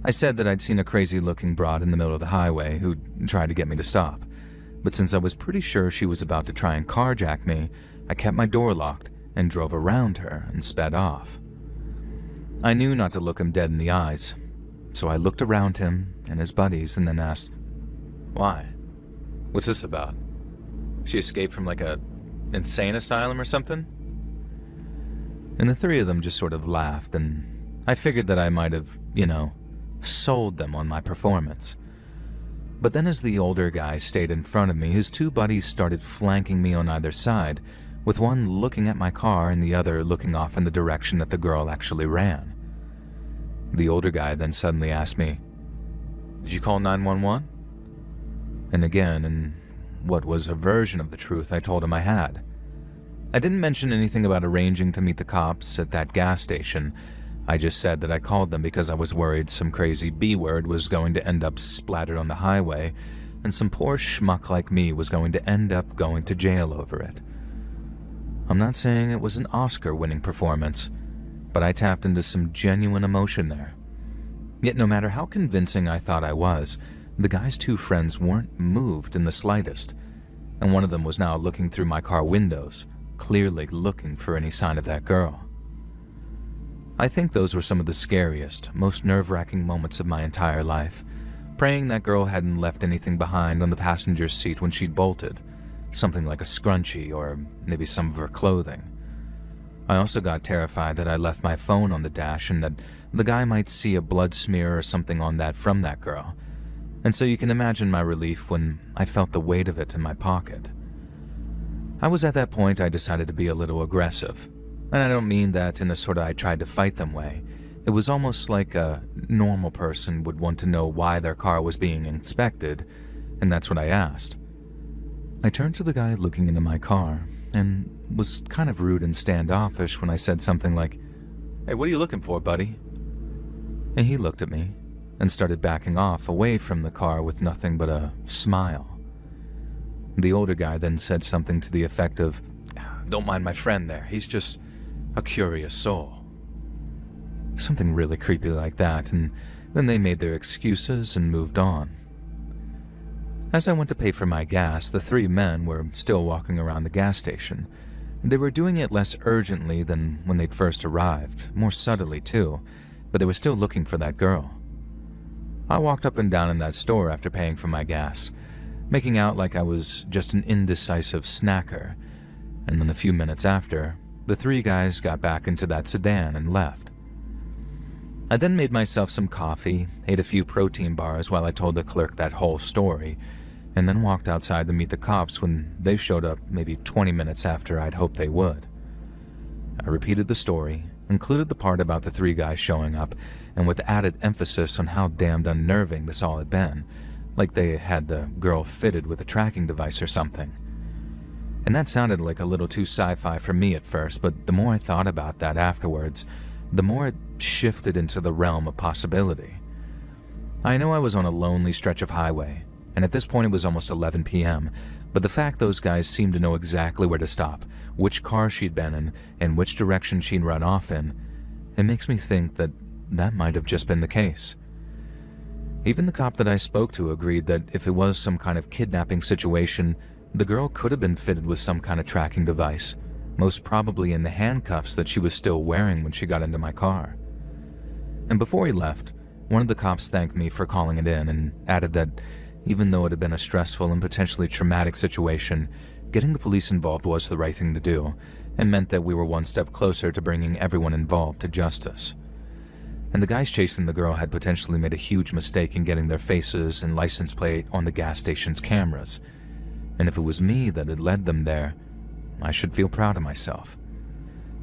I said that I'd seen a crazy-looking broad in the middle of the highway who tried to get me to stop, but since I was pretty sure she was about to try and carjack me, I kept my door locked and drove around her and sped off. I knew not to look him dead in the eyes, so I looked around him and his buddies and then asked, "Why? What's this about? She escaped from like a insane asylum or something?" And the three of them just sort of laughed, and I figured that I might have, sold them on my performance. But then as the older guy stayed in front of me, his two buddies started flanking me on either side, with one looking at my car and the other looking off in the direction that the girl actually ran. The older guy then suddenly asked me, "Did you call 911?" And again, in what was a version of the truth, I told him I had. I didn't mention anything about arranging to meet the cops at that gas station. I just said that I called them because I was worried some crazy B-word was going to end up splattered on the highway, and some poor schmuck like me was going to end up going to jail over it. I'm not saying it was an Oscar-winning performance, but I tapped into some genuine emotion there. Yet no matter how convincing I thought I was, the guy's two friends weren't moved in the slightest, and one of them was now looking through my car windows, clearly looking for any sign of that girl. I think those were some of the scariest, most nerve-wracking moments of my entire life, praying that girl hadn't left anything behind on the passenger seat when she'd bolted, something like a scrunchie or maybe some of her clothing. I also got terrified that I left my phone on the dash and that the guy might see a blood smear or something on that from that girl, and so you can imagine my relief when I felt the weight of it in my pocket. I was at that point I decided to be a little aggressive, and I don't mean that in a sort of I tried to fight them way. It was almost like a normal person would want to know why their car was being inspected, and that's what I asked. I turned to the guy looking into my car, and was kind of rude and standoffish when I said something like, "Hey, what are you looking for, buddy?" And he looked at me, and started backing off away from the car with nothing but a smile. The older guy then said something to the effect of, "Don't mind my friend there, he's just a curious soul." Something really creepy like that, and then they made their excuses and moved on. As I went to pay for my gas, the three men were still walking around the gas station. They were doing it less urgently than when they'd first arrived, more subtly too, but they were still looking for that girl. I walked up and down in that store after paying for my gas, making out like I was just an indecisive snacker, and then a few minutes after, the three guys got back into that sedan and left. I then made myself some coffee, ate a few protein bars while I told the clerk that whole story, and then walked outside to meet the cops when they showed up maybe 20 minutes after I'd hoped they would. I repeated the story, included the part about the three guys showing up, and with added emphasis on how damned unnerving this all had been, like they had the girl fitted with a tracking device or something. And that sounded like a little too sci-fi for me at first, but the more I thought about that afterwards, the more it shifted into the realm of possibility. I know I was on a lonely stretch of highway, and at this point it was almost 11 p.m., but the fact those guys seemed to know exactly where to stop, which car she'd been in, and which direction she'd run off in, it makes me think that that might have just been the case. Even the cop that I spoke to agreed that if it was some kind of kidnapping situation, the girl could have been fitted with some kind of tracking device, most probably in the handcuffs that she was still wearing when she got into my car. And before he left, one of the cops thanked me for calling it in and added that even though it had been a stressful and potentially traumatic situation, getting the police involved was the right thing to do, and meant that we were one step closer to bringing everyone involved to justice. And the guys chasing the girl had potentially made a huge mistake in getting their faces and license plate on the gas station's cameras, and if it was me that had led them there, I should feel proud of myself.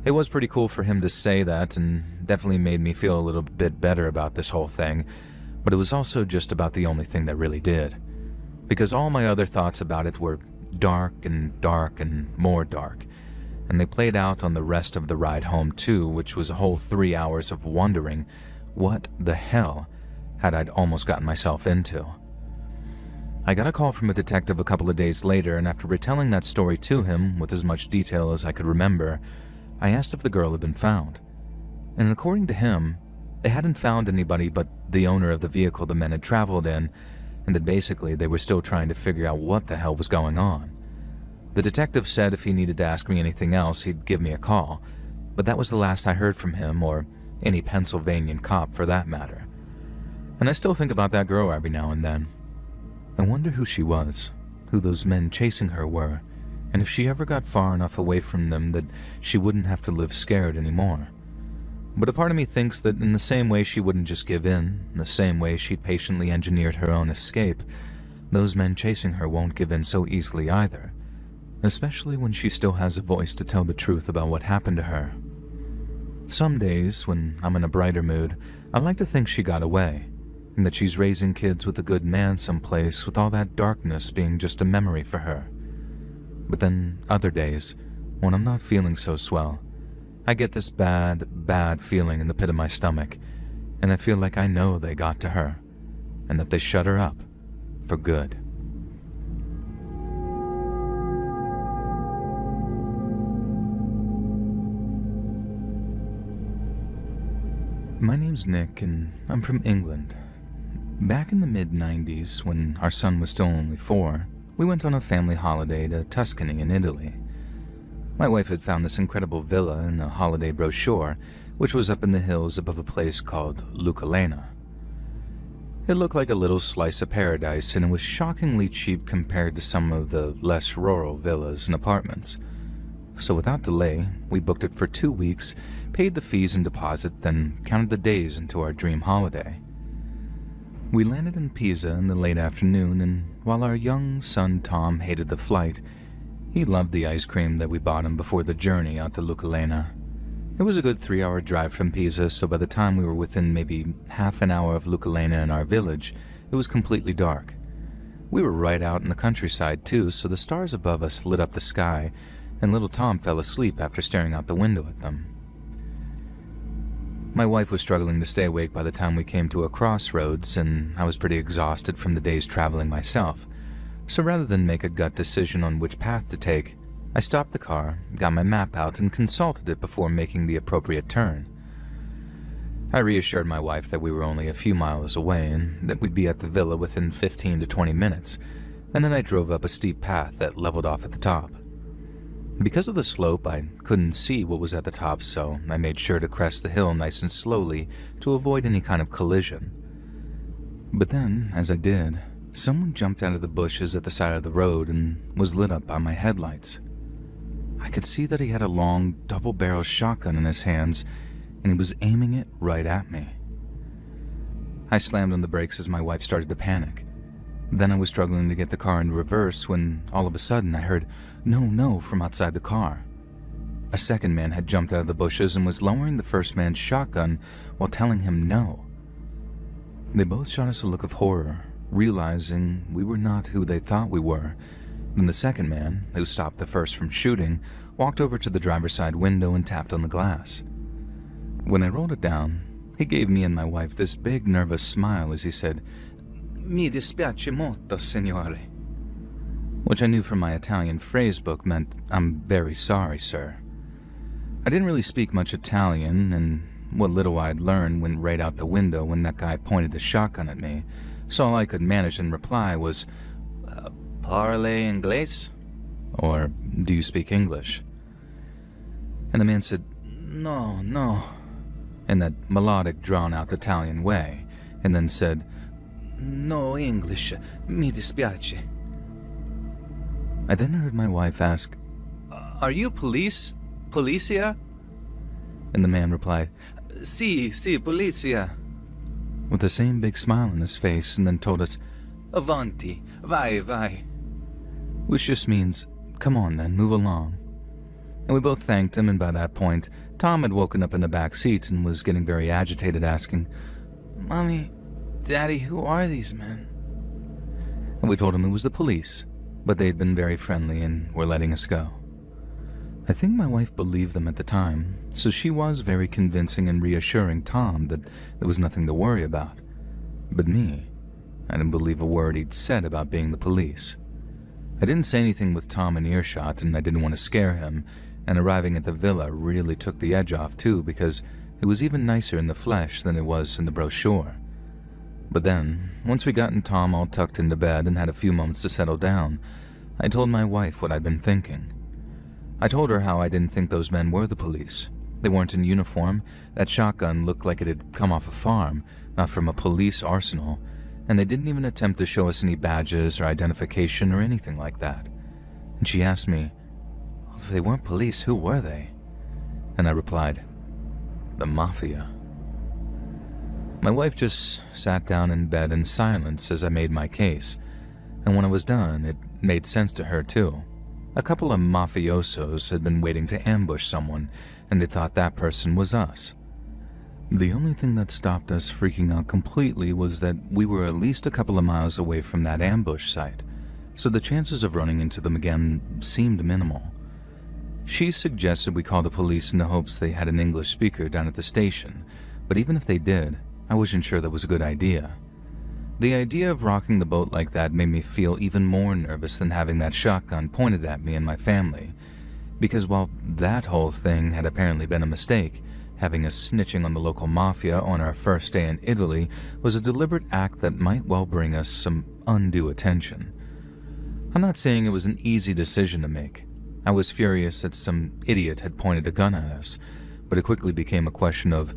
It was pretty cool for him to say that, and definitely made me feel a little bit better about this whole thing, but it was also just about the only thing that really did, because all my other thoughts about it were dark and more dark, and they played out on the rest of the ride home too, which was a whole 3 hours of wondering what the hell had I almost gotten myself into. I got a call from a detective a couple of days later, and after retelling that story to him with as much detail as I could remember, I asked if the girl had been found. And according to him, they hadn't found anybody but the owner of the vehicle the men had traveled in, and that basically they were still trying to figure out what the hell was going on. The detective said if he needed to ask me anything else, he'd give me a call, but that was the last I heard from him, or any Pennsylvanian cop for that matter. And I still think about that girl every now and then. I wonder who she was, who those men chasing her were, and if she ever got far enough away from them that she wouldn't have to live scared anymore. But a part of me thinks that in the same way she wouldn't just give in the same way she'd patiently engineered her own escape, those men chasing her won't give in so easily either, especially when she still has a voice to tell the truth about what happened to her. Some days, when I'm in a brighter mood, I like to think she got away, and that she's raising kids with a good man someplace with all that darkness being just a memory for her. But then other days, when I'm not feeling so swell, I get this bad feeling in the pit of my stomach, and I feel like I know they got to her, and that they shut her up for good. My name's Nick, and I'm from England. Back in the mid-90s, when our son was still only 4, we went on a family holiday to Tuscany in Italy. My wife had found this incredible villa in a holiday brochure, which was up in the hills above a place called Lucalena. It looked like a little slice of paradise, and it was shockingly cheap compared to some of the less rural villas and apartments. So without delay, we booked it for 2 weeks, paid the fees and deposit, then counted the days into our dream holiday. We landed in Pisa in the late afternoon, and while our young son Tom hated the flight, he loved the ice cream that we bought him before the journey out to Lucalena. It was a good 3-hour drive from Pisa, so by the time we were within maybe half an hour of Lucalena in our village, it was completely dark. We were right out in the countryside too, so the stars above us lit up the sky, and little Tom fell asleep after staring out the window at them. My wife was struggling to stay awake by the time we came to a crossroads, and I was pretty exhausted from the day's traveling myself. So rather than make a gut decision on which path to take, I stopped the car, got my map out, and consulted it before making the appropriate turn. I reassured my wife that we were only a few miles away and that we'd be at the villa within 15 to 20 minutes, and then I drove up a steep path that leveled off at the top. Because of the slope, I couldn't see what was at the top, so I made sure to crest the hill nice and slowly to avoid any kind of collision. But then, as I did, someone jumped out of the bushes at the side of the road and was lit up by my headlights. I could see that he had a long, double-barrel shotgun in his hands, and he was aiming it right at me. I slammed on the brakes as my wife started to panic. Then I was struggling to get the car into reverse when, all of a sudden, I heard, "No, no," from outside the car. A second man had jumped out of the bushes and was lowering the first man's shotgun while telling him no. They both shot us a look of horror, realizing we were not who they thought we were. Then the second man, who stopped the first from shooting, walked over to the driver's side window and tapped on the glass. When I rolled it down, he gave me and my wife this big nervous smile as he said, "Mi dispiace molto, signore," which I knew from my Italian phrasebook meant, "I'm very sorry, sir." I didn't really speak much Italian, and what little I'd learned went right out the window when that guy pointed his shotgun at me, so all I could manage in reply was, "Parle inglese?" or "Do you speak English?" And the man said, "No, no," in that melodic, drawn-out Italian way, and then said, "No English, mi dispiace." I then heard my wife ask, "Are you police? Policia?" And the man replied, "Si, policia," with the same big smile on his face, and then told us, "Avanti, vai," which just means, "Come on then, move along." And we both thanked him, and by that point, Tom had woken up in the back seat and was getting very agitated, asking, "Mommy, Daddy, who are these men?" And we told him it was the police, but they'd been very friendly and were letting us go. I think my wife believed them at the time, so she was very convincing and reassuring Tom that there was nothing to worry about. But me, I didn't believe a word he'd said about being the police. I didn't say anything with Tom in earshot, and I didn't want to scare him, and arriving at the villa really took the edge off too, because it was even nicer in the flesh than it was in the brochure. But then, once we gotten Tom all tucked into bed and had a few moments to settle down, I told my wife what I'd been thinking. I told her how I didn't think those men were the police, They weren't in uniform. That shotgun looked like it had come off a farm, not from a police arsenal, and they didn't even attempt to show us any badges or identification or anything like that. And she asked me, well, if they weren't police, who were they? And I replied, the mafia. My wife just sat down in bed in silence as I made my case, and when I was done, it made sense to her too. A couple of mafiosos had been waiting to ambush someone, and they thought that person was us. The only thing that stopped us freaking out completely was that we were at least a couple of miles away from that ambush site, so the chances of running into them again seemed minimal. She suggested we call the police in the hopes they had an English speaker down at the station, but even if they did, I wasn't sure that was a good idea. The idea of rocking the boat like that made me feel even more nervous than having that shotgun pointed at me and my family, because while that whole thing had apparently been a mistake, having us snitching on the local mafia on our first day in Italy was a deliberate act that might well bring us some undue attention. I'm not saying it was an easy decision to make. I was furious that some idiot had pointed a gun at us, but it quickly became a question of,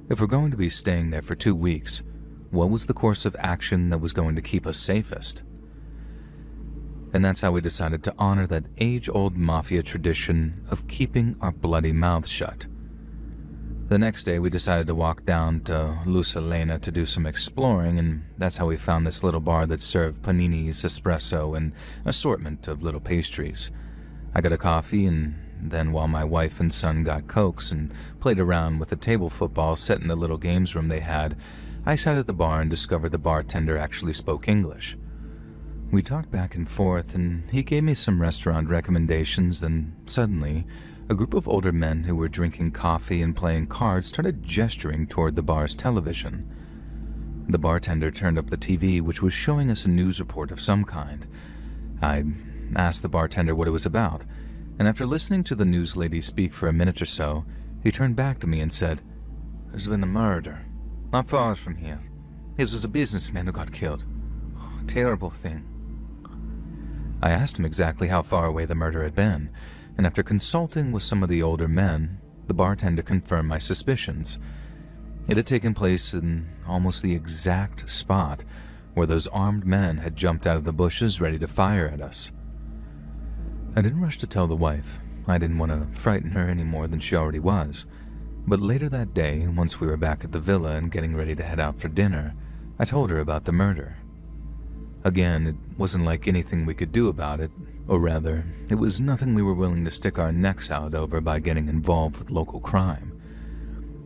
if we're going to be staying there for 2 weeks, what was the course of action that was going to keep us safest? And that's how we decided to honor that age-old mafia tradition of keeping our bloody mouths shut. The next day, we decided to walk down to Lusalena to do some exploring, and that's how we found this little bar that served paninis, espresso, and assortment of little pastries. I got a coffee, and then while my wife and son got cokes and played around with the table football set in the little games room they had, I sat at the bar and discovered the bartender actually spoke English. We talked back and forth, and he gave me some restaurant recommendations. Then suddenly, a group of older men who were drinking coffee and playing cards started gesturing toward the bar's television. The bartender turned up the TV, which was showing us a news report of some kind. I asked the bartender what it was about, and after listening to the news lady speak for a minute or so, he turned back to me and said, "There's been a murder, not far from here. This was a businessman who got killed. Oh, terrible thing." I asked him exactly how far away the murder had been, and after consulting with some of the older men, the bartender confirmed my suspicions. It had taken place in almost the exact spot where those armed men had jumped out of the bushes ready to fire at us. I didn't rush to tell the wife. I didn't want to frighten her any more than she already was. But later that day, once we were back at the villa and getting ready to head out for dinner, I told her about the murder. Again, it wasn't like anything we could do about it, or rather, it was nothing we were willing to stick our necks out over by getting involved with local crime.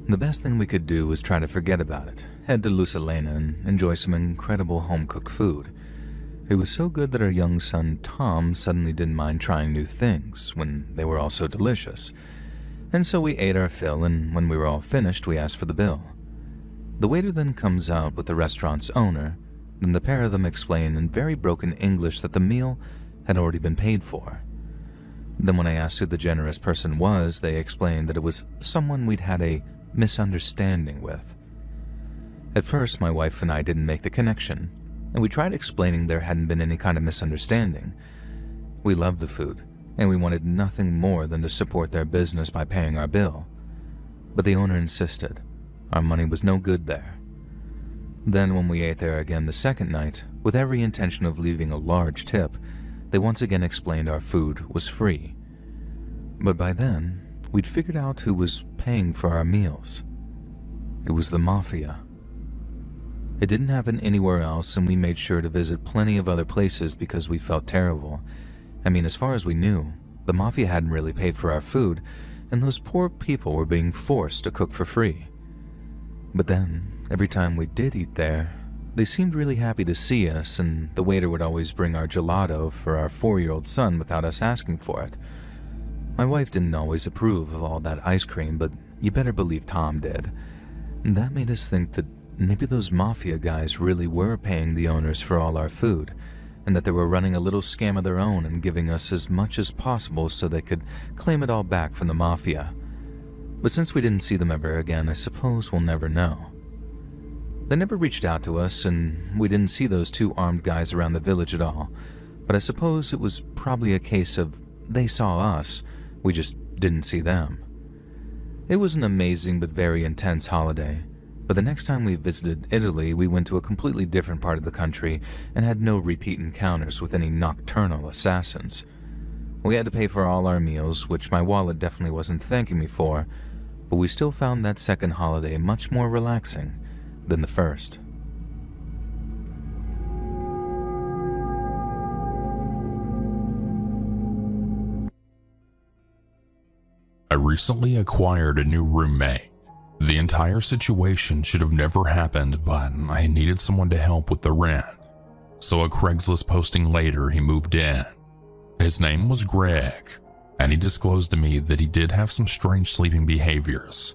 The best thing we could do was try to forget about it, head to Lusalena and enjoy some incredible home-cooked food. It was so good that our young son Tom suddenly didn't mind trying new things when they were all so delicious. And so we ate our fill, and when we were all finished, we asked for the bill. The waiter then comes out with the restaurant's owner, and the pair of them explain in very broken English that the meal had already been paid for. Then when I asked who the generous person was, they explained that it was someone we'd had a misunderstanding with. At first, my wife and I didn't make the connection, and we tried explaining there hadn't been any kind of misunderstanding. We loved the food, and we wanted nothing more than to support their business by paying our bill. But the owner insisted. Our money was no good there. Then when we ate there again the second night, with every intention of leaving a large tip, they once again explained our food was free. But by then, we'd figured out who was paying for our meals. It was the mafia. It didn't happen anywhere else, and we made sure to visit plenty of other places because we felt terrible. I mean, as far as we knew, the mafia hadn't really paid for our food, and those poor people were being forced to cook for free. But then, every time we did eat there, they seemed really happy to see us, and the waiter would always bring our gelato for our 4-year-old son without us asking for it. My wife didn't always approve of all that ice cream, but you better believe Tom did. And that made us think that maybe those mafia guys really were paying the owners for all our food, and that they were running a little scam of their own and giving us as much as possible so they could claim it all back from the mafia. But since we didn't see them ever again, I suppose we'll never know. They never reached out to us, and we didn't see those 2 armed guys around the village at all, but I suppose it was probably a case of they saw us, we just didn't see them. It was an amazing but very intense holiday, but the next time we visited Italy, we went to a completely different part of the country and had no repeat encounters with any nocturnal assassins. We had to pay for all our meals, which my wallet definitely wasn't thanking me for, but we still found that second holiday much more relaxing than the first. I recently acquired a new roommate. The entire situation should have never happened, but I needed someone to help with the rent. So a Craigslist posting later, he moved in. His name was Greg, and he disclosed to me that he did have some strange sleeping behaviors.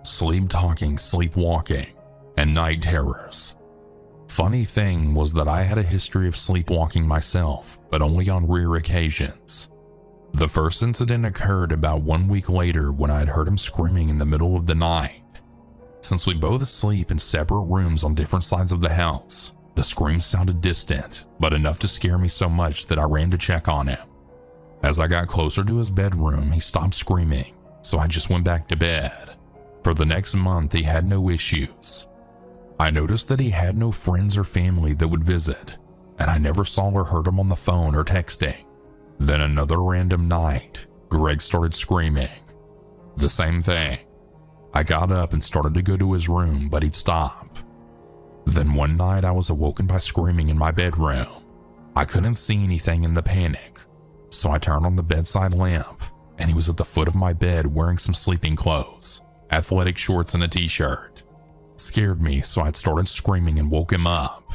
Sleep talking, sleepwalking, and night terrors. Funny thing was that I had a history of sleepwalking myself, but only on rare occasions. The first incident occurred about 1 week later when I had heard him screaming in the middle of the night. Since we both sleep in separate rooms on different sides of the house, the scream sounded distant, but enough to scare me so much that I ran to check on him. As I got closer to his bedroom, he stopped screaming, so I just went back to bed. For the next month, he had no issues. I noticed that he had no friends or family that would visit, and I never saw or heard him on the phone or texting. Then another random night, Greg started screaming. The same thing. I got up and started to go to his room, but he'd stop. Then one night I was awoken by screaming in my bedroom. I couldn't see anything in the panic, so I turned on the bedside lamp, and he was at the foot of my bed wearing some sleeping clothes, athletic shorts and a t-shirt. Scared me, so I started screaming and woke him up.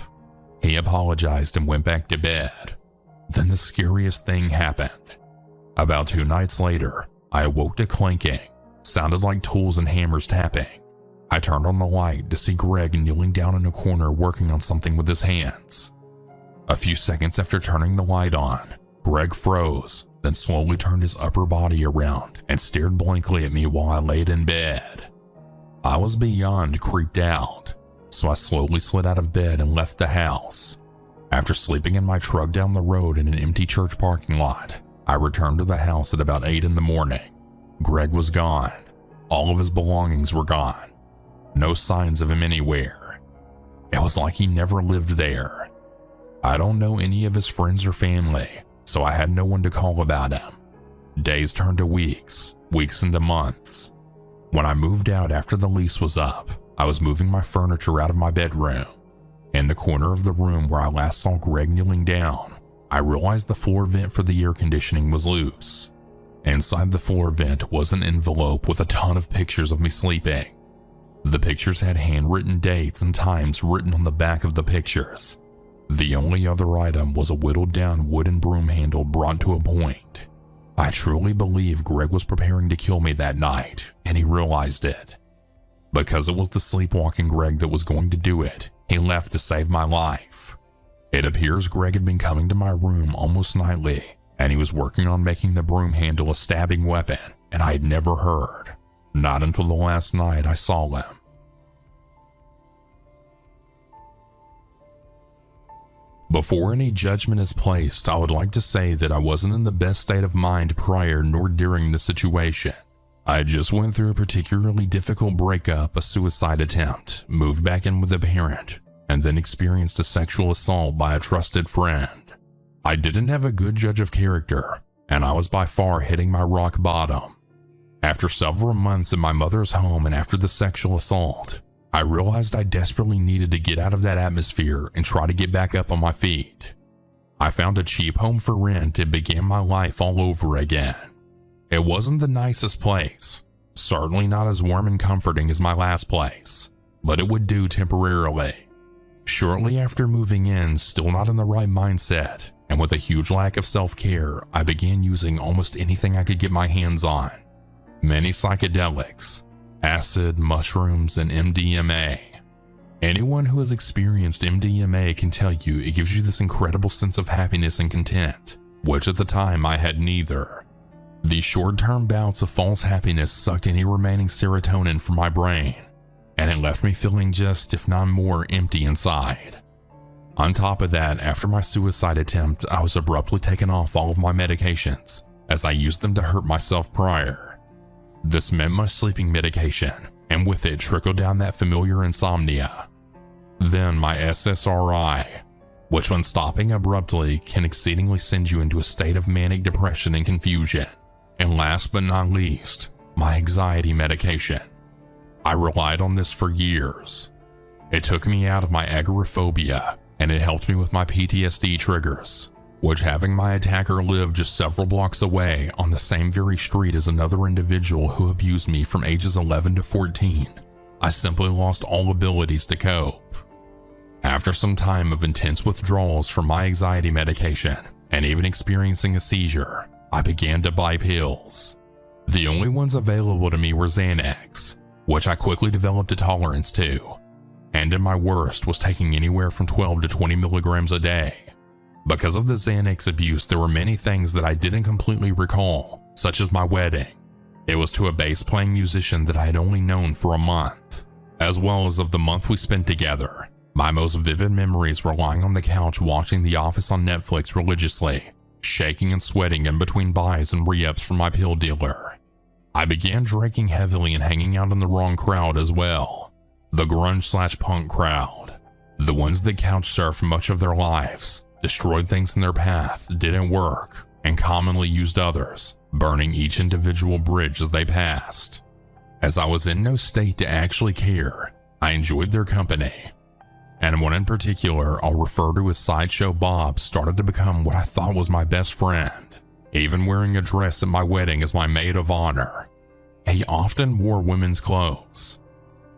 He apologized and went back to bed. Then the scariest thing happened. About 2 nights later, I awoke to clanking. Sounded like tools and hammers tapping. I turned on the light to see Greg kneeling down in a corner working on something with his hands. A few seconds after turning the light on, Greg froze, then slowly turned his upper body around and stared blankly at me while I laid in bed. I was beyond creeped out, so I slowly slid out of bed and left the house. After sleeping in my truck down the road in an empty church parking lot, I returned to the house at about 8 in the morning. Greg was gone. All of his belongings were gone. No signs of him anywhere. It was like he never lived there. I don't know any of his friends or family, so I had no one to call about him. Days turned to weeks, weeks into months. When I moved out after the lease was up, I was moving my furniture out of my bedroom. In the corner of the room where I last saw Greg kneeling down, I realized the floor vent for the air conditioning was loose. Inside the floor vent was an envelope with a ton of pictures of me sleeping. The pictures had handwritten dates and times written on the back of the pictures. The only other item was a whittled down wooden broom handle brought to a point. I truly believe Greg was preparing to kill me that night, and he realized it. Because it was the sleepwalking Greg that was going to do it, he left to save my life. It appears Greg had been coming to my room almost nightly, and he was working on making the broom handle a stabbing weapon, and I had never heard. Not until the last night I saw him. Before any judgment is placed, I would like to say that I wasn't in the best state of mind prior nor during the situation. I just went through a particularly difficult breakup, a suicide attempt, moved back in with a parent, and then experienced a sexual assault by a trusted friend. I didn't have a good judge of character, and I was by far hitting my rock bottom. After several months in my mother's home and after the sexual assault, I realized I desperately needed to get out of that atmosphere and try to get back up on my feet. I found a cheap home for rent and began my life all over again. It wasn't the nicest place, certainly not as warm and comforting as my last place, but it would do temporarily. Shortly after moving in, still not in the right mindset, and with a huge lack of self-care, I began using almost anything I could get my hands on. Many psychedelics, acid, mushrooms, and MDMA. Anyone who has experienced MDMA can tell you it gives you this incredible sense of happiness and content, which at the time I had neither. These short-term bouts of false happiness sucked any remaining serotonin from my brain, and it left me feeling just, if not more, empty inside. On top of that, after my suicide attempt, I was abruptly taken off all of my medications, as I used them to hurt myself prior. This meant my sleeping medication, and with it trickled down that familiar insomnia. Then my SSRI, which when stopping abruptly can exceedingly send you into a state of manic depression and confusion. And last but not least, my anxiety medication. I relied on this for years. It took me out of my agoraphobia, and it helped me with my PTSD triggers, which having my attacker live just several blocks away on the same very street as another individual who abused me from ages 11 to 14, I simply lost all abilities to cope. After some time of intense withdrawals from my anxiety medication, and even experiencing a seizure, I began to buy pills. The only ones available to me were Xanax, which I quickly developed a tolerance to, and at my worst was taking anywhere from 12 to 20 milligrams a day. Because of the Xanax abuse, there were many things that I didn't completely recall, such as my wedding. It was to a bass-playing musician that I had only known for a month, as well as of the month we spent together. My most vivid memories were lying on the couch watching The Office on Netflix religiously, shaking and sweating in between buys and re-ups from my pill dealer. I began drinking heavily and hanging out in the wrong crowd as well. The grunge/punk crowd. The ones that couch surfed much of their lives, destroyed things in their path, didn't work, and commonly used others, burning each individual bridge as they passed. As I was in no state to actually care, I enjoyed their company. And one in particular I'll refer to as Sideshow Bob started to become what I thought was my best friend, even wearing a dress at my wedding as my maid of honor. He often wore women's clothes,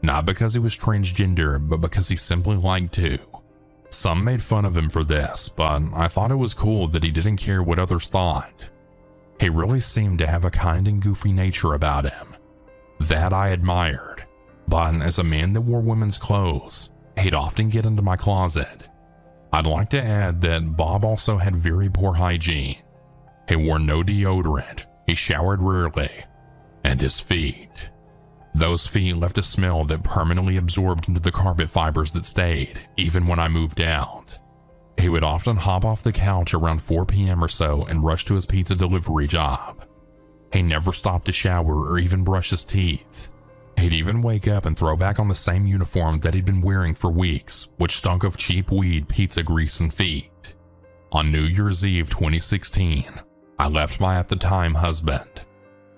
not because he was transgender, but because he simply liked to. Some made fun of him for this, but I thought it was cool that he didn't care what others thought. He really seemed to have a kind and goofy nature about him. That I admired, but as a man that wore women's clothes, he'd often get into my closet. I'd like to add that Bob also had very poor hygiene. He wore no deodorant, he showered rarely, and his feet. Those feet left a smell that permanently absorbed into the carpet fibers that stayed, even when I moved out. He would often hop off the couch around 4 p.m. or so and rush to his pizza delivery job. He never stopped to shower or even brush his teeth. He'd even wake up and throw back on the same uniform that he'd been wearing for weeks, which stunk of cheap weed, pizza grease, and feet. On New Year's Eve 2016, I left my at the time husband.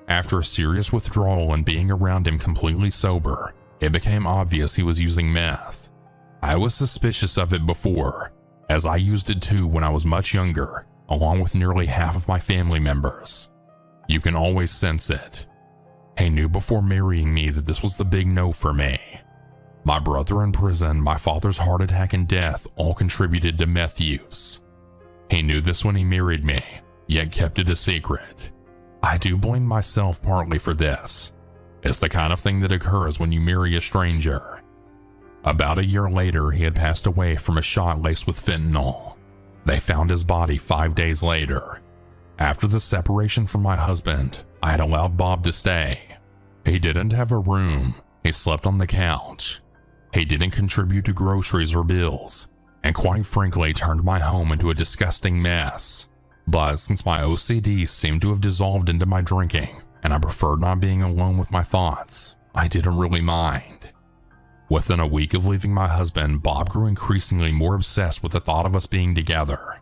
After a serious withdrawal and being around him completely sober, it became obvious he was using meth. I was suspicious of it before, as I used it too when I was much younger, along with nearly half of my family members. You can always sense it. He knew before marrying me that this was the big no for me. My brother in prison, my father's heart attack and death all contributed to meth use. He knew this when he married me, yet kept it a secret. I do blame myself partly for this. It's the kind of thing that occurs when you marry a stranger. About a year later, he had passed away from a shot laced with fentanyl. They found his body 5 days later. After the separation from my husband, I had allowed Bob to stay. He didn't have a room, he slept on the couch. He didn't contribute to groceries or bills, and quite frankly turned my home into a disgusting mess. But since my OCD seemed to have dissolved into my drinking, and I preferred not being alone with my thoughts, I didn't really mind. Within a week of leaving my husband, Bob grew increasingly more obsessed with the thought of us being together.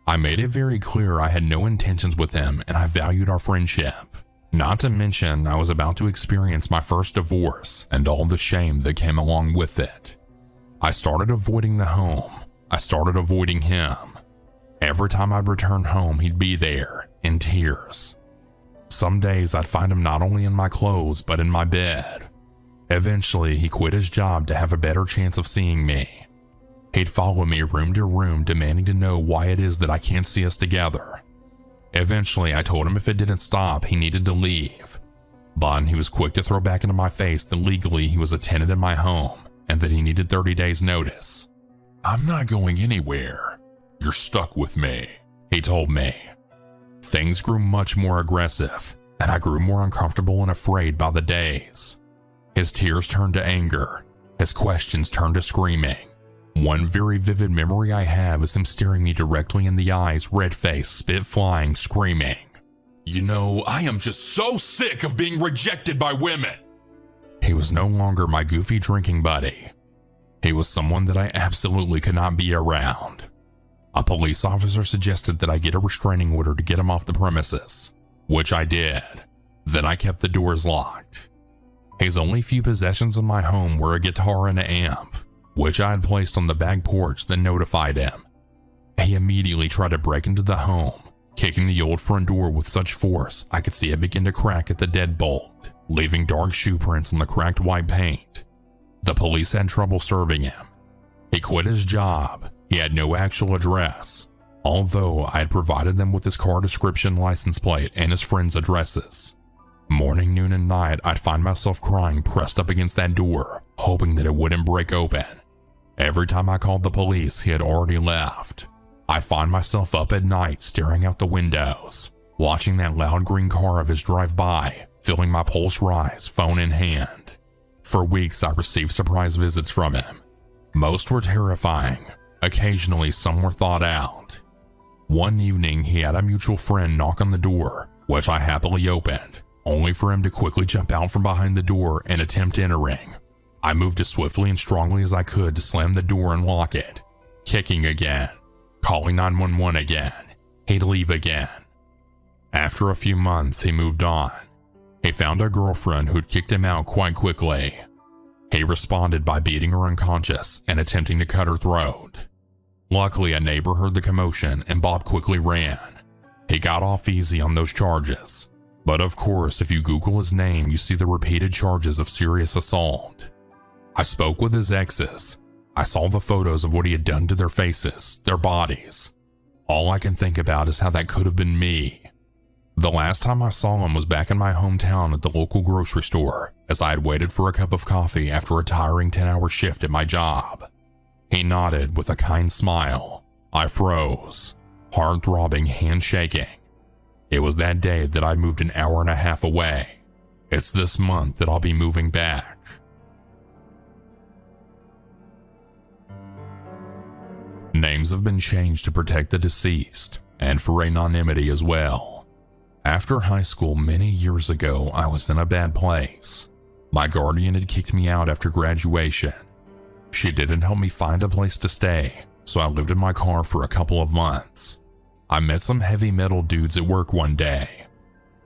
I made it very clear I had no intentions with him and I valued our friendship. Not to mention, I was about to experience my first divorce and all the shame that came along with it. I started avoiding the home. I started avoiding him. Every time I'd return home, he'd be there, in tears. Some days I'd find him not only in my clothes, but in my bed. Eventually, he quit his job to have a better chance of seeing me. He'd follow me room to room, demanding to know why it is that I can't see us together. Eventually, I told him if it didn't stop, he needed to leave. But he was quick to throw back into my face that legally he was a tenant in my home and that he needed 30 days notice. "I'm not going anywhere. You're stuck with me," he told me. Things grew much more aggressive, and I grew more uncomfortable and afraid by the days. His tears turned to anger. His questions turned to screaming. One very vivid memory I have is him staring me directly in the eyes, red-faced, spit flying, screaming, You know, I am just so sick of being rejected by women. He was no longer my goofy drinking buddy. He was someone that I absolutely could not be around. A police officer suggested that I get a restraining order to get him off the premises, which I did. Then I kept the doors locked. His only few possessions in my home were a guitar and an amp, which I had placed on the back porch that notified him. He immediately tried to break into the home, kicking the old front door with such force I could see it begin to crack at the deadbolt, leaving dark shoe prints on the cracked white paint. The police had trouble serving him. He quit his job. He had no actual address, although I had provided them with his car description, license plate, and his friends' addresses. Morning, noon, and night, I'd find myself crying pressed up against that door, hoping that it wouldn't break open. Every time I called the police, he had already left. I'd find myself up at night staring out the windows, watching that loud green car of his drive by, feeling my pulse rise, phone in hand. For weeks, I received surprise visits from him. Most were terrifying. Occasionally, some were thought out. One evening, he had a mutual friend knock on the door, which I happily opened, only for him to quickly jump out from behind the door and attempt entering. I moved as swiftly and strongly as I could to slam the door and lock it, kicking again, calling 911 again. He'd leave again. After a few months, he moved on. He found a girlfriend who'd kicked him out quite quickly. He responded by beating her unconscious and attempting to cut her throat. Luckily, a neighbor heard the commotion and Bob quickly ran. He got off easy on those charges. But of course, if you Google his name, you see the repeated charges of serious assault. I spoke with his exes. I saw the photos of what he had done to their faces, their bodies. All I can think about is how that could have been me. The last time I saw him was back in my hometown at the local grocery store, as I had waited for a cup of coffee after a tiring 10-hour shift at my job. He nodded with a kind smile. I froze, heart throbbing, hand shaking. It was that day that I'd moved an hour and a half away. It's this month that I'll be moving back. Names have been changed to protect the deceased, and for anonymity as well. After high school many years ago, I was in a bad place. My guardian had kicked me out after graduation. She didn't help me find a place to stay, so I lived in my car for a couple of months. I met some heavy metal dudes at work one day.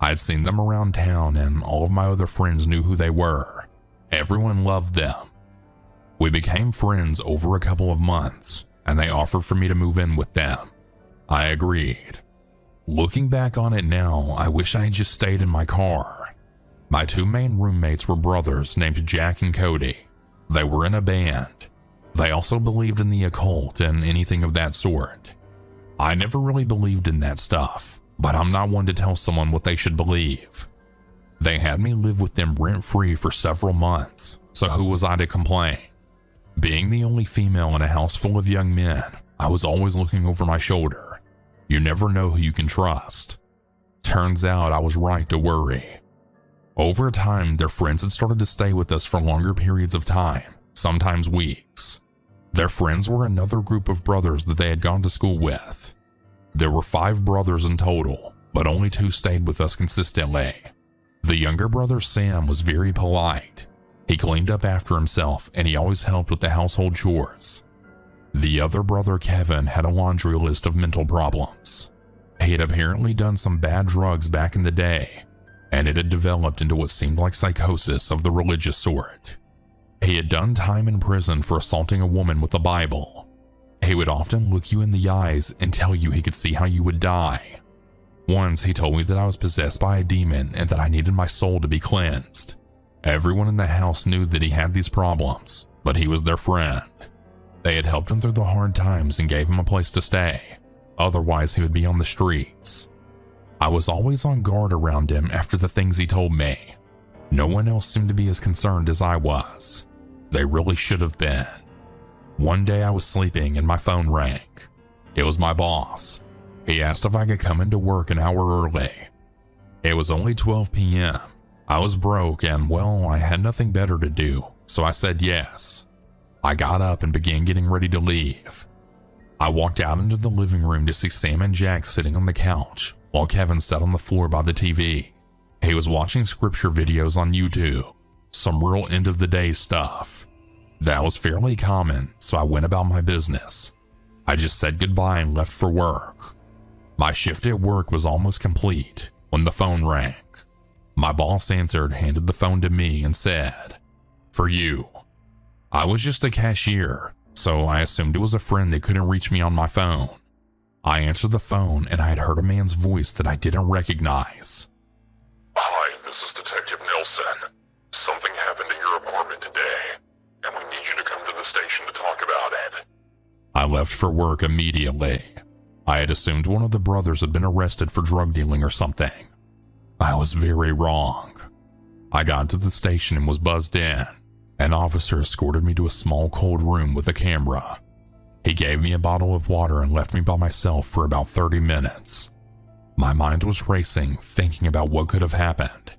I had seen them around town and all of my other friends knew who they were. Everyone loved them. We became friends over a couple of months, and they offered for me to move in with them. I agreed. Looking back on it now, I wish I had just stayed in my car. My two main roommates were brothers named Jack and Cody. They were in a band. They also believed in the occult and anything of that sort. I never really believed in that stuff, but I'm not one to tell someone what they should believe. They had me live with them rent-free for several months, so who was I to complain? Being the only female in a house full of young men, I was always looking over my shoulder. You never know who you can trust. Turns out I was right to worry. Over time, their friends had started to stay with us for longer periods of time, sometimes weeks. Their friends were another group of brothers that they had gone to school with. There were 5 brothers in total, but only 2 stayed with us consistently. The younger brother Sam was very polite. He cleaned up after himself and he always helped with the household chores. The other brother Kevin had a laundry list of mental problems. He had apparently done some bad drugs back in the day, and it had developed into what seemed like psychosis of the religious sort. He had done time in prison for assaulting a woman with the Bible. He would often look you in the eyes and tell you he could see how you would die. Once he told me that I was possessed by a demon and that I needed my soul to be cleansed. Everyone in the house knew that he had these problems, but he was their friend. They had helped him through the hard times and gave him a place to stay. Otherwise, he would be on the streets. I was always on guard around him after the things he told me. No one else seemed to be as concerned as I was. They really should have been. One day I was sleeping and my phone rang. It was my boss. He asked if I could come into work an hour early. It was only 12 p.m. I was broke and, well, I had nothing better to do, so I said yes. I got up and began getting ready to leave. I walked out into the living room to see Sam and Jack sitting on the couch, while Kevin sat on the floor by the TV. He was watching scripture videos on YouTube, some real end of the day stuff. That was fairly common, so I went about my business. I just said goodbye and left for work. My shift at work was almost complete when the phone rang. My boss answered, handed the phone to me, and said, "For you." I was just a cashier, so I assumed it was a friend that couldn't reach me on my phone. I answered the phone and I had heard a man's voice that I didn't recognize. "Hi, this is Detective Nelson. Something happened in your apartment today, and we need you to come to the station to talk about it." I left for work immediately. I had assumed one of the brothers had been arrested for drug dealing or something. I was very wrong. I got to the station and was buzzed in. An officer escorted me to a small cold room with a camera. He gave me a bottle of water and left me by myself for about 30 minutes. My mind was racing, thinking about what could have happened.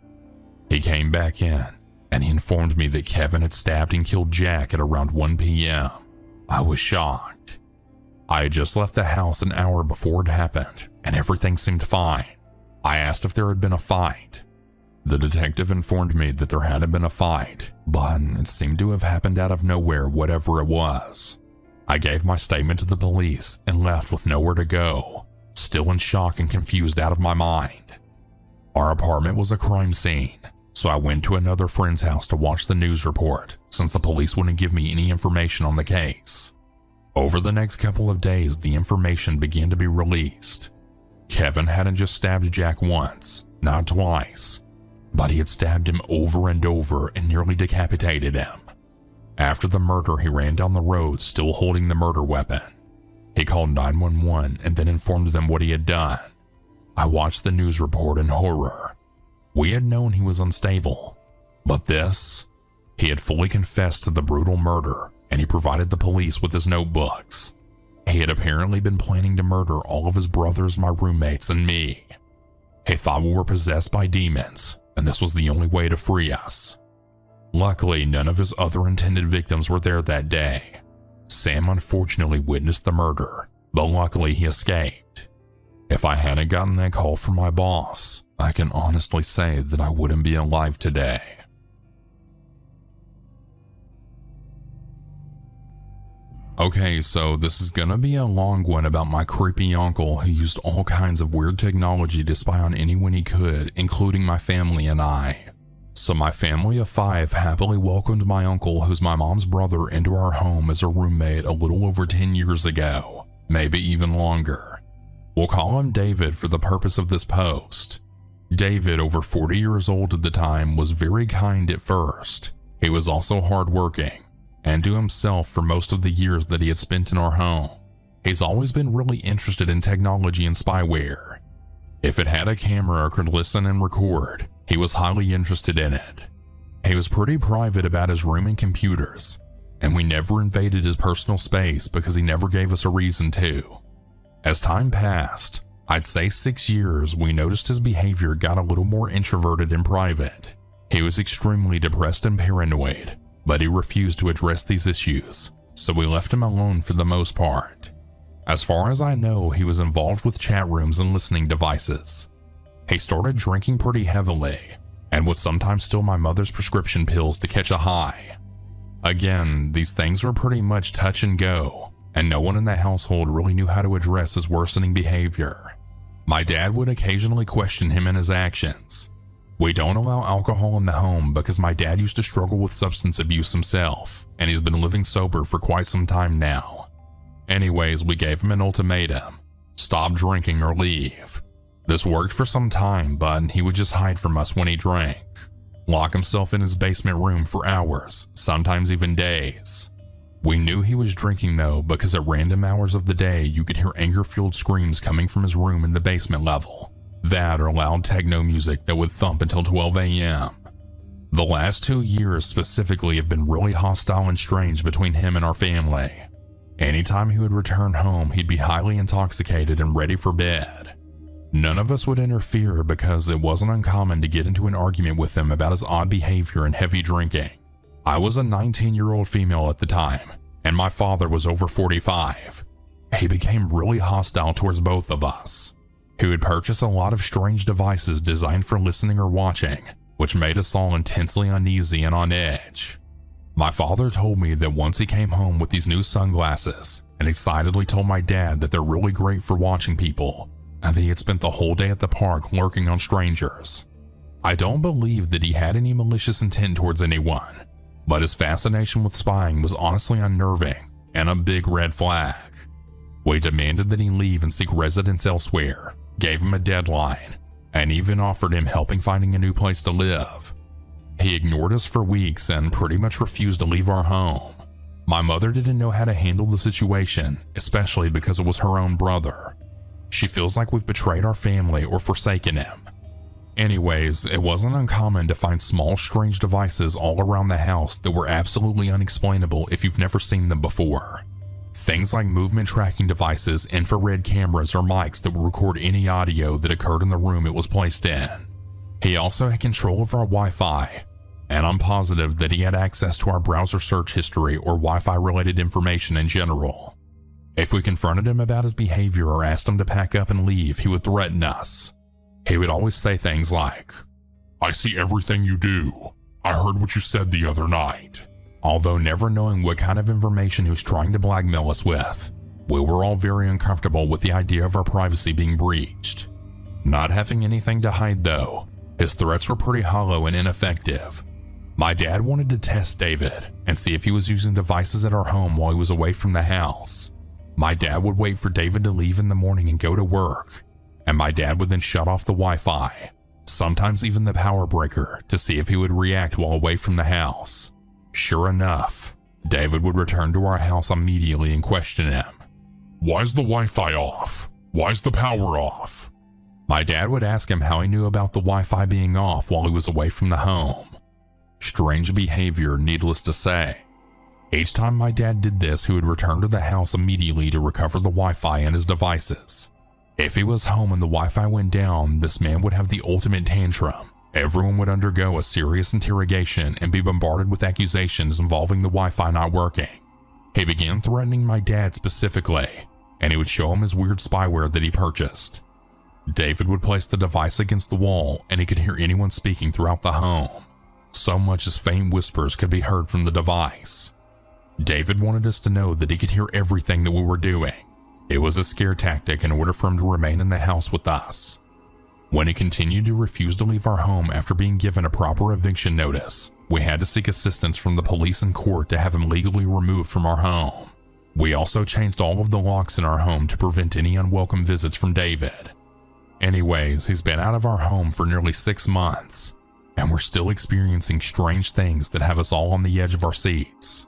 He came back in, and he informed me that Kevin had stabbed and killed Jack at around 1 p.m. I was shocked. I had just left the house an hour before it happened, and everything seemed fine. I asked if there had been a fight. The detective informed me that there hadn't been a fight, but it seemed to have happened out of nowhere, whatever it was. I gave my statement to the police and left with nowhere to go, still in shock and confused out of my mind. Our apartment was a crime scene, so I went to another friend's house to watch the news report since the police wouldn't give me any information on the case. Over the next couple of days, the information began to be released. Kevin hadn't just stabbed Jack once, not twice, but he had stabbed him over and over and nearly decapitated him. After the murder, he ran down the road still holding the murder weapon. He called 911 and then informed them what he had done. I watched the news report in horror. We had known he was unstable, but this, he had fully confessed to the brutal murder and he provided the police with his notebooks. He had apparently been planning to murder all of his brothers, my roommates, and me. He thought we were possessed by demons, and this was the only way to free us. Luckily, none of his other intended victims were there that day. Sam unfortunately witnessed the murder, but luckily he escaped. If I hadn't gotten that call from my boss, I can honestly say that I wouldn't be alive today. Okay, so this is gonna be a long one about my creepy uncle who used all kinds of weird technology to spy on anyone he could, including my family and I. So my family of 5 happily welcomed my uncle, who's my mom's brother, into our home as a roommate a little over 10 years ago, maybe even longer. We'll call him David for the purpose of this post. David, over 40 years old at the time, was very kind at first. He was also hardworking, and to himself for most of the years that he had spent in our home. He's always been really interested in technology and spyware. If it had a camera or could listen and record, he was highly interested in it. He was pretty private about his room and computers, and we never invaded his personal space because he never gave us a reason to. As time passed, I'd say 6 years, we noticed his behavior got a little more introverted and private. He was extremely depressed and paranoid, but he refused to address these issues, so we left him alone for the most part. As far as I know, he was involved with chat rooms and listening devices. He started drinking pretty heavily, and would sometimes steal my mother's prescription pills to catch a high. Again, these things were pretty much touch and go, and no one in the household really knew how to address his worsening behavior. My dad would occasionally question him and his actions. We don't allow alcohol in the home because my dad used to struggle with substance abuse himself, and he's been living sober for quite some time now. Anyways, we gave him an ultimatum: stop drinking or leave. This worked for some time, but he would just hide from us when he drank, lock himself in his basement room for hours, sometimes even days. We knew he was drinking though because at random hours of the day you could hear anger-fueled screams coming from his room in the basement level. That or loud techno music that would thump until 12 a.m. The last 2 years specifically have been really hostile and strange between him and our family. Anytime he would return home, he'd be highly intoxicated and ready for bed. None of us would interfere because it wasn't uncommon to get into an argument with him about his odd behavior and heavy drinking. I was a 19-year-old female at the time, and my father was over 45. He became really hostile towards both of us. He would purchase a lot of strange devices designed for listening or watching, which made us all intensely uneasy and on edge. My father told me that once he came home with these new sunglasses and excitedly told my dad that they're really great for watching people, and that he had spent the whole day at the park lurking on strangers. I don't believe that he had any malicious intent towards anyone, but his fascination with spying was honestly unnerving and a big red flag. We demanded that he leave and seek residence elsewhere, gave him a deadline, and even offered him helping finding a new place to live. He ignored us for weeks and pretty much refused to leave our home. My mother didn't know how to handle the situation, especially because it was her own brother. She feels like we've betrayed our family or forsaken him. Anyways, it wasn't uncommon to find small strange devices all around the house that were absolutely unexplainable if you've never seen them before. Things like movement tracking devices, infrared cameras, or mics that would record any audio that occurred in the room it was placed in. He also had control of our Wi-Fi, and I'm positive that he had access to our browser search history or Wi-Fi related information in general. If we confronted him about his behavior or asked him to pack up and leave, he would threaten us. He would always say things like, "I see everything you do. I heard what you said the other night." Although never knowing what kind of information he was trying to blackmail us with, we were all very uncomfortable with the idea of our privacy being breached. Not having anything to hide though, his threats were pretty hollow and ineffective. My dad wanted to test David and see if he was using devices at our home while he was away from the house. My dad would wait for David to leave in the morning and go to work, and my dad would then shut off the Wi-Fi, sometimes even the power breaker, to see if he would react while away from the house. Sure enough, David would return to our house immediately and question him. "Why's the Wi-Fi off? Why's the power off?" My dad would ask him how he knew about the Wi-Fi being off while he was away from the home. Strange behavior, needless to say. Each time my dad did this, he would return to the house immediately to recover the Wi-Fi and his devices. If he was home and the Wi-Fi went down, this man would have the ultimate tantrum. Everyone would undergo a serious interrogation and be bombarded with accusations involving the Wi-Fi not working. He began threatening my dad specifically, and he would show him his weird spyware that he purchased. David would place the device against the wall and he could hear anyone speaking throughout the home. So much as faint whispers could be heard from the device. David wanted us to know that he could hear everything that we were doing. It was a scare tactic in order for him to remain in the house with us. When he continued to refuse to leave our home after being given a proper eviction notice, we had to seek assistance from the police and court to have him legally removed from our home. We also changed all of the locks in our home to prevent any unwelcome visits from David. Anyways, he's been out of our home for nearly 6 months, and we're still experiencing strange things that have us all on the edge of our seats.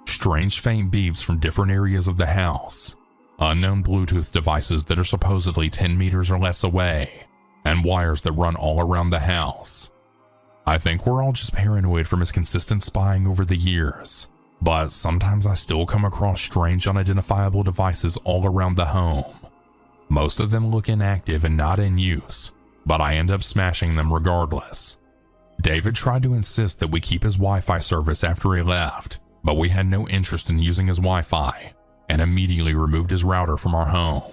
Strange faint beeps from different areas of the house, unknown Bluetooth devices that are supposedly 10 meters or less away, and wires that run all around the house. I think we're all just paranoid from his consistent spying over the years, but sometimes I still come across strange unidentifiable devices all around the home. Most of them look inactive and not in use, but I end up smashing them regardless. David tried to insist that we keep his Wi-Fi service after he left, but we had no interest in using his Wi-Fi and immediately removed his router from our home.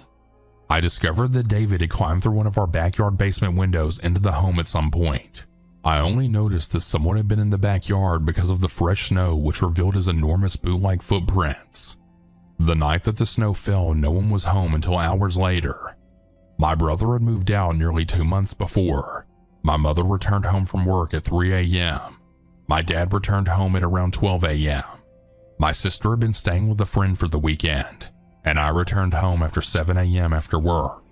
I discovered that David had climbed through one of our backyard basement windows into the home at some point. I only noticed that someone had been in the backyard because of the fresh snow, which revealed his enormous boot-like footprints. The night that the snow fell, no one was home until hours later. My brother had moved out nearly 2 months before. My mother returned home from work at 3 a.m. My dad returned home at around 12 a.m. My sister had been staying with a friend for the weekend, and I returned home after 7 a.m. after work.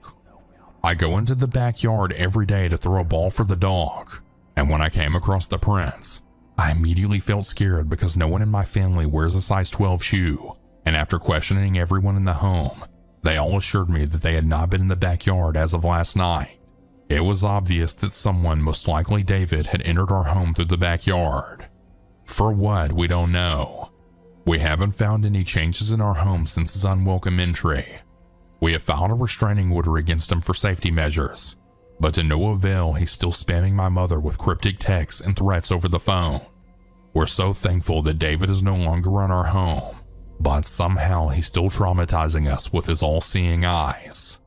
I go into the backyard every day to throw a ball for the dog, and when I came across the prints, I immediately felt scared because no one in my family wears a size 12 shoe, and after questioning everyone in the home, they all assured me that they had not been in the backyard as of last night. It was obvious that someone, most likely David, had entered our home through the backyard. For what, we don't know. We haven't found any changes in our home since his unwelcome entry. We have filed a restraining order against him for safety measures, but to no avail. He's still spamming my mother with cryptic texts and threats over the phone. We're so thankful that David is no longer in our home, but somehow he's still traumatizing us with his all-seeing eyes.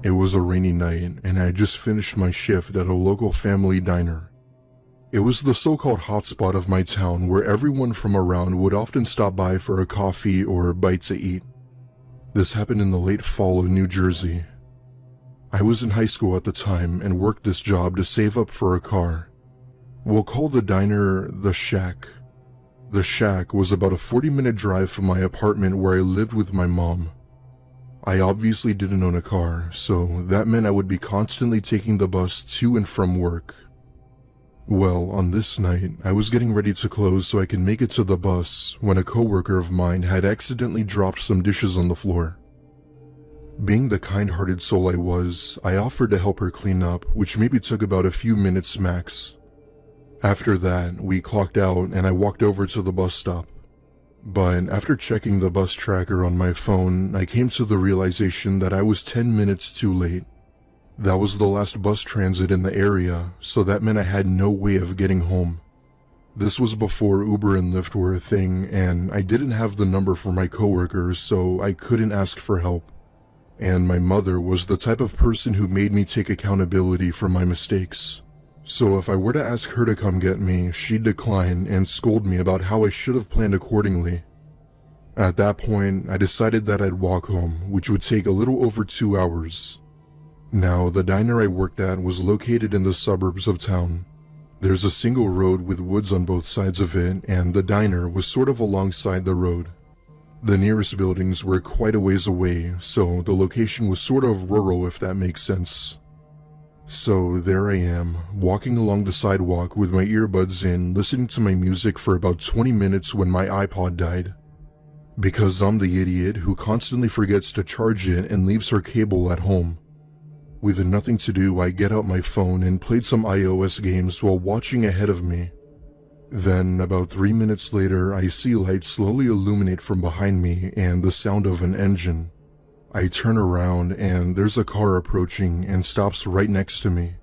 It was a rainy night, and I had just finished my shift at a local family diner. It was the so-called hotspot of my town where everyone from around would often stop by for a coffee or a bite to eat. This happened in the late fall of New Jersey. I was in high school at the time and worked this job to save up for a car. We'll call the diner the Shack. The Shack was about a 40-minute drive from my apartment where I lived with my mom. I obviously didn't own a car, so that meant I would be constantly taking the bus to and from work. Well, on this night, I was getting ready to close so I could make it to the bus when a coworker of mine had accidentally dropped some dishes on the floor. Being the kind-hearted soul I was, I offered to help her clean up, which maybe took about a few minutes max. After that, we clocked out and I walked over to the bus stop. But after checking the bus tracker on my phone, I came to the realization that I was 10 minutes too late. That was the last bus transit in the area, so that meant I had no way of getting home. This was before Uber and Lyft were a thing, and I didn't have the number for my coworkers, so I couldn't ask for help. And my mother was the type of person who made me take accountability for my mistakes. So if I were to ask her to come get me, she'd decline and scold me about how I should have planned accordingly. At that point, I decided that I'd walk home, which would take a little over 2 hours. Now, the diner I worked at was located in the suburbs of town. There's a single road with woods on both sides of it, and the diner was sort of alongside the road. The nearest buildings were quite a ways away, so the location was sort of rural, if that makes sense. So there I am, walking along the sidewalk with my earbuds in, listening to my music for about 20 minutes when my iPod died. Because I'm the idiot who constantly forgets to charge it and leaves her cable at home. With nothing to do, I get out my phone and played some iOS games while watching ahead of me. Then, about 3 minutes later, I see lights slowly illuminate from behind me and the sound of an engine. I turn around and there's a car approaching and stops right next to me.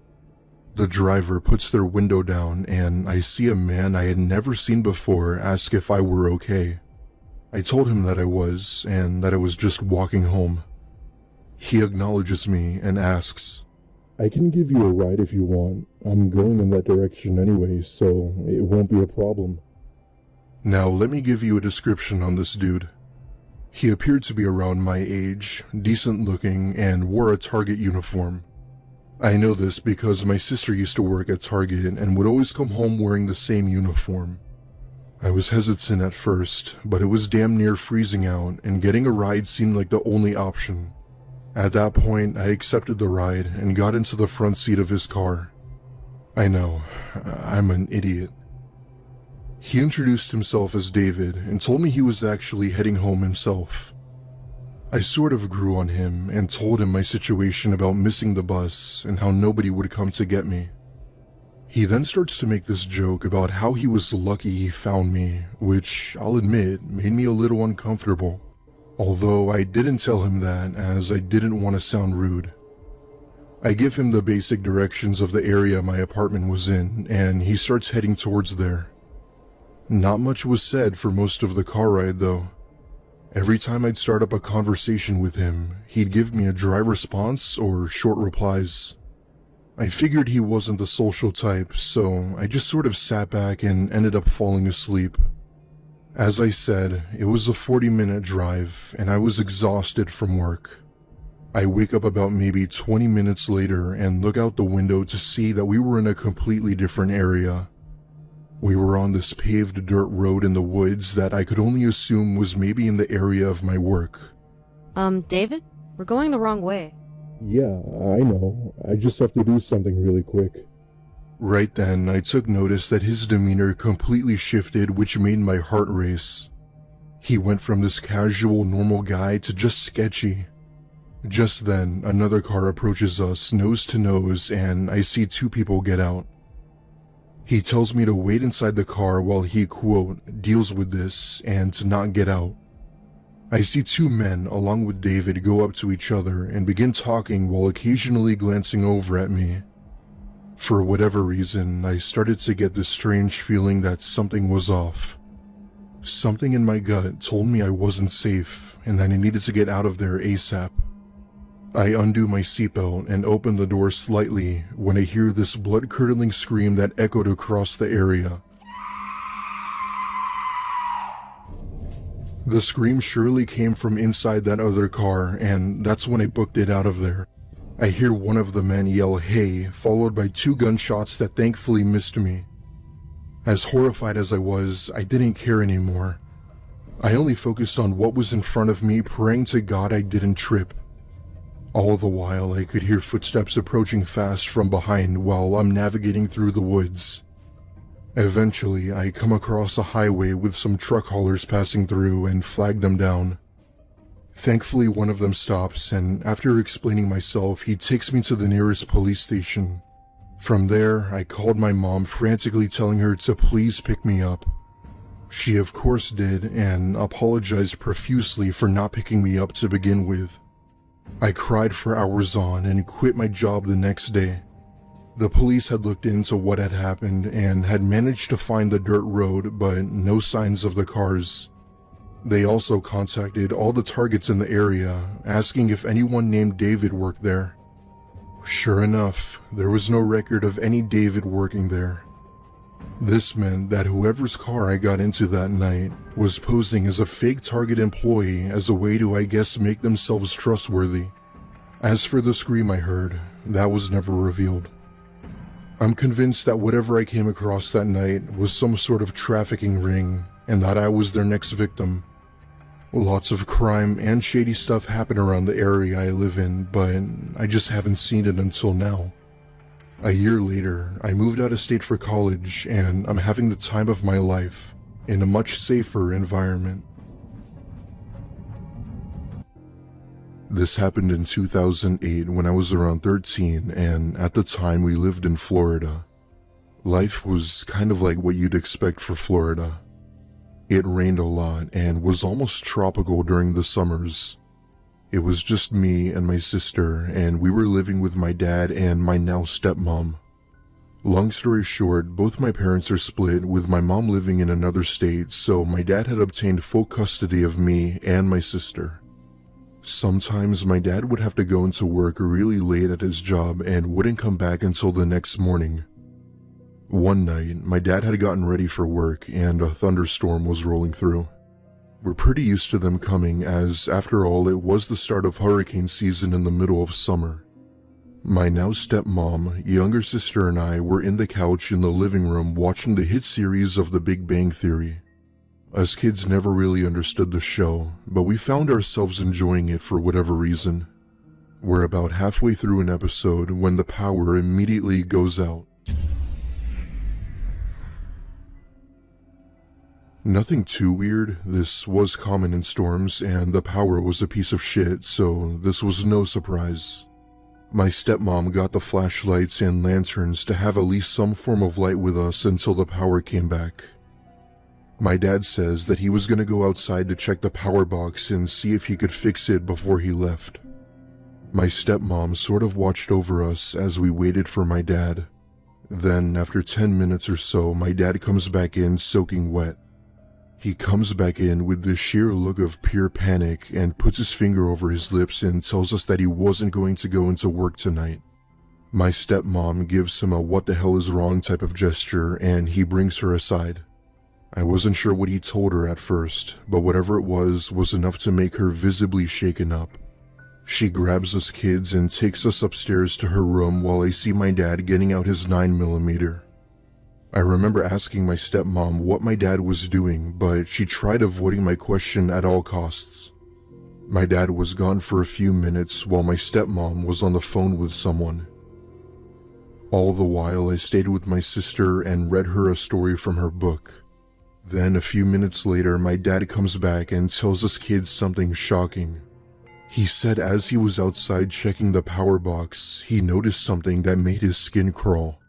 The driver puts their window down and I see a man I had never seen before ask if I were okay. I told him that I was, and that I was just walking home. He acknowledges me and asks, "I can give you a ride if you want. I'm going in that direction anyway, so it won't be a problem." Now let me give you a description on this dude. He appeared to be around my age, decent looking, and wore a Target uniform. I know this because my sister used to work at Target and would always come home wearing the same uniform. I was hesitant at first, but it was damn near freezing out and getting a ride seemed like the only option. At that point, I accepted the ride and got into the front seat of his car. I know, I'm an idiot. He introduced himself as David and told me he was actually heading home himself. I sort of grew on him and told him my situation about missing the bus and how nobody would come to get me. He then starts to make this joke about how he was lucky he found me, which I'll admit made me a little uncomfortable. Although I didn't tell him that as I didn't want to sound rude. I give him the basic directions of the area my apartment was in, and he starts heading towards there. Not much was said for most of the car ride though. Every time I'd start up a conversation with him, he'd give me a dry response or short replies. I figured he wasn't the social type, so I just sort of sat back and ended up falling asleep. As I said, it was a 40-minute drive, and I was exhausted from work. I wake up about maybe 20 minutes later and look out the window to see that we were in a completely different area. We were on this paved dirt road in the woods that I could only assume was maybe in the area of my work. David? We're going the wrong way. Yeah, I know. I just have to do something really quick. Right then, I took notice that his demeanor completely shifted, which made my heart race. He went from this casual, normal guy to just sketchy. Just then, another car approaches us, nose to nose, and I see two people get out. He tells me to wait inside the car while he, quote, deals with this and to not get out. I see two men, along with David, go up to each other and begin talking while occasionally glancing over at me. For whatever reason, I started to get this strange feeling that something was off. Something in my gut told me I wasn't safe and that I needed to get out of there ASAP. I undo my seatbelt and open the door slightly when I hear this blood-curdling scream that echoed across the area. The scream surely came from inside that other car, and that's when I booked it out of there. I hear one of the men yell, "Hey," followed by 2 gunshots that thankfully missed me. As horrified as I was, I didn't care anymore. I only focused on what was in front of me, praying to God I didn't trip. All the while, I could hear footsteps approaching fast from behind while I'm navigating through the woods. Eventually, I come across a highway with some truck haulers passing through and flag them down. Thankfully, one of them stops, and after explaining myself, he takes me to the nearest police station. From there, I called my mom, frantically telling her to please pick me up. She of course did, and apologized profusely for not picking me up to begin with. I cried for hours on and quit my job the next day. The police had looked into what had happened and had managed to find the dirt road, but no signs of the cars. They also contacted all the targets in the area, asking if anyone named David worked there. Sure enough, there was no record of any David working there. This meant that whoever's car I got into that night was posing as a fake Target employee as a way to, I guess, make themselves trustworthy. As for the scream I heard, that was never revealed. I'm convinced that whatever I came across that night was some sort of trafficking ring, and that I was their next victim. Lots of crime and shady stuff happen around the area I live in, but I just haven't seen it until now. A year later, I moved out of state for college, and I'm having the time of my life in a much safer environment. This happened in 2008 when I was around 13, and at the time we lived in Florida. Life was kind of like what you'd expect for Florida. It rained a lot and was almost tropical during the summers. It was just me and my sister, and we were living with my dad and my now stepmom. Long story short, both my parents are split, with my mom living in another state, so my dad had obtained full custody of me and my sister. Sometimes my dad would have to go into work really late at his job and wouldn't come back until the next morning. One night, my dad had gotten ready for work and a thunderstorm was rolling through. We're pretty used to them coming, as after all, it was the start of hurricane season in the middle of summer. My now stepmom, younger sister, and I were in the couch in the living room watching the hit series of The Big Bang Theory. Us kids never really understood the show, but we found ourselves enjoying it for whatever reason. We're about halfway through an episode when the power immediately goes out. Nothing too weird. This was common in storms, and the power was a piece of shit, so this was no surprise. My stepmom got the flashlights and lanterns to have at least some form of light with us until the power came back. My dad says that he was going to go outside to check the power box and see if he could fix it before he left. My stepmom sort of watched over us as we waited for my dad. Then, after 10 minutes or so, my dad comes back in soaking wet. He comes back in with this sheer look of pure panic and puts his finger over his lips and tells us that he wasn't going to go into work tonight. My stepmom gives him a "what the hell is wrong" type of gesture, and he brings her aside. I wasn't sure what he told her at first, but whatever it was enough to make her visibly shaken up. She grabs us kids and takes us upstairs to her room while I see my dad getting out his 9mm. I remember asking my stepmom what my dad was doing, but she tried avoiding my question at all costs. My dad was gone for a few minutes while my stepmom was on the phone with someone. All the while, I stayed with my sister and read her a story from her book. Then, a few minutes later, my dad comes back and tells us kids something shocking. He said as he was outside checking the power box, he noticed something that made his skin crawl.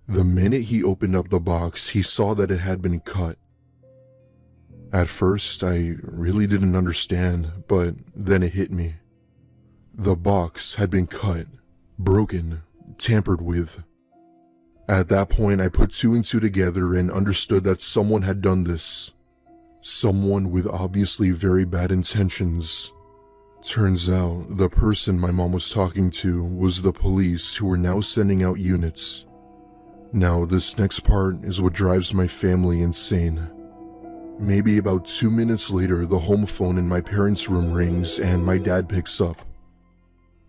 The minute he opened up the box, he saw that it had been cut. At first, I really didn't understand, but then it hit me. The box had been cut, broken, tampered with. At that point, I put 2 and 2 together and understood that someone had done this. Someone with obviously very bad intentions. Turns out, the person my mom was talking to was the police who were now sending out units. Now, this next part is what drives my family insane. Maybe about 2 minutes later, the home phone in my parents' room rings and my dad picks up.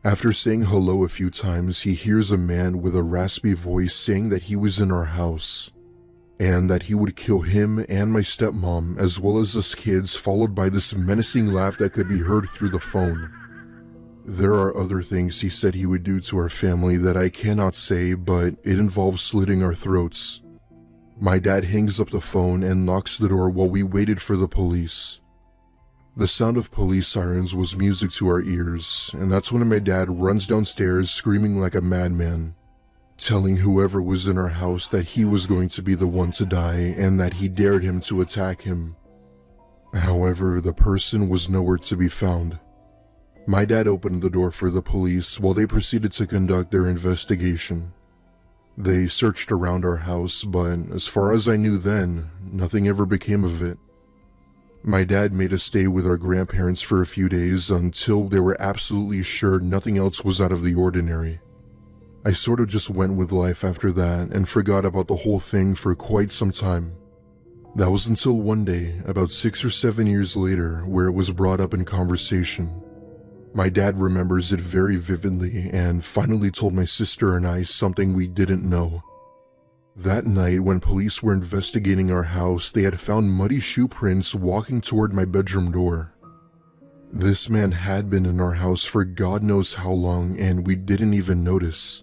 After saying hello a few times, he hears a man with a raspy voice saying that he was in our house, and that he would kill him and my stepmom as well as us kids, followed by this menacing laugh that could be heard through the phone. There are other things he said he would do to our family that I cannot say, but it involves slitting our throats. My dad hangs up the phone and locks the door while we waited for the police. The sound of police sirens was music to our ears, and that's when my dad runs downstairs screaming like a madman, telling whoever was in our house that he was going to be the one to die and that he dared him to attack him. However, the person was nowhere to be found. My dad opened the door for the police while they proceeded to conduct their investigation. They searched around our house, but as far as I knew then, nothing ever became of it. My dad made us stay with our grandparents for a few days until they were absolutely sure nothing else was out of the ordinary. I sort of just went with life after that and forgot about the whole thing for quite some time. That was until one day, about 6 or 7 years later, where it was brought up in conversation. My dad remembers it very vividly and finally told my sister and I something we didn't know. That night, when police were investigating our house, they had found muddy shoe prints walking toward my bedroom door. This man had been in our house for God knows how long, and we didn't even notice.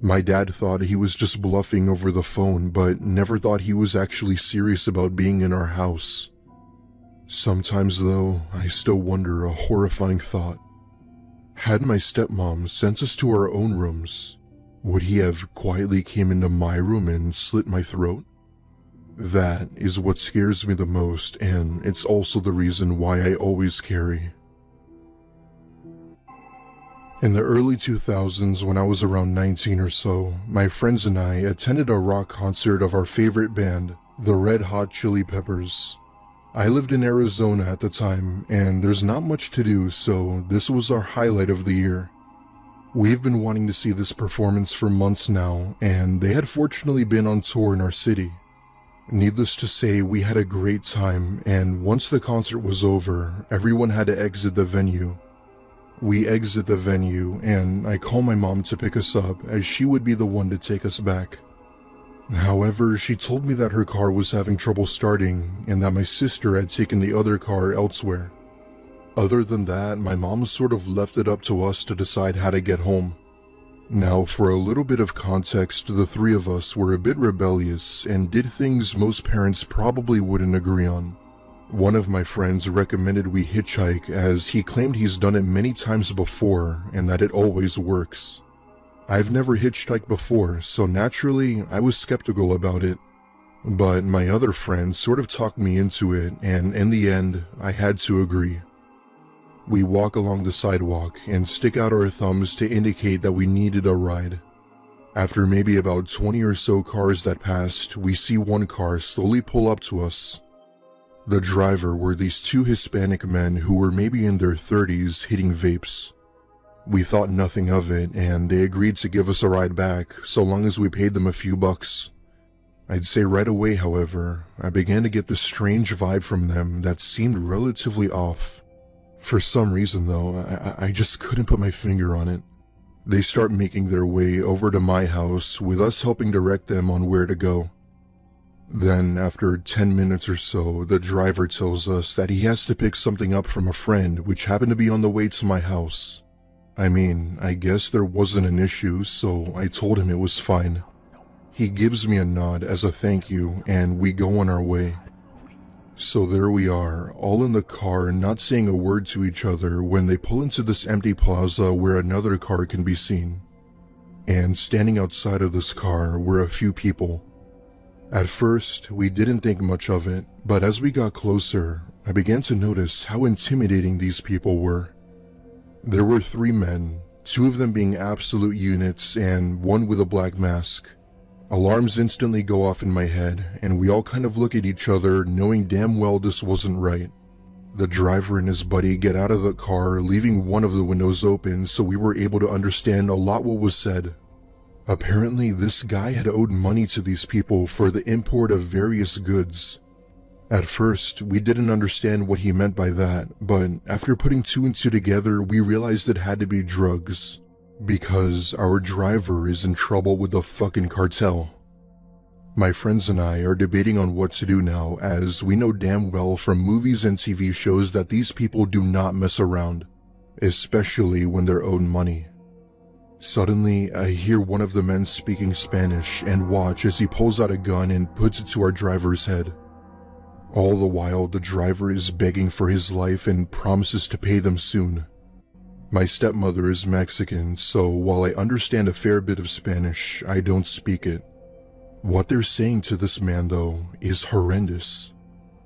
My dad thought he was just bluffing over the phone, but never thought he was actually serious about being in our house. Sometimes, though, I still wonder a horrifying thought. Had my stepmom sent us to our own rooms, would he have quietly came into my room and slit my throat? That is what scares me the most, and it's also the reason why I always carry. In the early 2000s, when I was around 19 or so, my friends and I attended a rock concert of our favorite band, the Red Hot Chili Peppers. I lived in Arizona at the time, and there's not much to do, so this was our highlight of the year. We've been wanting to see this performance for months now, and they had fortunately been on tour in our city. Needless to say, we had a great time, and once the concert was over, everyone had to exit the venue. We exit the venue, and I call my mom to pick us up, as she would be the one to take us back. However, she told me that her car was having trouble starting, and that my sister had taken the other car elsewhere. Other than that, my mom sort of left it up to us to decide how to get home. Now, for a little bit of context, the three of us were a bit rebellious and did things most parents probably wouldn't agree on. One of my friends recommended we hitchhike, as he claimed he's done it many times before and that it always works. I've never hitchhiked before, so naturally I was skeptical about it. But my other friend sort of talked me into it, and in the end, I had to agree. We walk along the sidewalk and stick out our thumbs to indicate that we needed a ride. After maybe about 20 or so cars that passed, we see one car slowly pull up to us. The driver were these two Hispanic men who were maybe in their 30s hitting vapes. We thought nothing of it, and they agreed to give us a ride back so long as we paid them a few bucks. I'd say right away, however, I began to get this strange vibe from them that seemed relatively off. For some reason, though, I just couldn't put my finger on it. They start making their way over to my house, with us helping direct them on where to go. Then, after 10 minutes or so, the driver tells us that he has to pick something up from a friend which happened to be on the way to my house. I mean, I guess there wasn't an issue, so I told him it was fine. He gives me a nod as a thank you, and we go on our way. So there we are, all in the car, not saying a word to each other, when they pull into this empty plaza where another car can be seen. And standing outside of this car were a few people. At first, we didn't think much of it, but as we got closer, I began to notice how intimidating these people were. There were 3 men, 2 of them being absolute units and 1 with a black mask. Alarms instantly go off in my head, and we all kind of look at each other, knowing damn well this wasn't right. The driver and his buddy get out of the car, leaving one of the windows open, so we were able to understand a lot what was said. Apparently, this guy had owed money to these people for the import of various goods. At first, we didn't understand what he meant by that, but after putting two and two together, we realized it had to be drugs, because our driver is in trouble with the fucking cartel. My friends and I are debating on what to do now, as we know damn well from movies and TV shows that these people do not mess around, especially when they're owed money. Suddenly, I hear one of the men speaking Spanish and watch as he pulls out a gun and puts it to our driver's head. All the while, the driver is begging for his life and promises to pay them soon. My stepmother is Mexican, so while I understand a fair bit of Spanish, I don't speak it. What they're saying to this man, though, is horrendous.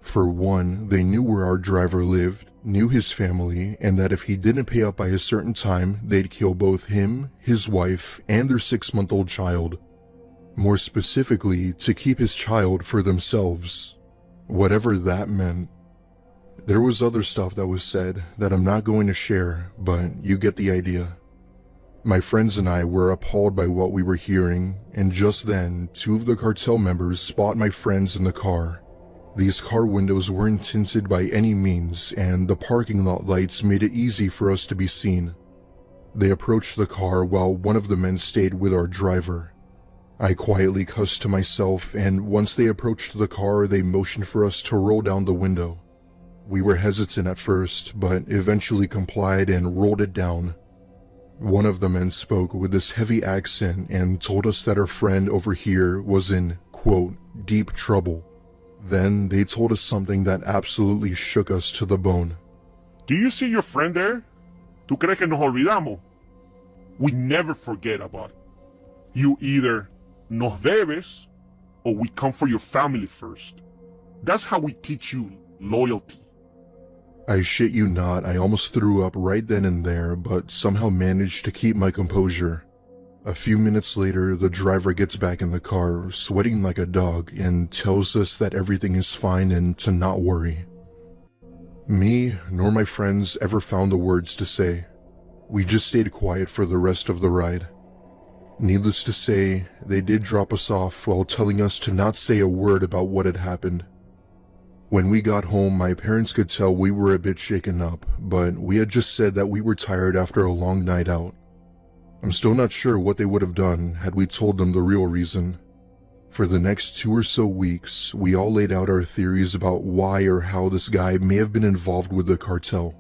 For one, they knew where our driver lived, knew his family, and that if he didn't pay up by a certain time, they'd kill both him, his wife, and their 6-month-old child. More specifically, to keep his child for themselves. Whatever that meant. There was other stuff that was said that I'm not going to share, but you get the idea. My friends and I were appalled by what we were hearing, and just then, 2 of the cartel members spot my friends in the car. These car windows weren't tinted by any means, and the parking lot lights made it easy for us to be seen. They approached the car while one of the men stayed with our driver. I quietly cussed to myself, and once they approached the car, they motioned for us to roll down the window. We were hesitant at first, but eventually complied and rolled it down. One of the men spoke with this heavy accent and told us that our friend over here was in, quote, deep trouble. Then they told us something that absolutely shook us to the bone. Do you see your friend there? ¿Tú crees que nos olvidamos? We never forget about it. You either nos debes or we come for your family first. That's how we teach you loyalty. I shit you not, I almost threw up right then and there, but somehow managed to keep my composure. A few minutes later, the driver gets back in the car, sweating like a dog, and tells us that everything is fine and to not worry. Me, nor my friends ever found the words to say. We just stayed quiet for the rest of the ride. Needless to say, they did drop us off while telling us to not say a word about what had happened. When we got home, my parents could tell we were a bit shaken up, but we had just said that we were tired after a long night out. I'm still not sure what they would have done had we told them the real reason. For the next 2 or so weeks, we all laid out our theories about why or how this guy may have been involved with the cartel.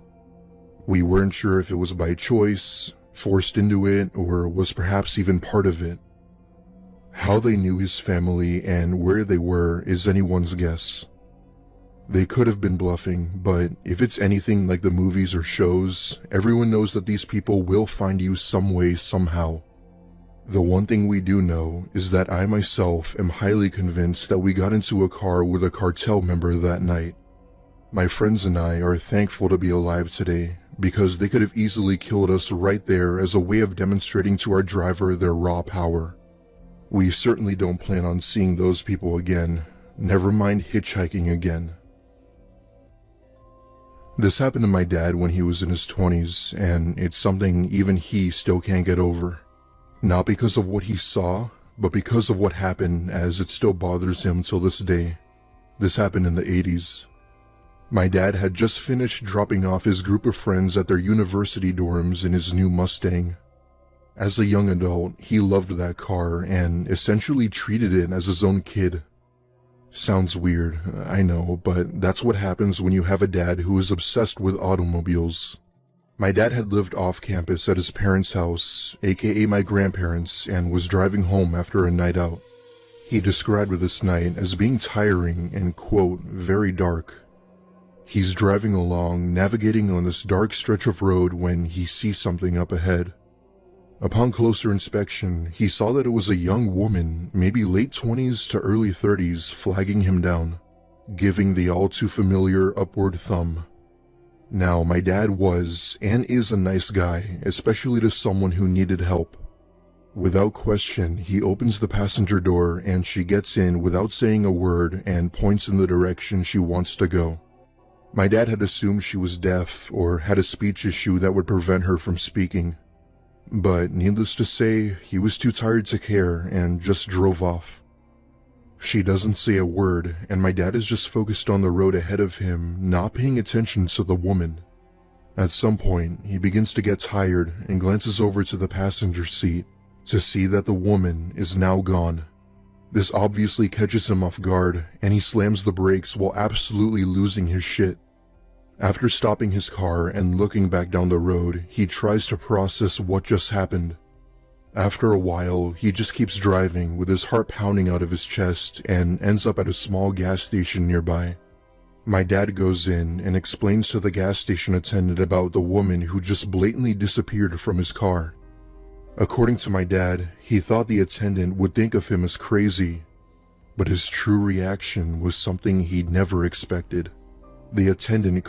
We weren't sure if it was by choice, forced into it, or was perhaps even part of it. How they knew his family and where they were is anyone's guess. They could have been bluffing, but if it's anything like the movies or shows, everyone knows that these people will find you some way, somehow. The one thing we do know is that I myself am highly convinced that we got into a car with a cartel member that night. My friends and I are thankful to be alive today, because they could have easily killed us right there as a way of demonstrating to our driver their raw power. We certainly don't plan on seeing those people again, never mind hitchhiking again. This happened to my dad when he was in his 20s, and it's something even he still can't get over. Not because of what he saw, but because of what happened, as it still bothers him till this day. This happened in the 80s. My dad had just finished dropping off his group of friends at their university dorms in his new Mustang. As a young adult, he loved that car and essentially treated it as his own kid. Sounds weird, I know, but that's what happens when you have a dad who is obsessed with automobiles. My dad had lived off campus at his parents' house, aka my grandparents', and was driving home after a night out. He described this night as being tiring and, quote, very dark. He's driving along, navigating on this dark stretch of road when he sees something up ahead. Upon closer inspection, he saw that it was a young woman, maybe late 20s to early 30s, flagging him down, giving the all-too-familiar upward thumb. Now, my dad was, and is a nice guy, especially to someone who needed help. Without question, he opens the passenger door and she gets in without saying a word and points in the direction she wants to go. My dad had assumed she was deaf or had a speech issue that would prevent her from speaking. But needless to say, he was too tired to care and just drove off. She doesn't say a word, and my dad is just focused on the road ahead of him, not paying attention to the woman. At some point, he begins to get tired and glances over to the passenger seat to see that the woman is now gone. This obviously catches him off guard, and he slams the brakes while absolutely losing his shit. After stopping his car and looking back down the road, he tries to process what just happened. After a while, he just keeps driving with his heart pounding out of his chest and ends up at a small gas station nearby. My dad goes in and explains to the gas station attendant about the woman who just blatantly disappeared from his car. According to my dad, he thought the attendant would think of him as crazy, but his true reaction was something he'd never expected. The attendant